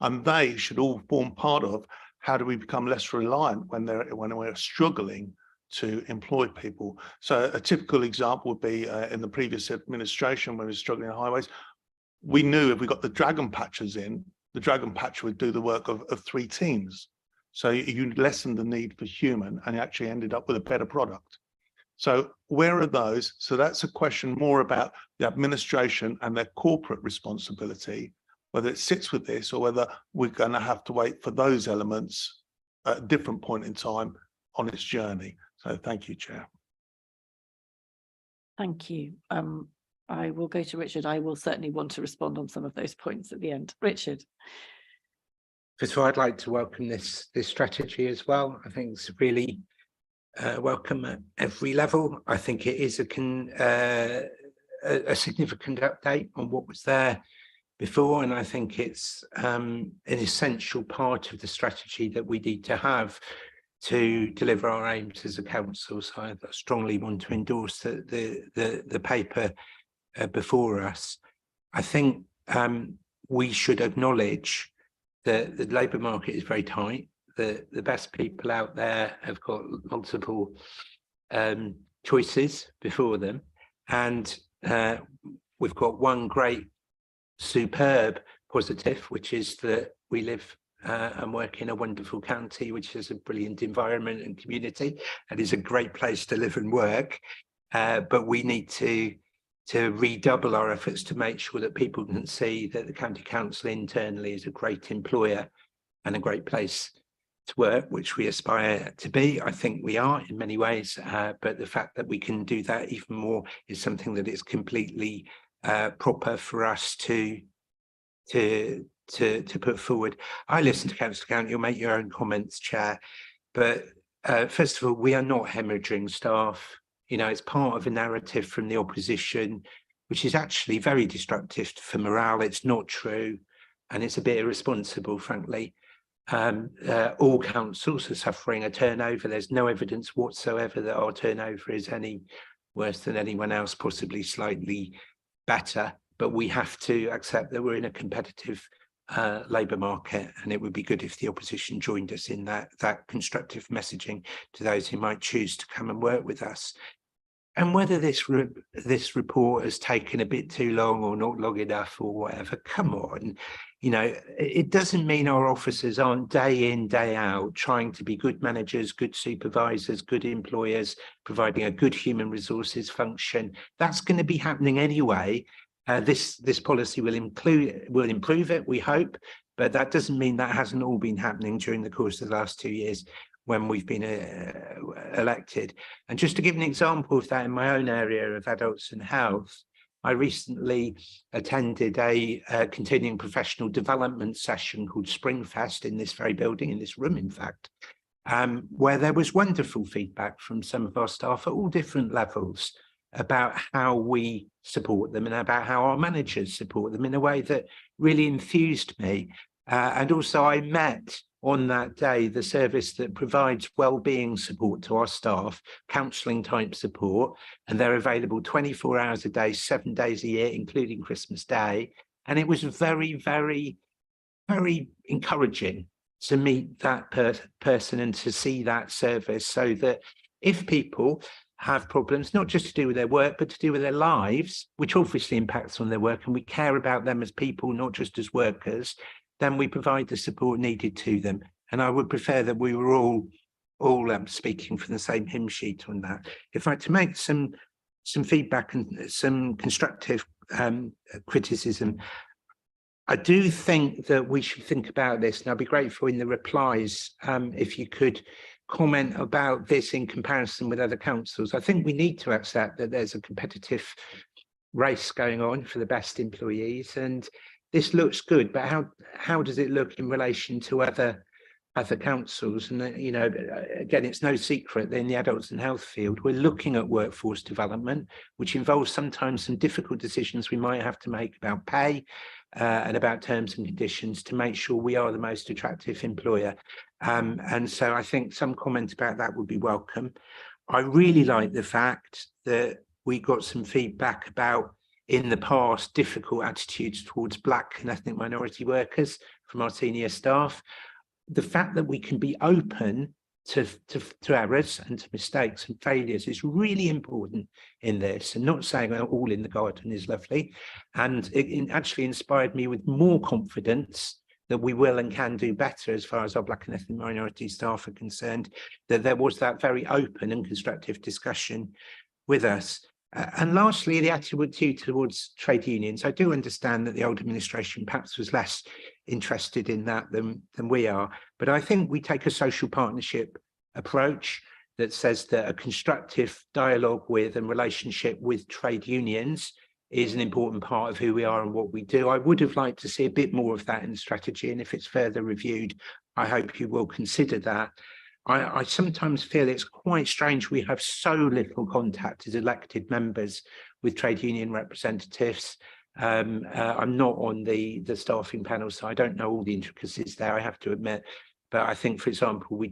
And they should all form part of how do we become less reliant when we're struggling to employ people. So a typical example would be in the previous administration when we were struggling on highways, we knew if we got the dragon patchers in, the dragon patch would do the work of 3 teams. So you lessen the need for human, and you actually ended up with a better product. So where are those? So that's a question more about the administration and their corporate responsibility, whether it sits with this or whether we're going to have to wait for those elements at a different point in time on its journey. So thank you, Chair. Thank you. I will go to Richard. I will certainly want to respond on some of those points at the end. Richard. First of all, I'd like to welcome this strategy as well. I think it's really welcome at every level. I think it is a significant update on what was there before, and I think it's an essential part of the strategy that we need to have to deliver our aims as a council. So I strongly want to endorse the paper before us. I think we should acknowledge that the labour market is very tight. The best people out there have got multiple choices before them, and we've got one great superb positive, which is that we live and work in a wonderful county which has a brilliant environment and community, and is a great place to live and work, but we need to redouble our efforts to make sure that people can see that the county council internally is a great employer and a great place to work, which we aspire to be. I think we are in many ways, but the fact that we can do that even more is something that is completely proper for us to put forward. I listen to Councillor Count, you'll make your own comments, Chair, but first of all, we are not hemorrhaging staff. You know, it's part of a narrative from the opposition, which is actually very destructive for morale. It's not true, and it's a bit irresponsible, frankly. All councils are suffering a turnover. There's no evidence whatsoever that our turnover is any worse than anyone else, possibly slightly better. But we have to accept that we're in a competitive labour market, and it would be good if the opposition joined us in that constructive messaging to those who might choose to come and work with us. And whether this report has taken a bit too long or not long enough or whatever, come on, You know, it doesn't mean our officers aren't day in, day out trying to be good managers, good supervisors, good employers, providing a good human resources function. That's going to be happening anyway. This policy will improve it, we hope, but that doesn't mean that hasn't all been happening during the course of the last 2 years when we've been elected. And just to give an example of that in my own area of adults and health, I recently attended a continuing professional development session called Springfest in this very building, in this room, in fact, where there was wonderful feedback from some of our staff at all different levels about how we support them and about how our managers support them in a way that really enthused me. And also I met on that day the service that provides well-being support to our staff, counselling type support, and they're available 24 hours a day, 7 days a year, including Christmas Day. And it was very, very, very encouraging to meet that person and to see that service, so that if people have problems, not just to do with their work, but to do with their lives, which obviously impacts on their work, and we care about them as people, not just as workers, then we provide the support needed to them. And I would prefer that we were all speaking from the same hymn sheet on that. If I had to make some feedback and some constructive criticism, I do think that we should think about this, and I'd be grateful in the replies if you could comment about this in comparison with other councils. I think we need to accept that there's a competitive race going on for the best employees, and this looks good, but how does it look in relation to other councils? And you know, again, it's no secret that in the adults and health field, we're looking at workforce development, which involves sometimes some difficult decisions we might have to make about pay and about terms and conditions to make sure we are the most attractive employer. And so I think some comment about that would be welcome. I really like the fact that we got some feedback about, in the past, difficult attitudes towards Black and ethnic minority workers from our senior staff. The fact that we can be open to errors and to mistakes and failures is really important in this, and not saying all in the garden is lovely. And it actually inspired me with more confidence that we will and can do better as far as our Black and ethnic minority staff are concerned, that there was that very open and constructive discussion with us. And lastly, the attitude towards trade unions. I do understand that the old administration perhaps was less interested in that than we are, but I think we take a social partnership approach that says that a constructive dialogue with and relationship with trade unions is an important part of who we are and what we do. I would have liked to see a bit more of that in the strategy, and if it's further reviewed, I hope you will consider that. I sometimes feel it's quite strange we have so little contact as elected members with trade union representatives. I'm not on the staffing panel, so I don't know all the intricacies there, I have to admit. But I think, for example,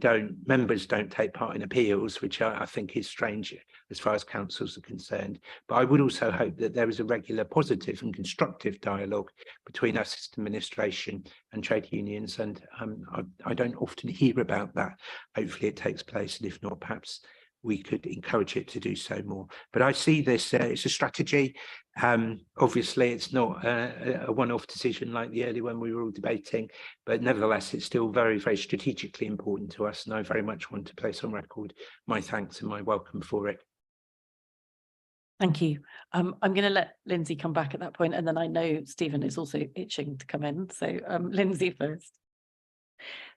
members don't take part in appeals, which I think is strange as far as councils are concerned. But I would also hope that there is a regular positive and constructive dialogue between us as administration and trade unions. And I don't often hear about that. Hopefully it takes place, and if not, perhaps we could encourage it to do so more. But I see this, it's a strategy. Obviously, it's not a one-off decision like the early one we were all debating, but nevertheless, it's still very, very strategically important to us. And I very much want to place on record my thanks and my welcome for it. Thank you. I'm going to let Lindsay come back at that point, and then I know Stephen is also itching to come in. So Lindsay first.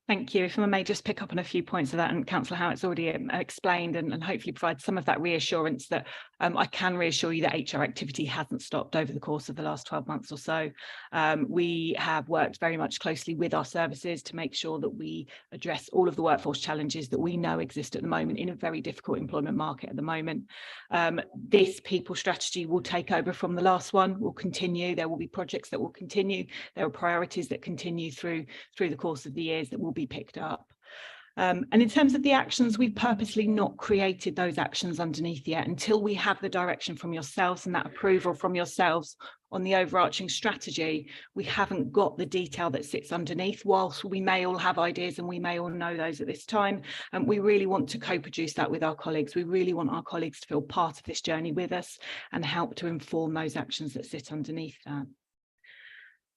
Thank you. If I may just pick up on a few points of that, and Councillor Howitt's already explained and hopefully provide some of that reassurance that I can reassure you that HR activity hasn't stopped over the course of the last 12 months or so. We have worked very much closely with our services to make sure that we address all of the workforce challenges that we know exist at the moment in a very difficult employment market at the moment. This people strategy will take over from the last one, will continue. There will be projects that will continue. There are priorities that continue through the course of the years that will be picked up. And in terms of the actions, we've purposely not created those actions underneath yet until we have the direction from yourselves and that approval from yourselves on the overarching strategy. We haven't got the detail that sits underneath. Whilst we may all have ideas and we may all know those at this time, and we really want to co-produce that with our colleagues. We really want our colleagues to feel part of this journey with us and help to inform those actions that sit underneath that.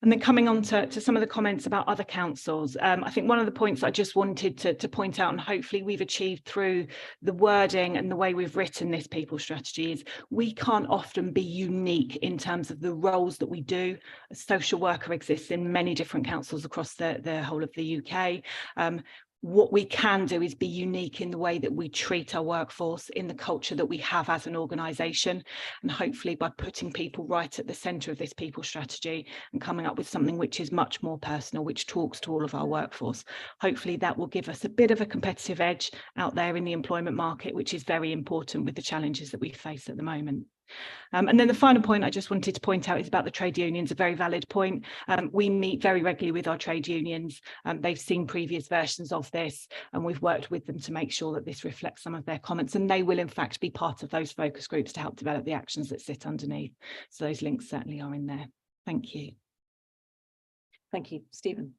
And then coming on to some of the comments about other councils, I think one of the points I just wanted to point out, and hopefully we've achieved through the wording and the way we've written this people strategy, is we can't often be unique in terms of the roles that we do. A social worker exists in many different councils across the whole of the UK. What we can do is be unique in the way that we treat our workforce, in the culture that we have as an organisation, and hopefully by putting people right at the centre of this people strategy and coming up with something which is much more personal, which talks to all of our workforce, hopefully that will give us a bit of a competitive edge out there in the employment market, which is very important with the challenges that we face at the moment. And then the final point I just wanted to point out is about the trade unions, a very valid point. We meet very regularly with our trade unions. They've seen previous versions of this, and we've worked with them to make sure that this reflects some of their comments, and they will in fact be part of those focus groups to help develop the actions that sit underneath. So those links certainly are in there. Thank you. Thank you, Stephen.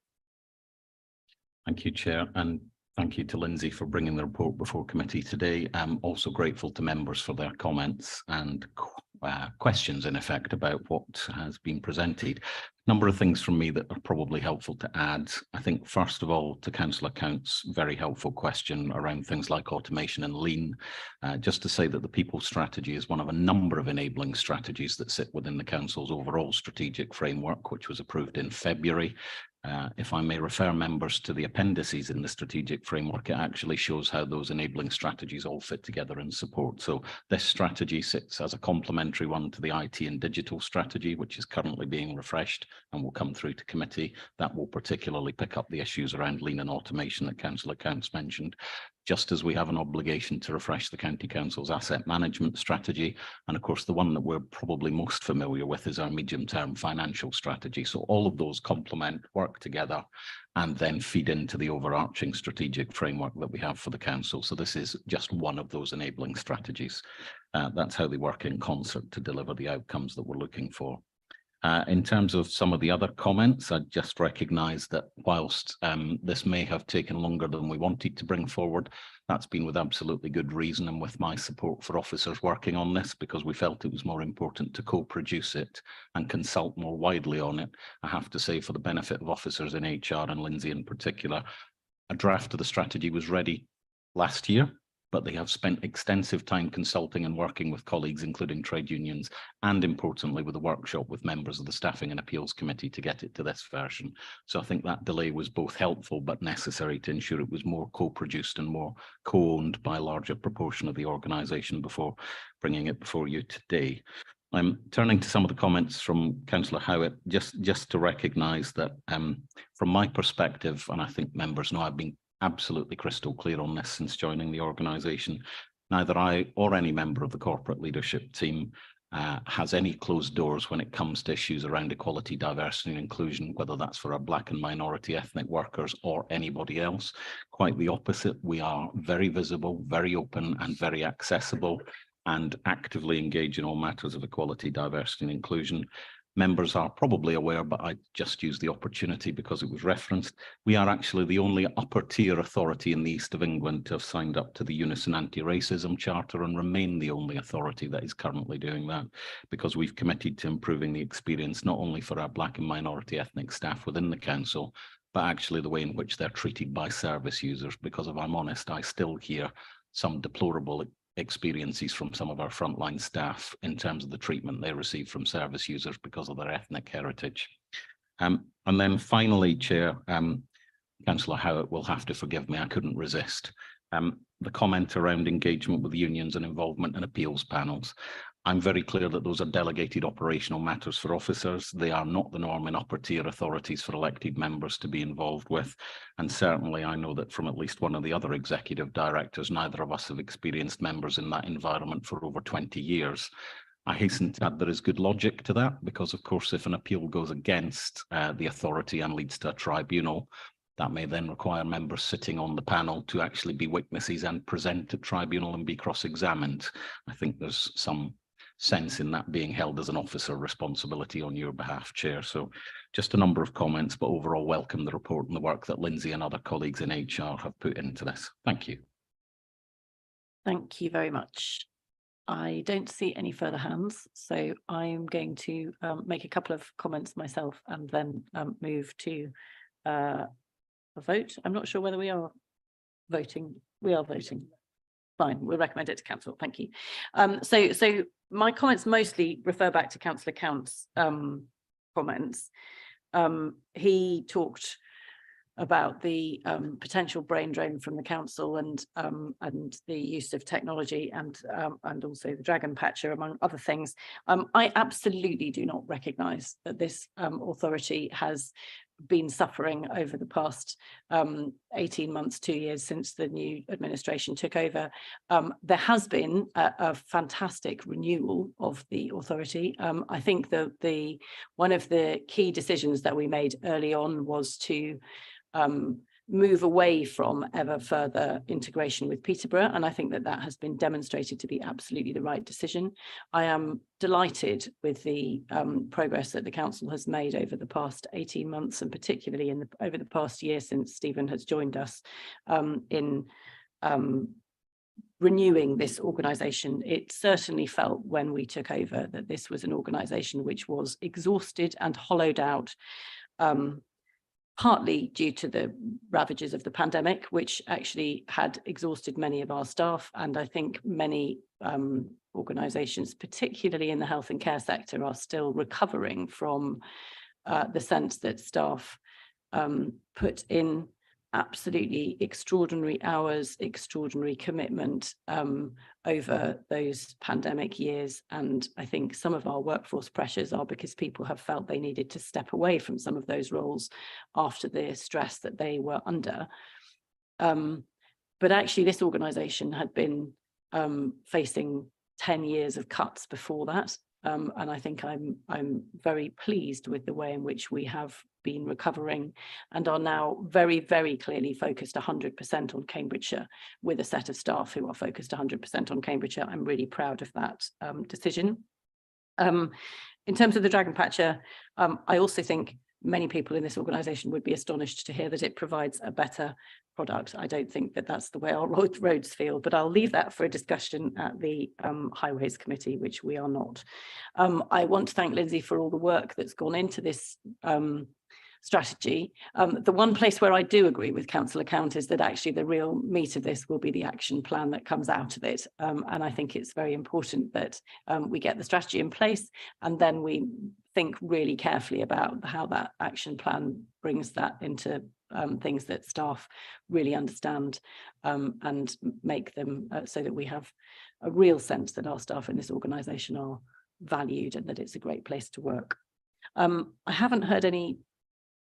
Thank you, Chair, and thank you to Lindsay for bringing the report before committee today. I'm also grateful to members for their comments and questions, in effect, about what has been presented. A number of things from me that are probably helpful to add. I think, first of all, to Councillor Count's very helpful question around things like automation and lean, just to say that the people strategy is one of a number of enabling strategies that sit within the Council's overall strategic framework, which was approved in February. If I may refer members to the appendices in the strategic framework, it actually shows how those enabling strategies all fit together and support. So this strategy sits as a complementary one to the IT and digital strategy, which is currently being refreshed and will come through to committee. That will particularly pick up the issues around lean and automation that Councillor Counts mentioned. Just as we have an obligation to refresh the County Council's asset management strategy. And of course, the one that we're probably most familiar with is our medium-term financial strategy. So all of those complement, work together, and then feed into the overarching strategic framework that we have for the Council. So this is just one of those enabling strategies. That's how they work in concert to deliver the outcomes that we're looking for. In terms of some of the other comments, I just recognise that whilst this may have taken longer than we wanted to bring forward, that's been with absolutely good reason and with my support for officers working on this, because we felt it was more important to co-produce it and consult more widely on it. I have to say, for the benefit of officers in HR and Lindsay in particular, a draft of the strategy was ready last year, but they have spent extensive time consulting and working with colleagues, including trade unions, and importantly, with a workshop with members of the Staffing and Appeals Committee to get it to this version. So I think that delay was both helpful but necessary to ensure it was more co-produced and more co-owned by a larger proportion of the organisation before bringing it before you today. I'm turning to some of the comments from Councillor Howitt, just to recognise that from my perspective, and I think members know I've been absolutely crystal clear on this since joining the organisation, neither I or any member of the corporate leadership team has any closed doors when it comes to issues around equality, diversity and inclusion, whether that's for our Black and minority ethnic workers or anybody else. Quite the opposite. We are very visible, very open and very accessible, and actively engage in all matters of equality, diversity and inclusion. Members are probably aware, but I just use the opportunity because it was referenced. We are actually the only upper tier authority in the East of England to have signed up to the Unison Anti-Racism Charter and remain the only authority that is currently doing that, because we've committed to improving the experience not only for our Black and minority ethnic staff within the Council, but actually the way in which they're treated by service users, because if I'm honest, I still hear some deplorable experiences from some of our frontline staff in terms of the treatment they receive from service users because of their ethnic heritage. And then finally, Chair, Councillor Howitt will have to forgive me, I couldn't resist. The comment around engagement with unions and involvement in appeals panels. I'm very clear that those are delegated operational matters for officers. They are not the norm in upper tier authorities for elected members to be involved with. And certainly I know that from at least one of the other executive directors, neither of us have experienced members in that environment for over 20 years. I hasten to add there is good logic to that, because of course, if an appeal goes against the authority and leads to a tribunal, that may then require members sitting on the panel to actually be witnesses and present at tribunal and be cross-examined. I think there's some sense in that being held as an officer responsibility on your behalf, Chair. So just a number of comments, but overall welcome the report and the work that Lindsay and other colleagues in HR have put into this. Thank you. Thank you very much. I don't see any further hands, so I'm going to make a couple of comments myself and then move to a vote. I'm not sure whether we are voting. We are voting. Fine, we'll recommend it to council. Thank you. So my comments mostly refer back to Councillor Count's comments. He talked about the potential brain drain from the council and the use of technology and also the dragon patcher, among other things. I absolutely do not recognise that this authority has been suffering over the past 18 months, 2 years since the new administration took over. There has been a fantastic renewal of the authority. I think that one of the key decisions that we made early on was to move away from ever further integration with Peterborough, and I think that that has been demonstrated to be absolutely the right decision. I am delighted with the progress that the council has made over the past 18 months, and particularly over the past year since Stephen has joined us in renewing this organisation. It certainly felt when we took over that this was an organisation which was exhausted and hollowed out, partly due to the ravages of the pandemic, which actually had exhausted many of our staff. And I think many organisations, particularly in the health and care sector, are still recovering from the sense that staff put in absolutely extraordinary hours, extraordinary commitment over those pandemic years. And I think some of our workforce pressures are because people have felt they needed to step away from some of those roles after the stress that they were under. But actually this organisation had been facing 10 years of cuts before that. And I think I'm very pleased with the way in which we have been recovering and are now very, very clearly focused 100% on Cambridgeshire, with a set of staff who are focused 100% on Cambridgeshire. I'm really proud of that decision. In terms of the dragon patcher, I also think many people in this organisation would be astonished to hear that it provides a better product. I don't think that that's the way our roads feel, but I'll leave that for a discussion at the Highways Committee, which we are not. I want to thank Lindsay for all the work that's gone into this strategy. The one place where I do agree with Councillor Count is that actually the real meat of this will be the action plan that comes out of it. And I think it's very important that we get the strategy in place and then we think really carefully about how that action plan brings that into things that staff really understand and make them so that we have a real sense that our staff in this organisation are valued and that it's a great place to work. I haven't heard any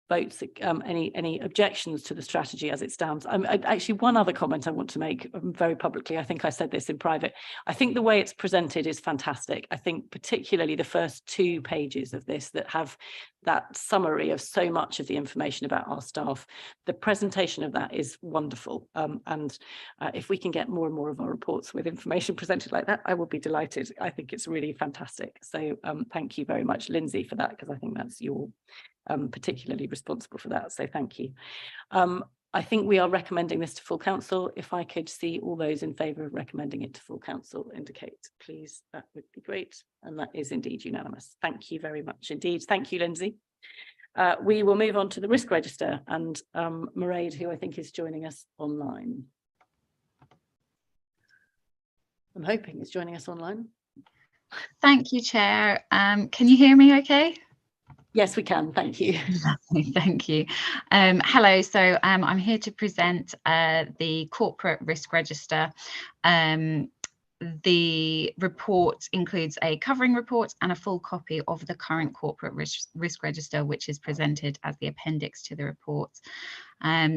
votes, any objections to the strategy as it stands. Actually, one other comment I want to make very publicly, I think I said this in private, I think the way it's presented is fantastic. I think particularly the first 2 pages of this that have that summary of so much of the information about our staff, the presentation of that is wonderful. And if we can get more and more of our reports with information presented like that, I will be delighted. I think it's really fantastic. So thank you very much, Lindsay, for that, because I think that's your particularly responsible for that, so thank you. I think we are recommending this to full council. If I could see all those in favour of recommending it to full council indicate, please, that would be great. And that is indeed unanimous. Thank you very much indeed. Thank you, Lindsay. We will move on to the risk register and Mairead, who I think is joining us online. I'm hoping is joining us online. Thank you, Chair. Can you hear me okay? Yes, we can. Thank you. Thank you. Hello. So I'm here to present the corporate risk register. The report includes a covering report and a full copy of the current corporate risk register, which is presented as the appendix to the report.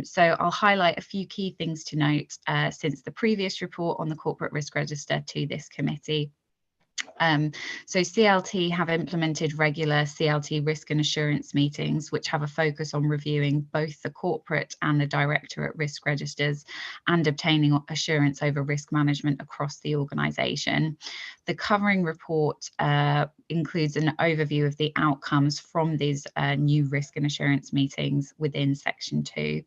So I'll highlight a few key things to note since the previous report on the corporate risk register to this committee. So CLT have implemented regular CLT risk and assurance meetings, which have a focus on reviewing both the corporate and the directorate risk registers and obtaining assurance over risk management across the organisation. The covering report includes an overview of the outcomes from these new risk and assurance meetings within section 2.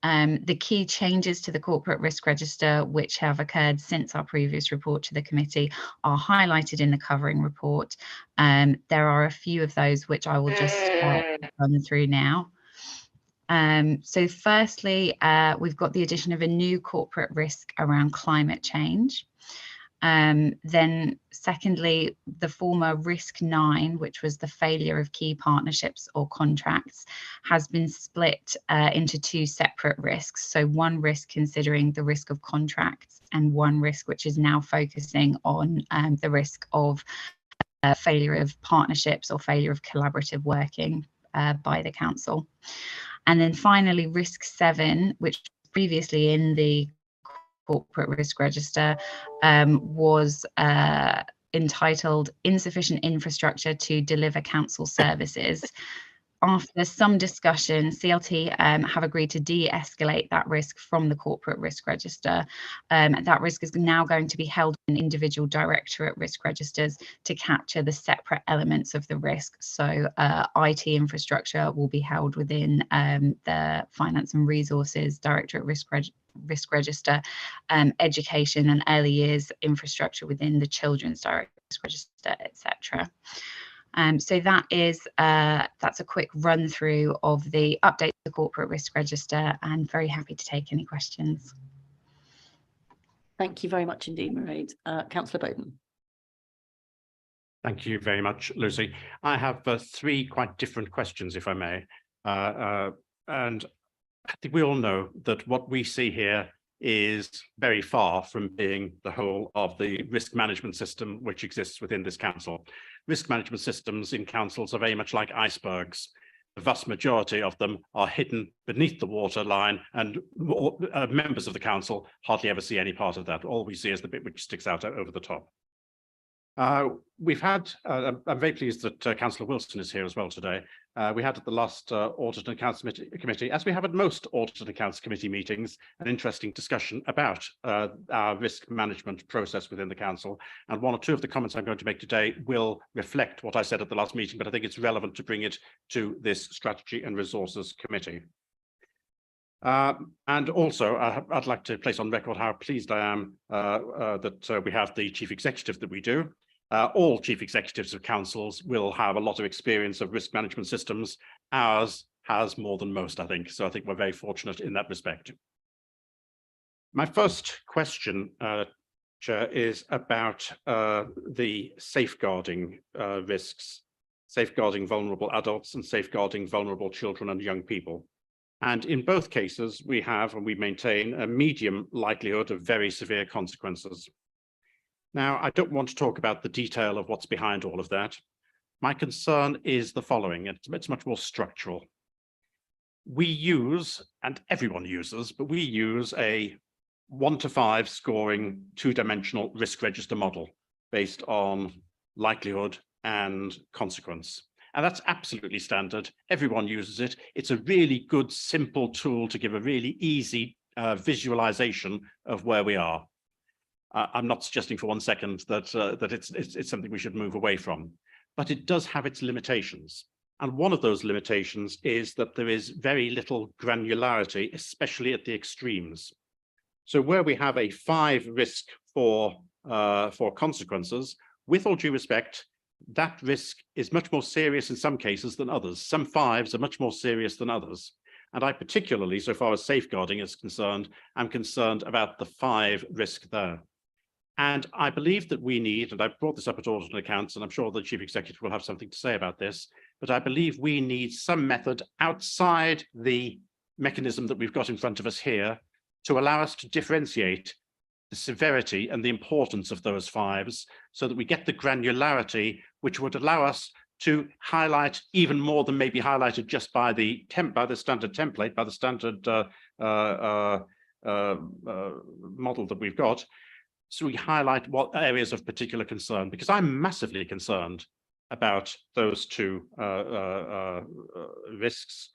The key changes to the corporate risk register, which have occurred since our previous report to the committee, are highlighted in the covering report. There are a few of those which I will just run through now. So firstly, we've got the addition of a new corporate risk around climate change. Then secondly, the former risk 9, which was the failure of key partnerships or contracts, has been split into 2 separate risks. So one risk considering the risk of contracts and one risk which is now focusing on the risk of failure of partnerships or failure of collaborative working by the council. And then finally, risk 7, which previously in the corporate risk register was entitled insufficient infrastructure to deliver council services. After some discussion, CLT have agreed to de-escalate that risk from the corporate risk register. That risk is now going to be held in individual directorate risk registers to capture the separate elements of the risk. So IT infrastructure will be held within the Finance and Resources Directorate risk register, education and early years infrastructure within the Children's Directorate risk register, etc. So that is that's a quick run through of the update to the corporate risk register, and very happy to take any questions. Thank you very much indeed, Mairead. Councillor Bowden. Thank you very much, Lucy. I have 3 quite different questions, if I may. And I think we all know that what we see here is very far from being the whole of the risk management system which exists within this council. Risk management systems in councils are very much like icebergs. The vast majority of them are hidden beneath the waterline, and members of the council hardly ever see any part of that. All we see is the bit which sticks out over the top. We've had, I'm very pleased that Councillor Wilson is here as well today. We had at the last Audit and Accounts Committee, as we have at most Audit and Accounts Committee meetings, an interesting discussion about our risk management process within the council. And 1 or 2 of the comments I'm going to make today will reflect what I said at the last meeting, but I think it's relevant to bring it to this Strategy and Resources Committee. And also, I'd like to place on record how pleased I am that we have the chief executive that we do. All chief executives of councils will have a lot of experience of risk management systems. Ours has more than most, I think. So I think we're very fortunate in that respect. My first question, Chair, is about the safeguarding risks, safeguarding vulnerable adults and safeguarding vulnerable children and young people. And in both cases, we have and we maintain a medium likelihood of very severe consequences. Now, I don't want to talk about the detail of what's behind all of that. My concern is the following. It's much more structural. We use, and everyone uses, but we use a 1 to 5 scoring 2-dimensional risk register model based on likelihood and consequence. And that's absolutely standard. Everyone uses it. It's a really good, simple tool to give a really easy visualization of where we are. I'm not suggesting for 1 second that it's something we should move away from, but it does have its limitations. And one of those limitations is that there is very little granularity, especially at the extremes. So where we have a 5 risk for consequences, with all due respect, that risk is much more serious in some cases than others. Some 5s are much more serious than others. And I particularly, so far as safeguarding is concerned, I'm concerned about the 5 risk there. And I believe that we need, and I brought this up at Audit and Accounts, and I'm sure the Chief Executive will have something to say about this, but I believe we need some method outside the mechanism that we've got in front of us here to allow us to differentiate the severity and the importance of those 5s so that we get the granularity which would allow us to highlight even more than maybe highlighted just by the standard template, by the standard model that we've got. So we highlight what areas of particular concern, because I'm massively concerned about those 2 risks,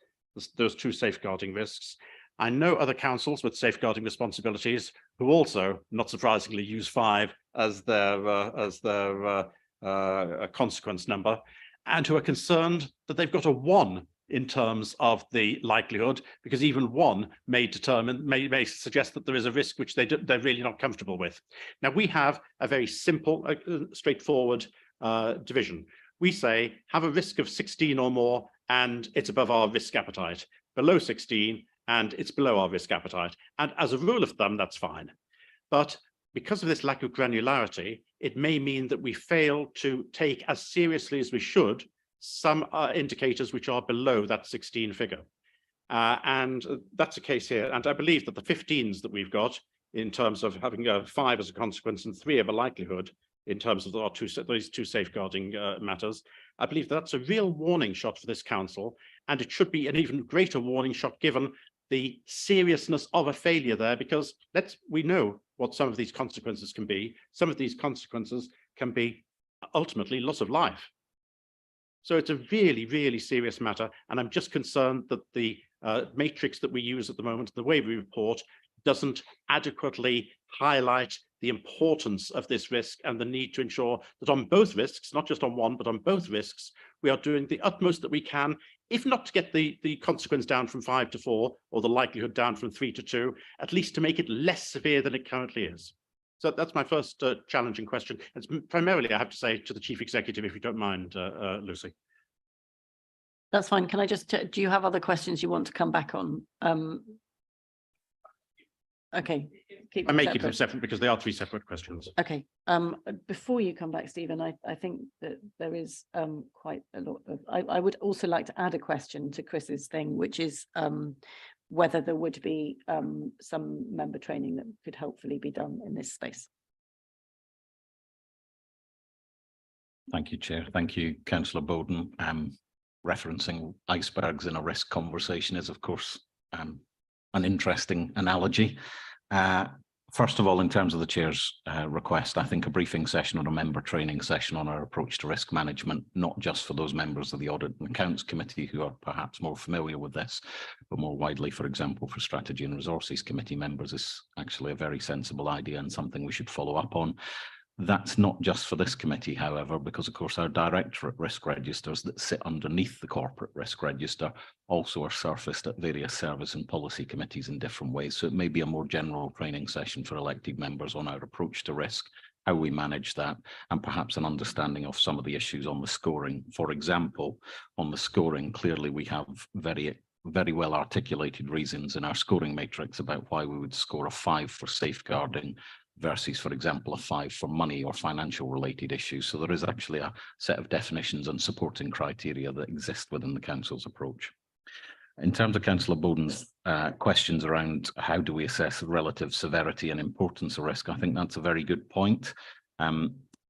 those 2 safeguarding risks. I know other councils with safeguarding responsibilities who also, not surprisingly, use 5 as their consequence number, and who are concerned that they've got a 1 in terms of the likelihood, because even one may suggest that there is a risk which they're really not comfortable with. Now, we have a very simple, straightforward division. We say have a risk of 16 or more and it's above our risk appetite, below 16 and it's below our risk appetite. And as a rule of thumb, that's fine. But because of this lack of granularity, it may mean that we fail to take as seriously as we should some indicators which are below that 16 figure. And that's the case here. And I believe that the 15s that we've got in terms of having 5 as a consequence and 3 of a likelihood in terms of those two safeguarding matters, I believe that's a real warning shot for this council. And it should be an even greater warning shot given the seriousness of a failure there, because we know what some of these consequences can be. Some of these consequences can be ultimately loss of life. So it's a really, really serious matter. And I'm just concerned that the matrix that we use at the moment, the way we report, doesn't adequately highlight the importance of this risk and the need to ensure that on both risks, not just on one, but on both risks, we are doing the utmost that we can, if not to get the consequence down from 5 to 4 or the likelihood down from 3 to 2, at least to make it less severe than it currently is. So that's my first challenging question. It's primarily, I have to say, to the Chief Executive, if you don't mind, Lucy. That's fine. Can I just, do you have other questions you want to come back on? Okay. I may keep them separate because they are 3 separate questions. Okay. Before you come back, Stephen, I think that there is quite a lot of, I would also like to add a question to Chris's thing, which is whether there would be some member training that could hopefully be done in this space. Thank you, Chair. Thank you, Councillor Bowden. Referencing icebergs in a risk conversation is, of course, an interesting analogy. First of all, in terms of the Chair's request, I think a briefing session or a member training session on our approach to risk management, not just for those members of the Audit and Accounts Committee who are perhaps more familiar with this, but more widely, for example, for Strategy and Resources Committee members, is actually a very sensible idea and something we should follow up on. That's not just for this committee, however, because of course our directorate risk registers that sit underneath the corporate risk register also are surfaced at various service and policy committees in different ways. So it may be a more general training session for elected members on our approach to risk, how we manage that, and perhaps an understanding of some of the issues on the scoring. For example, on the scoring, clearly we have very well articulated reasons in our scoring matrix about why we would score a 5 for safeguarding versus, for example, a 5 for money or financial related issues. So there is actually a set of definitions and supporting criteria that exist within the Council's approach. In terms of Councillor Bowden's questions around how do we assess relative severity and importance of risk, I think that's a very good point.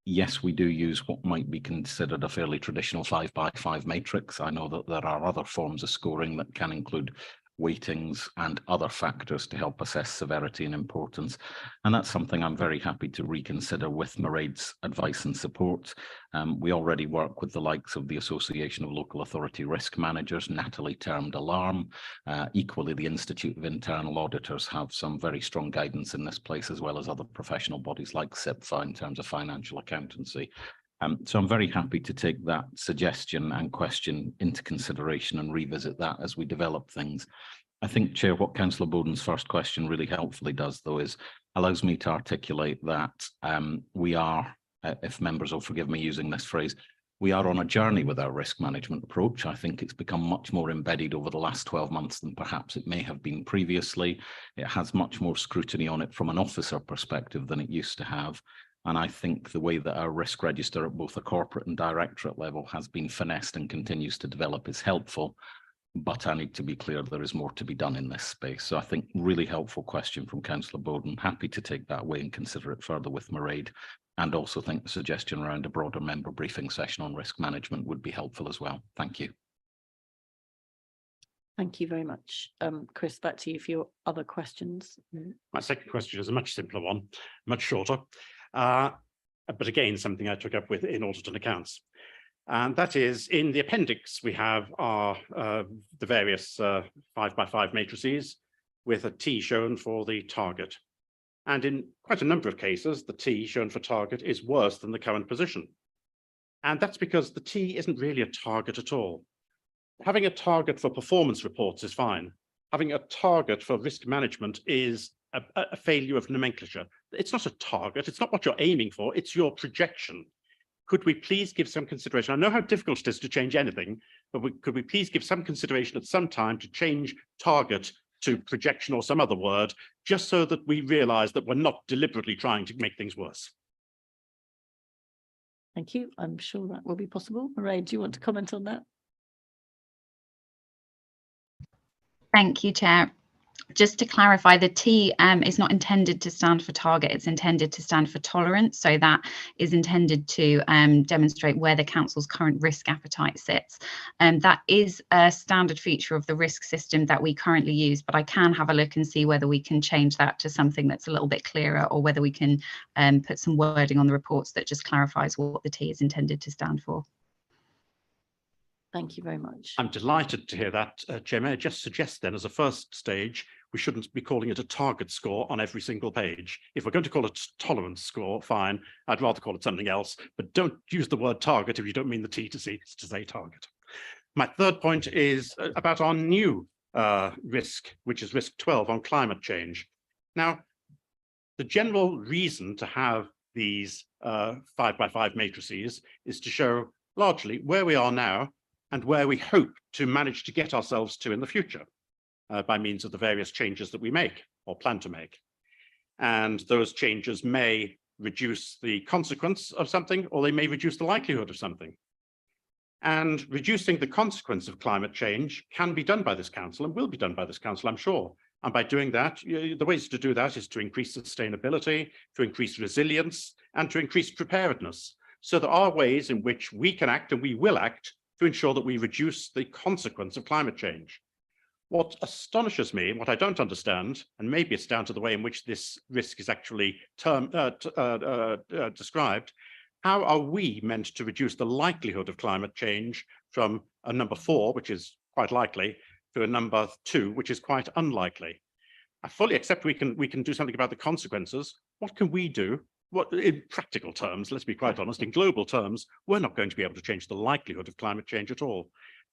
Yes, we do use what might be considered a fairly traditional 5x5 matrix. I know that there are other forms of scoring that can include weightings and other factors to help assess severity and importance. And that's something I'm very happy to reconsider with Mairead's advice and support. We already work with the likes of the Association of Local Authority Risk Managers, Natalie termed ALARM. Equally, the Institute of Internal Auditors have some very strong guidance in this place, as well as other professional bodies like SIPFA in terms of financial accountancy. So I'm very happy to take that suggestion and question into consideration and revisit that as we develop things. I think, Chair, what Councillor Bowden's first question really helpfully does, though, is allows me to articulate that we are, if members will forgive me using this phrase, we are on a journey with our risk management approach. I think it's become much more embedded over the last 12 months than perhaps it may have been previously. It has much more scrutiny on it from an officer perspective than it used to have. And I think the way that our risk register at both a corporate and directorate level has been finessed and continues to develop is helpful. But I need to be clear there is more to be done in this space. So I think really helpful question from Councillor Bowden. Happy to take that away and consider it further with Mairead. And also think the suggestion around a broader member briefing session on risk management would be helpful as well. Thank you. Thank you very much. Chris, back to you for your other questions. My second question is a much simpler one, much shorter. But again, something I took up with in Audit and Accounts. And that is in the appendix, we have our the various 5x5 matrices with a T shown for the target. And in quite a number of cases, the T shown for target is worse than the current position. And that's because the T isn't really a target at all. having a target for performance reports is fine. Having a target for risk management is a failure of nomenclature. It's not a target. It's not what you're aiming for. It's your projection. Could we please give some consideration? I know how difficult it is to change anything, but could we please give some consideration at some time to change target to projection or some other word, just so that we realize that we're not deliberately trying to make things worse? Thank you. I'm sure that will be possible. Mairead, do you want to comment on that? Thank you, Chair. Just to clarify, the T is not intended to stand for target, it's intended to stand for tolerance. So that is intended to demonstrate where the council's current risk appetite sits. And that is a standard feature of the risk system that we currently use, but I can have a look and see whether we can change that to something that's a little bit clearer, or whether we can put some wording on the reports that just clarifies what the T is intended to stand for. Thank you very much. I'm delighted to hear that, Chair. May I just suggest then, as a first stage, we shouldn't be calling it a target score on every single page. If we're going to call it tolerance score, fine. I'd rather call it something else, but don't use the word target if you don't mean the T to say target. My third point is about our new risk, which is risk 12 on climate change. Now, the general reason to have these 5x5 matrices is to show largely where we are now and where we hope to manage to get ourselves to in the future by means of the various changes that we make or plan to make. And those changes may reduce the consequence of something, or they may reduce the likelihood of something. And reducing the consequence of climate change can be done by this council and will be done by this council, I'm sure. And by doing that, the ways to do that is to increase sustainability, to increase resilience, and to increase preparedness. So there are ways in which we can act, and we will act, to ensure that we reduce the consequence of climate change. What astonishes me, what I don't understand, and maybe it's down to the way in which this risk is actually described, how are we meant to reduce the likelihood of climate change from a number 4, which is quite likely, to a number 2, which is quite unlikely? I fully accept we can do something about the consequences. What can we do? What, in practical terms, let's be quite honest, in global terms, we're not going to be able to change the likelihood of climate change at all.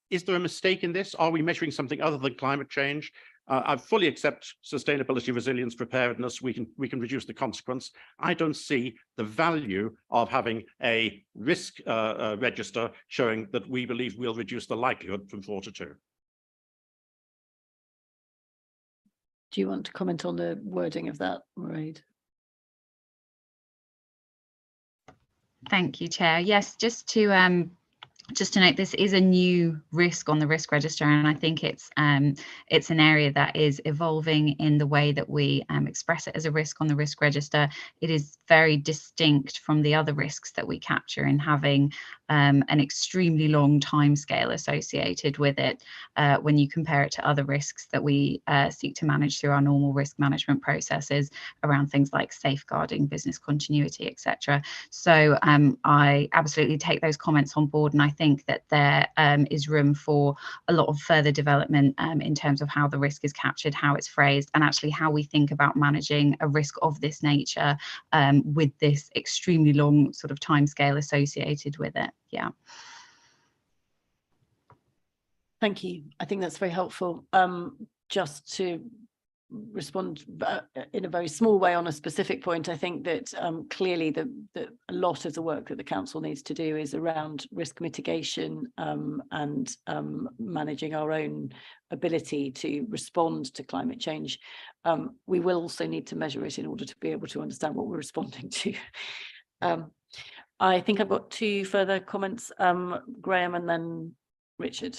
Is there a mistake in this? Are we measuring something other than climate change? I fully accept sustainability, resilience, preparedness. We can reduce the consequence. I don't see the value of having a risk register showing that we believe we'll reduce the likelihood from 4 to 2. Do you want to comment on the wording of that, Mairead? Thank you, Chair. Yes, just to note, this is a new risk on the risk register, and I think it's an area that is evolving in the way that we express it as a risk on the risk register. It is very distinct from the other risks that we capture in having an extremely long timescale associated with it when you compare it to other risks that we seek to manage through our normal risk management processes around things like safeguarding business continuity, etc. So I absolutely take those comments on board, and I think that there is room for a lot of further development in terms of how the risk is captured, how it's phrased, and actually how we think about managing a risk of this nature with this extremely long sort of timescale associated with it. Yeah. Thank you. I think that's very helpful. Just to respond in a very small way on a specific point, I think that clearly a lot of the work that the council needs to do is around risk mitigation and managing our own ability to respond to climate change. We will also need to measure it in order to be able to understand what we're responding to. I think I've got 2 further comments, Graham and then Richard.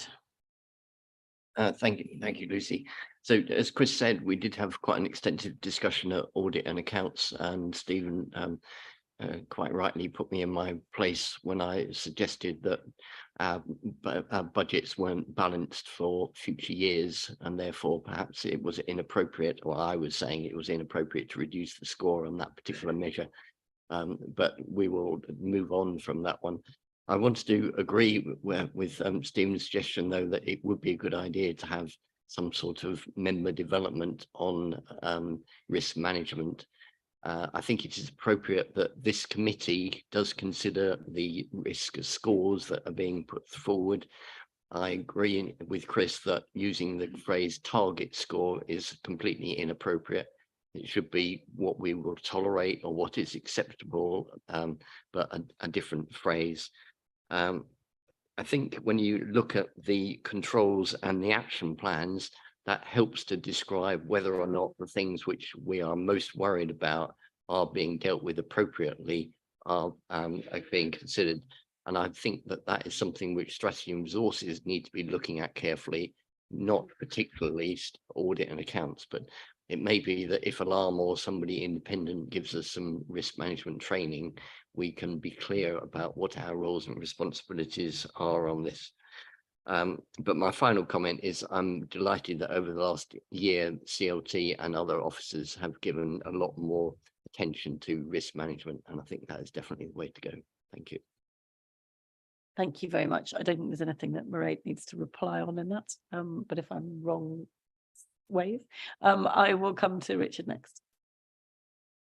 Thank you, Lucy. So as Chris said, we did have quite an extensive discussion at Audit and Accounts, and Stephen quite rightly put me in my place when I suggested that our budgets weren't balanced for future years, and therefore perhaps it was inappropriate, or I was saying it was inappropriate to reduce the score on that particular measure. But we will move on from that one. I wanted to agree with Stephen's suggestion, though, that it would be a good idea to have some sort of member development on risk management. I think it is appropriate that this committee does consider the risk scores that are being put forward, I agree with Chris that using the phrase target score is completely inappropriate. It should be what we will tolerate or what is acceptable, but a different phrase. I think when you look at the controls and the action plans, that helps to describe whether or not the things which we are most worried about are being dealt with appropriately, are being considered. And I think that that is something which strategy and resources need to be looking at carefully, not particularly audit and accounts, but it may be that if Alarm or somebody independent gives us some risk management training, we can be clear about what our roles and responsibilities are on this. But my final comment is I'm delighted that over the last year, CLT and other officers have given a lot more attention to risk management, and I think that is definitely the way to go. Thank you. Thank you very much. I don't think there's anything that Mairead needs to reply on in that, but if I'm wrong, wave. I will come to Richard next.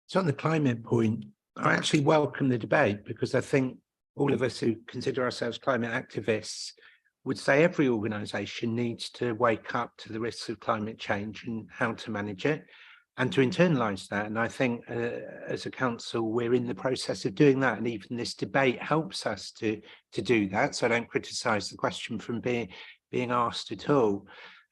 So on the climate point, I actually welcome the debate because I think all of us who consider ourselves climate activists would say every organisation needs to wake up to the risks of climate change and how to manage it and to internalise that. And I think as a council, we're in the process of doing that. And even this debate helps us to do that. So I don't criticise the question from being asked at all.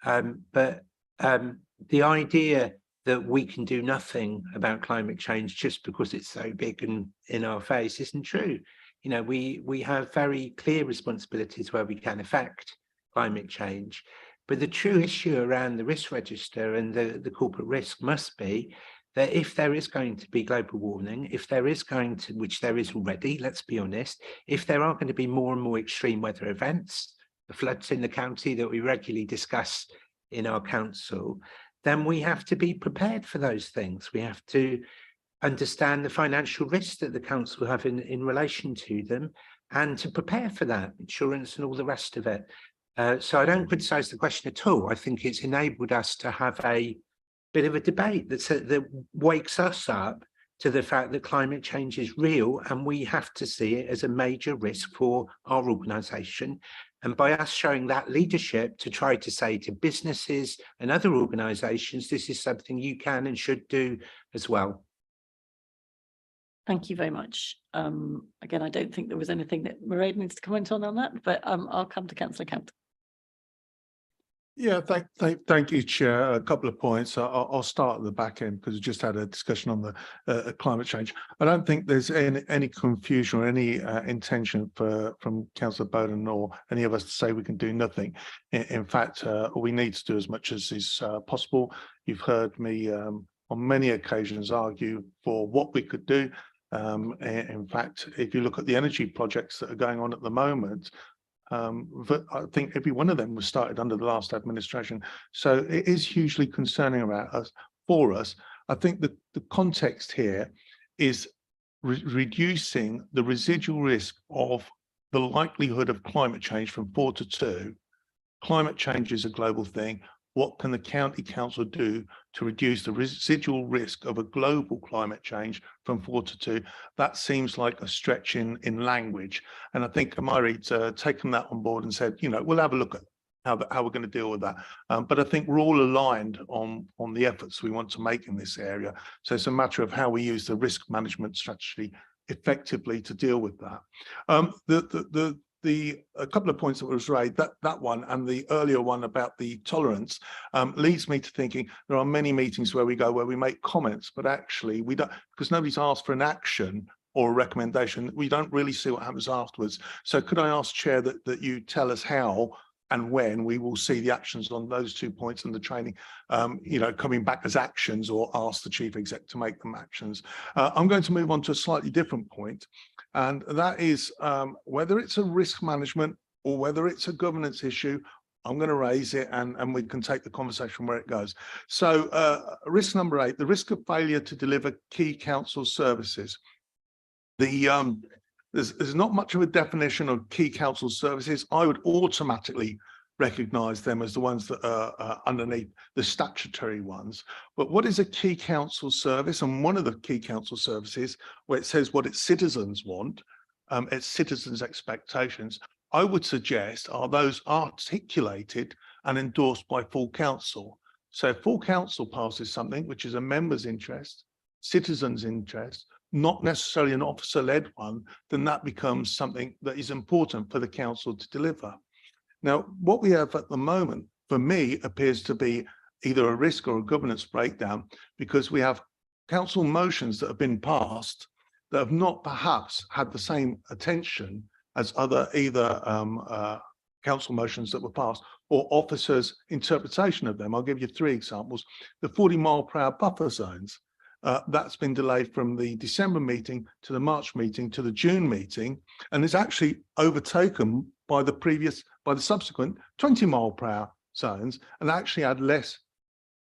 But the idea that we can do nothing about climate change just because it's so big and in our face isn't true. You know, we have very clear responsibilities where we can affect climate change. But the true issue around the risk register and the corporate risk must be that if there is going to be global warming, if there is going to, which there is already, let's be honest, if there are going to be more and more extreme weather events, the floods in the county that we regularly discuss in our council, then we have to be prepared for those things. We have to understand the financial risks that the council have in relation to them and to prepare for that, insurance and all the rest of it. So I don't criticise the question at all. I think it's enabled us to have a bit of a debate that wakes us up to the fact that climate change is real and we have to see it as a major risk for our organisation. And by us showing that leadership to try to say to businesses and other organisations, this is something you can and should do as well. Thank you very much. Again, I don't think there was anything that Mairead needs to comment on that, but I'll come to Councillor Camp. Yeah, thank you, Chair. A couple of points. I'll start at the back end because we just had a discussion on the climate change. I don't think there's any confusion or any intention from Councillor Bowden or any of us to say we can do nothing. In fact, we need to do as much as is possible. You've heard me on many occasions argue for what we could do. In fact, if you look at the energy projects that are going on at the moment, I think every one of them was started under the last administration. So it is hugely concerning for us. I think that the context here is reducing the residual risk of the likelihood of climate change from 4 to 2. Climate change is a global thing. What can the county council do to reduce the residual risk of a global climate change from 4 to 2? That seems like a stretch in language. And I think Mairead's taken that on board and said, you know, we'll have a look at how we're going to deal with that. But I think we're all aligned on the efforts we want to make in this area. So it's a matter of how we use the risk management strategy effectively to deal with that. A couple of points that was raised, that one and the earlier one about the tolerance leads me to thinking there are many meetings where we make comments, but actually we don't, because nobody's asked for an action or a recommendation, we don't really see what happens afterwards. So could I ask, Chair, that you tell us how and when we will see the actions on those 2 points and the training, you know, coming back as actions, or ask the Chief Exec to make them actions. I'm going to move on to a slightly different point, and that is whether it's a risk management or whether it's a governance issue. I'm going to raise it and we can take the conversation where it goes. So risk number 8, the risk of failure to deliver key council services. There's not much of a definition of key council services. I would automatically recognise them as the ones that are underneath the statutory ones. But what is a key council service? And one of the key council services, where it says what its citizens want, its citizens' expectations, I would suggest are those articulated and endorsed by full council. So if full council passes something which is a member's interest, citizens' interest, not necessarily an officer-led one, then that becomes something that is important for the council to deliver. Now, what we have at the moment, for me, appears to be either a risk or a governance breakdown, because we have council motions that have been passed that have not perhaps had the same attention as other council motions that were passed or officers' interpretation of them. I'll give you 3 examples. The 40-mile-per-hour buffer zones, that's been delayed from the December meeting to the March meeting to the June meeting, and is actually overtaken by the subsequent 20-mile-per-hour zones, and actually had less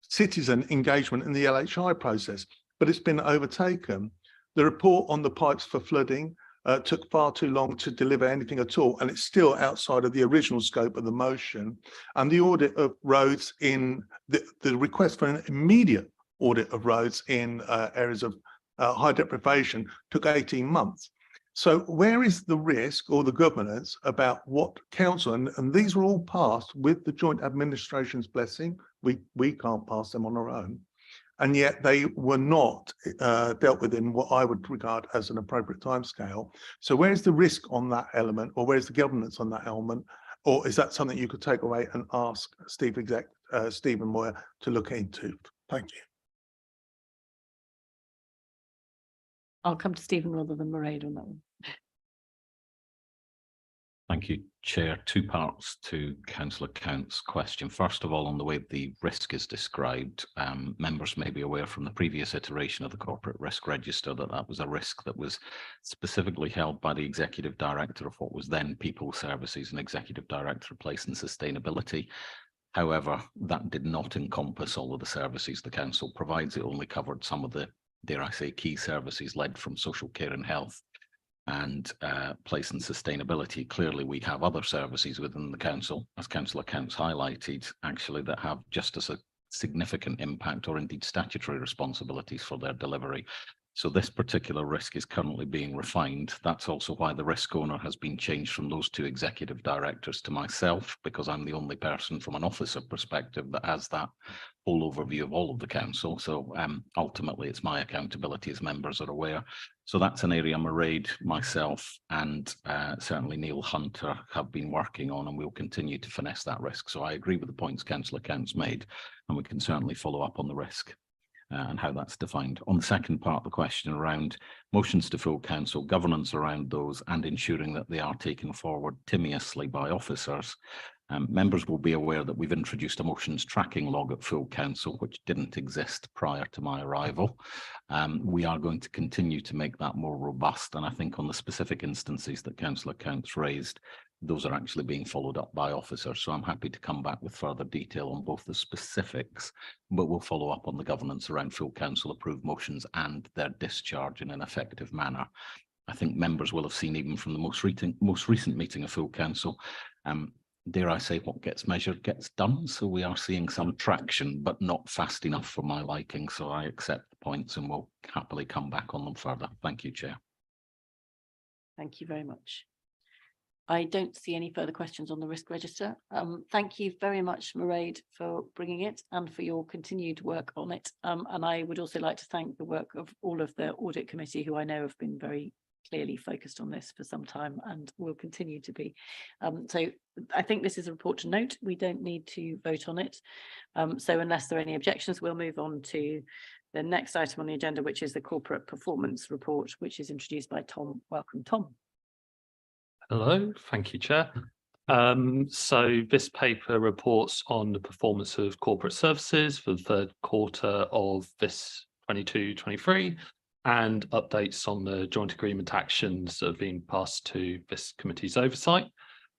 citizen engagement in the LHI process, but it's been overtaken. The report on the pipes for flooding took far too long to deliver anything at all, and it's still outside of the original scope of the motion. And the audit of roads in the request for an immediate audit of roads in areas of high deprivation took 18 months. So where is the risk or the governance about what council, and these were all passed with the joint administration's blessing. We can't pass them on our own. And yet they were not dealt with in what I would regard as an appropriate timescale. So where's the risk on that element, or where's the governance on that element? Or is that something you could take away and ask Stephen Moyer to look into? Thank you. I'll come to Stephen rather than Mairead on that one. Thank you, Chair. 2 parts to Councillor Count's question. First of all, on the way the risk is described, members may be aware from the previous iteration of the Corporate Risk Register that that was a risk that was specifically held by the Executive Director of what was then People Services and Executive Director of Place and Sustainability. However, that did not encompass all of the services the Council provides. It only covered some of the, dare I say, key services led from social care and health and place and sustainability. Clearly, we have other services within the council, as Councillor Counts highlighted, actually, that have just as a significant impact or indeed statutory responsibilities for their delivery. So this particular risk is currently being refined. That's also why the risk owner has been changed from those 2 executive directors to myself, because I'm the only person from an officer perspective that has that whole overview of all of the council. So ultimately, it's my accountability, as members are aware. So that's an area Mairead, myself, and certainly Neil Hunter have been working on, and we'll continue to finesse that risk. So I agree with the points Councillor Counts made, and we can certainly follow up on the risk and how that's defined. On the second part of the question around motions to full council, governance around those, and ensuring that they are taken forward timiously by officers, members will be aware that we've introduced a motions tracking log at full council, which didn't exist prior to my arrival. We are going to continue to make that more robust, and I think on the specific instances that Councillor Counts raised, those are actually being followed up by officers. So I'm happy to come back with further detail on both the specifics, but we'll follow up on the governance around full council approved motions and their discharge in an effective manner. I think members will have seen, even from the most recent meeting of full council, dare I say, what gets measured gets done. So we are seeing some traction, but not fast enough for my liking. So I accept the points and will happily come back on them further. Thank you, Chair. Thank you very much. I don't see any further questions on the risk register. Thank you very much, Mairead, for bringing it and for your continued work on it. And I would also like to thank the work of all of the audit committee, who I know have been very clearly focused on this for some time and will continue to be. So I think this is a report to note. We don't need to vote on it. So unless there are any objections, we'll move on to the next item on the agenda, which is the corporate performance report, which is introduced by Tom. Welcome, Tom. Hello, thank you, Chair. So this paper reports on the performance of corporate services for the 3rd quarter of this 22-23 and updates on the joint agreement actions that have been passed to this committee's oversight.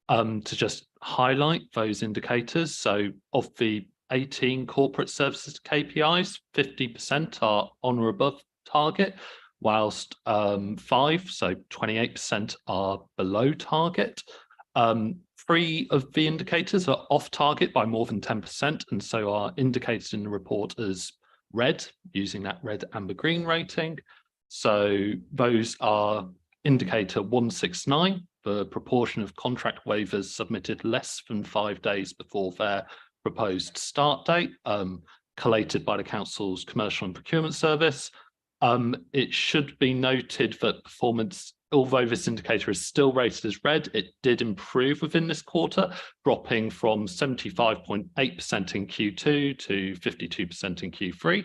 To just highlight those indicators, so of the 18 corporate services KPIs, 50% are on or above target, whilst 5, so 28%, are below target. 3 of the indicators are off target by more than 10%, and so are indicated in the report as red, using that red, amber, green rating. So those are indicator 169 the proportion of contract waivers submitted less than 5 days before their proposed start date, collated by the Council's Commercial and Procurement Service. It should be noted that performance, although this indicator is still rated as red, it did improve within this quarter, dropping from 75.8% in Q2 to 52% in Q3.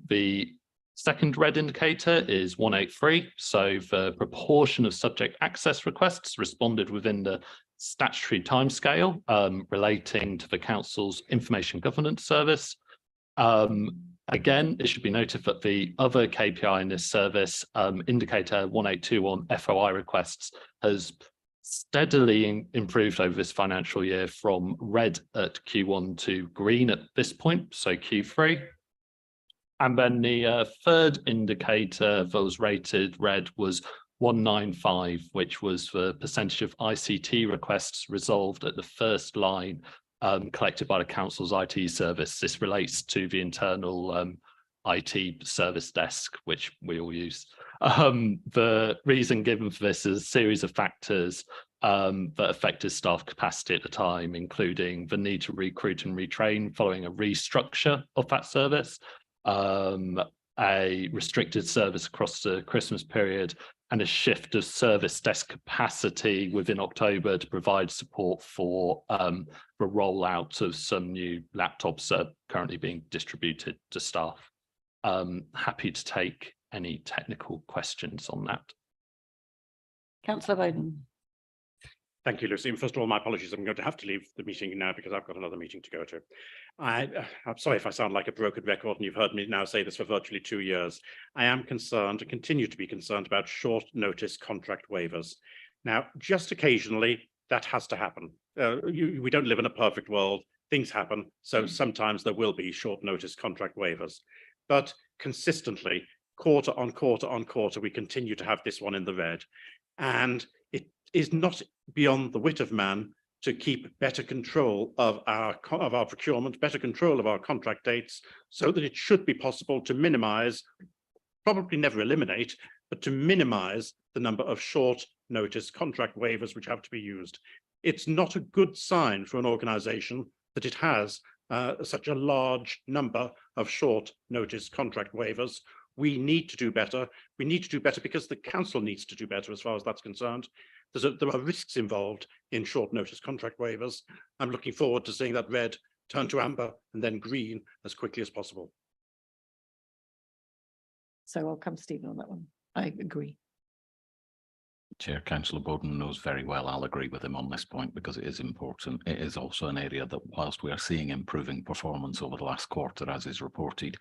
The second red indicator is 183, so the proportion of subject access requests responded within the statutory timescale relating to the Council's Information Governance Service. Again, it should be noted that the other KPI in this service, indicator 182 on FOI requests, has steadily improved over this financial year from red at Q1 to green at this point, so Q3. And then the third indicator that was rated red was 195, which was the percentage of ICT requests resolved at the first line collected by the Council's IT service. This relates to the internal IT service desk, which we all use. The reason given for this is a series of factors that affected staff capacity at the time, including the need to recruit and retrain following a restructure of that service, a restricted service across the Christmas period, and a shift of service desk capacity within October to provide support for the rollout of some new laptops that are currently being distributed to staff. Happy to take any technical questions on that. Councillor Bowden. Thank you, Lucy. And first of all, my apologies. I'm going to have to leave the meeting now because I've got another meeting to go to. I'm sorry if I sound like a broken record, and you've heard me now say this for virtually 2 years. I am concerned and continue to be concerned about short notice contract waivers. Now, just occasionally, that has to happen. We don't live in a perfect world. Things happen. So sometimes there will be short notice contract waivers. But consistently, quarter on quarter on quarter, we continue to have this one in the red. And it is not beyond the wit of man to keep better control of our procurement, better control of our contract dates, so that it should be possible to minimize, probably never eliminate, but to minimize the number of short notice contract waivers which have to be used. It's not a good sign for an organization that it has such a large number of short notice contract waivers. We need to do better. We need to do better because the council needs to do better as far as that's concerned. There are risks involved in short notice contract waivers. I'm looking forward to seeing that red turn to amber and then green as quickly as possible. So I'll come Stephen on that one. I agree. Chair, Councillor Bowden knows very well I'll agree with him on this point because it is important. It is also an area that, whilst we are seeing improving performance over the last quarter, as is reported,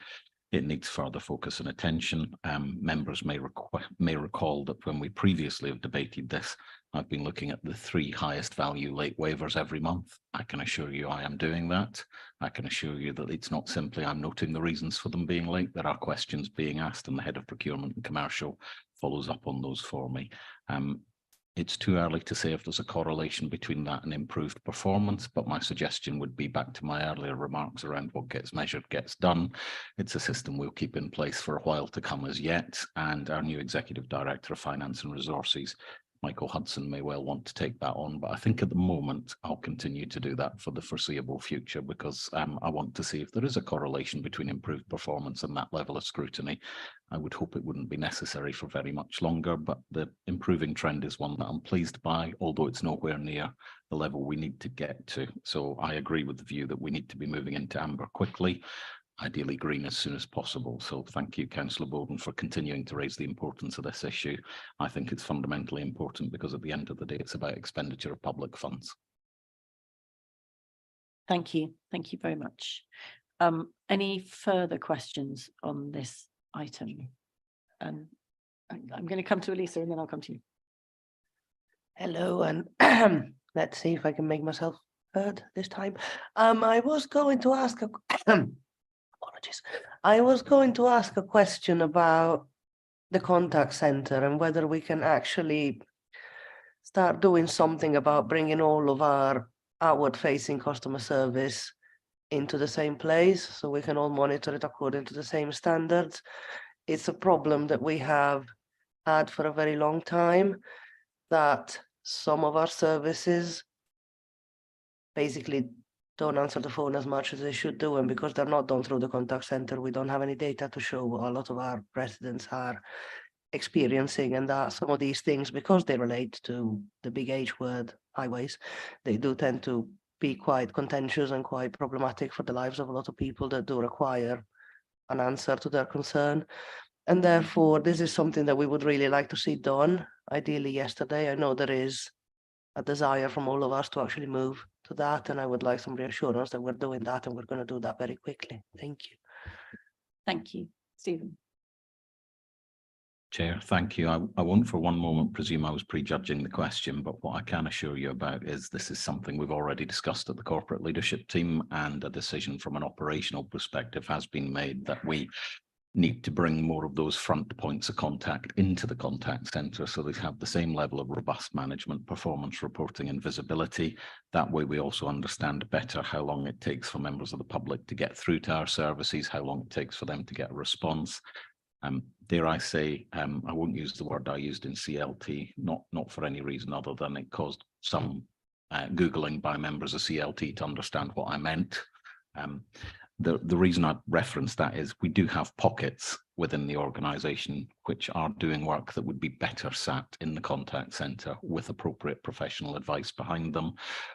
it needs further focus and attention. Members may recall that when we previously have debated this, I've been looking at the 3 highest value late waivers every month. I can assure you I am doing that. I can assure you that it's not simply I'm noting the reasons for them being late. There are questions being asked, and the Head of Procurement and Commercial follows up on those for me. It's too early to say if there's a correlation between that and improved performance, but my suggestion would be back to my earlier remarks around what gets measured gets done. It's a system we'll keep in place for a while to come as yet, and our new Executive Director of Finance and Resources, Michael Hudson, may well want to take that on, but I think at the moment I'll continue to do that for the foreseeable future because I want to see if there is a correlation between improved performance and that level of scrutiny. I would hope it wouldn't be necessary for very much longer, but the improving trend is one that I'm pleased by, although it's nowhere near the level we need to get to. So I agree with the view that we need to be moving into amber quickly, ideally green as soon as possible. So thank you, Councillor Bowden, for continuing to raise the importance of this issue. I think it's fundamentally important because at the end of the day, it's about expenditure of public funds. Thank you. Thank you very much. Any further questions on this item? I'm going to come to Elisa and then I'll come to you. Hello, and let's see if I can make myself heard this time. I was going to ask a apologies. I was going to ask a question about the contact center and whether we can actually start doing something about bringing all of our outward-facing customer service into the same place so we can all monitor it according to the same standards. It's a problem that we have had for a very long time. that some of our services basically don't answer the phone as much as they should do, and because they're not done through the contact center, we don't have any data to show what a lot of our residents are experiencing, and that some of these things, because they relate to the big H word, highways, they do tend to be quite contentious and quite problematic for the lives of a lot of people that do require an answer to their concern. And therefore, this is something that we would really like to see done, ideally yesterday. I know there is a desire from all of us to actually move to that, and I would like some reassurance that we're doing that and we're going to do that very quickly. Thank you. Thank you, Stephen. Chair, thank you. I won't for one moment presume I was prejudging the question, but what I can assure you about is this is something we've already discussed at the corporate leadership team, and a decision from an operational perspective has been made that we need to bring more of those front points of contact into the contact centre so they have the same level of robust management, performance reporting and visibility. That way we also understand better how long it takes for members of the public to get through to our services, how long it takes for them to get a response. Dare I say, I won't use the word I used in CLT, not for any reason other than it caused some Googling by members of CLT to understand what I meant. The reason I referenced that is we do have pockets within the organisation which are doing work that would be better sat in the contact centre with appropriate professional advice behind them.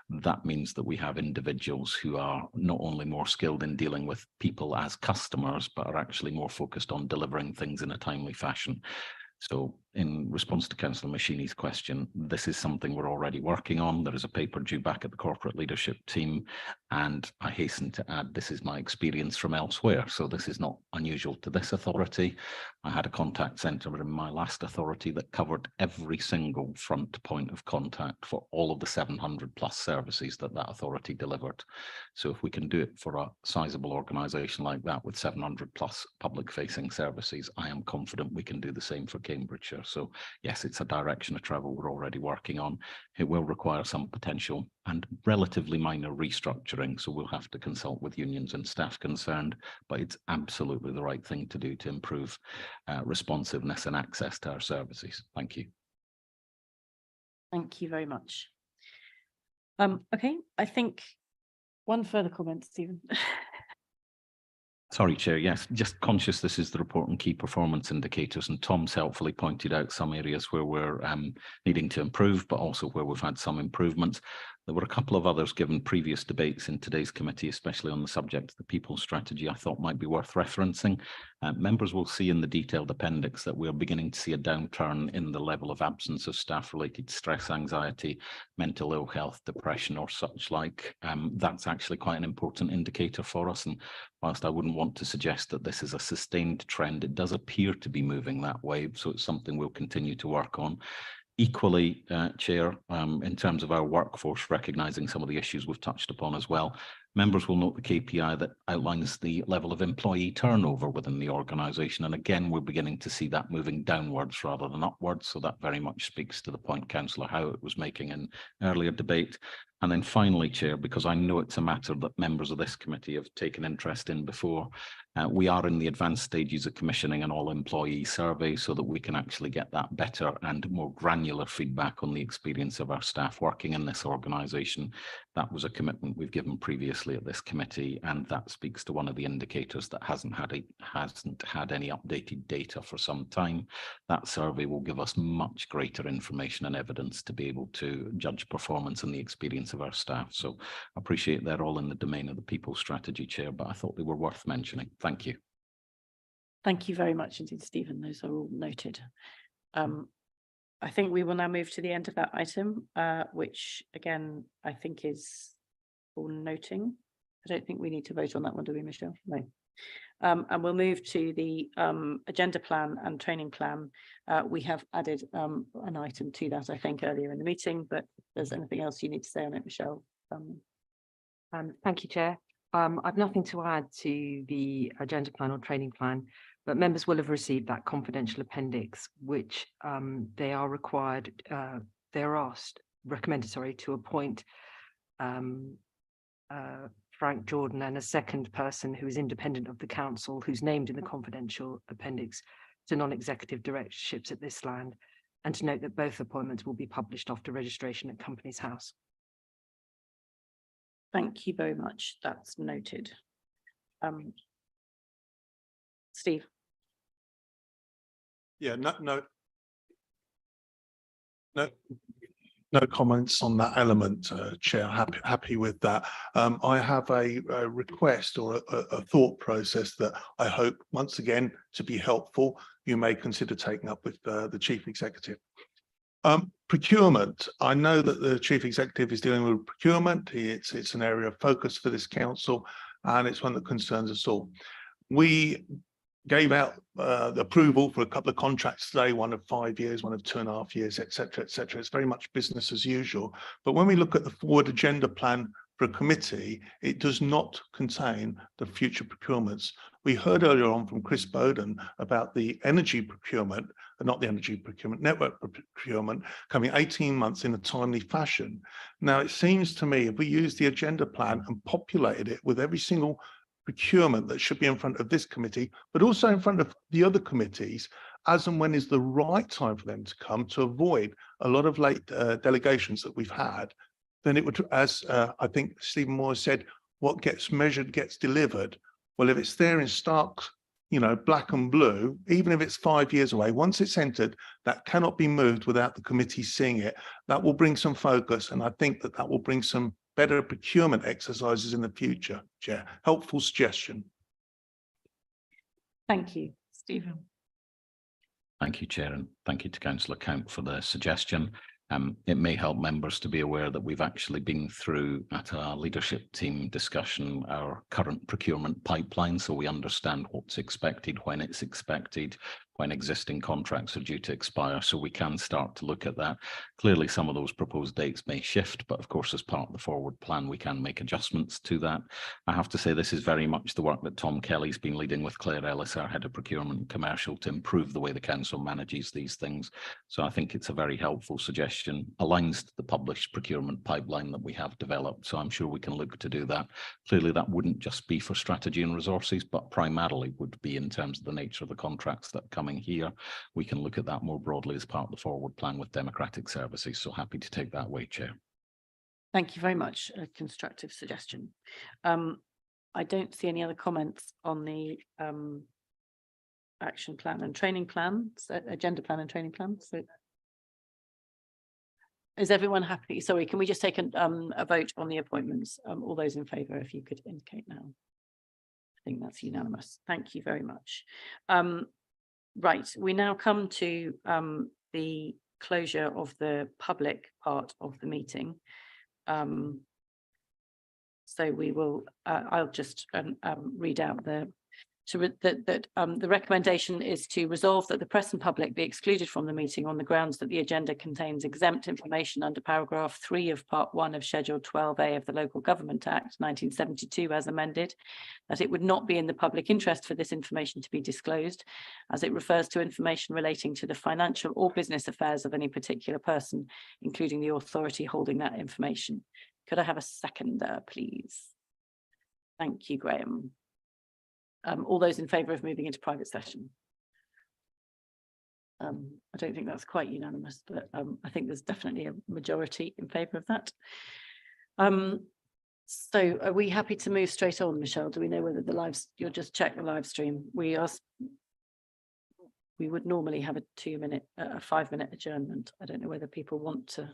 That means that we have individuals who are not only more skilled in dealing with people as customers, but are actually more focused on delivering things in a timely fashion. So in response to Councillor Machini's question, this is something we're already working on. There is a paper due back at the corporate leadership team, and I hasten to add this is my experience from elsewhere. So this is not unusual to this authority. I had a contact centre in my last authority that covered every single front point of contact for all of the 700 plus services that authority delivered. So if we can do it for a sizable organisation like that with 700 plus public facing services, I am confident we can do the same for Cambridgeshire. So yes, it's a direction of travel we're already working on. It will require some potential and relatively minor restructuring, so we'll have to consult with unions and staff concerned, but it's absolutely the right thing to do to improve responsiveness and access to our services. Thank you. Thank you very much. Okay, I think one further comment, Stephen. Sorry, Chair. Yes, just conscious this is the report on key performance indicators, and Tom's helpfully pointed out some areas where we're needing to improve, but also where we've had some improvements. There were a couple of others given previous debates in today's committee, especially on the subject of the people strategy, I thought might be worth referencing. Members will see in the detailed appendix that we're beginning to see a downturn in the level of absence of staff-related stress, anxiety, mental ill health, depression or such like. That's actually quite an important indicator for us, and whilst I wouldn't want to suggest that this is a sustained trend, it does appear to be moving that way, so it's something we'll continue to work on. Equally, Chair, in terms of our workforce, recognising some of the issues we've touched upon as well, members will note the KPI that outlines the level of employee turnover within the organisation. And again, we're beginning to see that moving downwards rather than upwards. So that very much speaks to the point Councillor Howard was making in earlier debate. And then finally, Chair, because I know it's a matter that members of this committee have taken interest in before, we are in the advanced stages of commissioning an all-employee survey so that we can actually get that better and more granular feedback on the experience of our staff working in this organisation. That was a commitment we've given previously at this committee, and that speaks to one of the indicators that hasn't had any updated data for some time. That survey will give us much greater information and evidence to be able to judge performance and the experience of our staff. So I appreciate they're all in the domain of the people strategy, Chair, but I thought they were worth mentioning. Thank you. Thank you very much indeed, Stephen. Those are all noted. I think we will now move to the end of that item, which again, I think is for noting. I don't think we need to vote on that one, do we, Michelle? No. And we'll move to the agenda plan and training plan. We have added an item to that, I think, earlier in the meeting, but if there's anything else you need to say on it, Michelle? Thank you, Chair. I've nothing to add to the agenda plan or training plan, but members will have received that confidential appendix, which they are required, they're recommended, to appoint Frank Jordan and a second person who is independent of the council, who's named in the confidential appendix, to non-executive directorships at this land. and to note that both appointments will be published after registration at Companies House. Thank you very much. That's noted. Steve. Yeah, no comments on that element, Chair. Happy with that. I have a request or a thought process that I hope, once again, to be helpful, you may consider taking up with the Chief Executive. Procurement. I know that the Chief Executive is dealing with procurement. It's an area of focus for this council, and it's one that concerns us all. We gave out the approval for a couple of contracts today, one of 5 years, one of 2.5 years, etc., etc. It's very much business as usual. But when we look at the forward agenda plan for a committee, it does not contain the future procurements. We heard earlier on from Chris Bowden about the energy procurement, not the energy procurement, network procurement, coming 18 months in a timely fashion. Now, it seems to me if we use the agenda plan and populated it with every single procurement that should be in front of this committee, but also in front of the other committees, as and when is the right time for them to come, to avoid a lot of late delegations that we've had, then it would, as I think Stephen Moore said, what gets measured gets delivered. Well, if it's there in stark, black and blue, even if it's 5 years away, once it's entered, that cannot be moved without the committee seeing it. That will bring some focus, and I think that will bring some better procurement exercises in the future, Chair. Helpful suggestion. Thank you, Stephen. Thank you, Chair, and thank you to Councillor Count for the suggestion. It may help members to be aware that we've actually been through at our leadership team discussion our current procurement pipeline, so we understand what's expected, when it's expected, when existing contracts are due to expire, so we can start to look at that. Clearly, some of those proposed dates may shift, but of course, as part of the forward plan, we can make adjustments to that. I have to say this is very much the work that Tom Kelly's been leading with Claire Ellis, our Head of Procurement and Commercial, to improve the way the Council manages these things. So I think it's a very helpful suggestion, aligns to the published procurement pipeline that we have developed. So I'm sure we can look to do that. Clearly, that wouldn't just be for strategy and resources, but primarily would be in terms of the nature of the contracts that come here. We can look at that more broadly as part of the forward plan with democratic services. So happy to take that away, Chair. Thank you very much. A constructive suggestion. I don't see any other comments on the action plan and training plan, so agenda plan and training plan. So is everyone happy? Sorry, can we just take a vote on the appointments? All those in favour, if you could indicate now. I think that's unanimous. Thank you very much. Right, we now come to the closure of the public part of the meeting. So we will, I'll just read out the recommendation is to resolve that the press and public be excluded from the meeting on the grounds that the agenda contains exempt information under paragraph 3 of part 1 of Schedule 12A of the Local Government Act 1972 as amended, that it would not be in the public interest for this information to be disclosed, as it refers to information relating to the financial or business affairs of any particular person, including the authority holding that information. Could I have a seconder, please? Thank you, Graham. All those in favour of moving into private session? I don't think that's quite unanimous, but I think there's definitely a majority in favour of that. So are we happy to move straight on, Michelle? Do we know whether you'll just check the live stream? We would normally have a 5-minute adjournment. I don't know whether people want to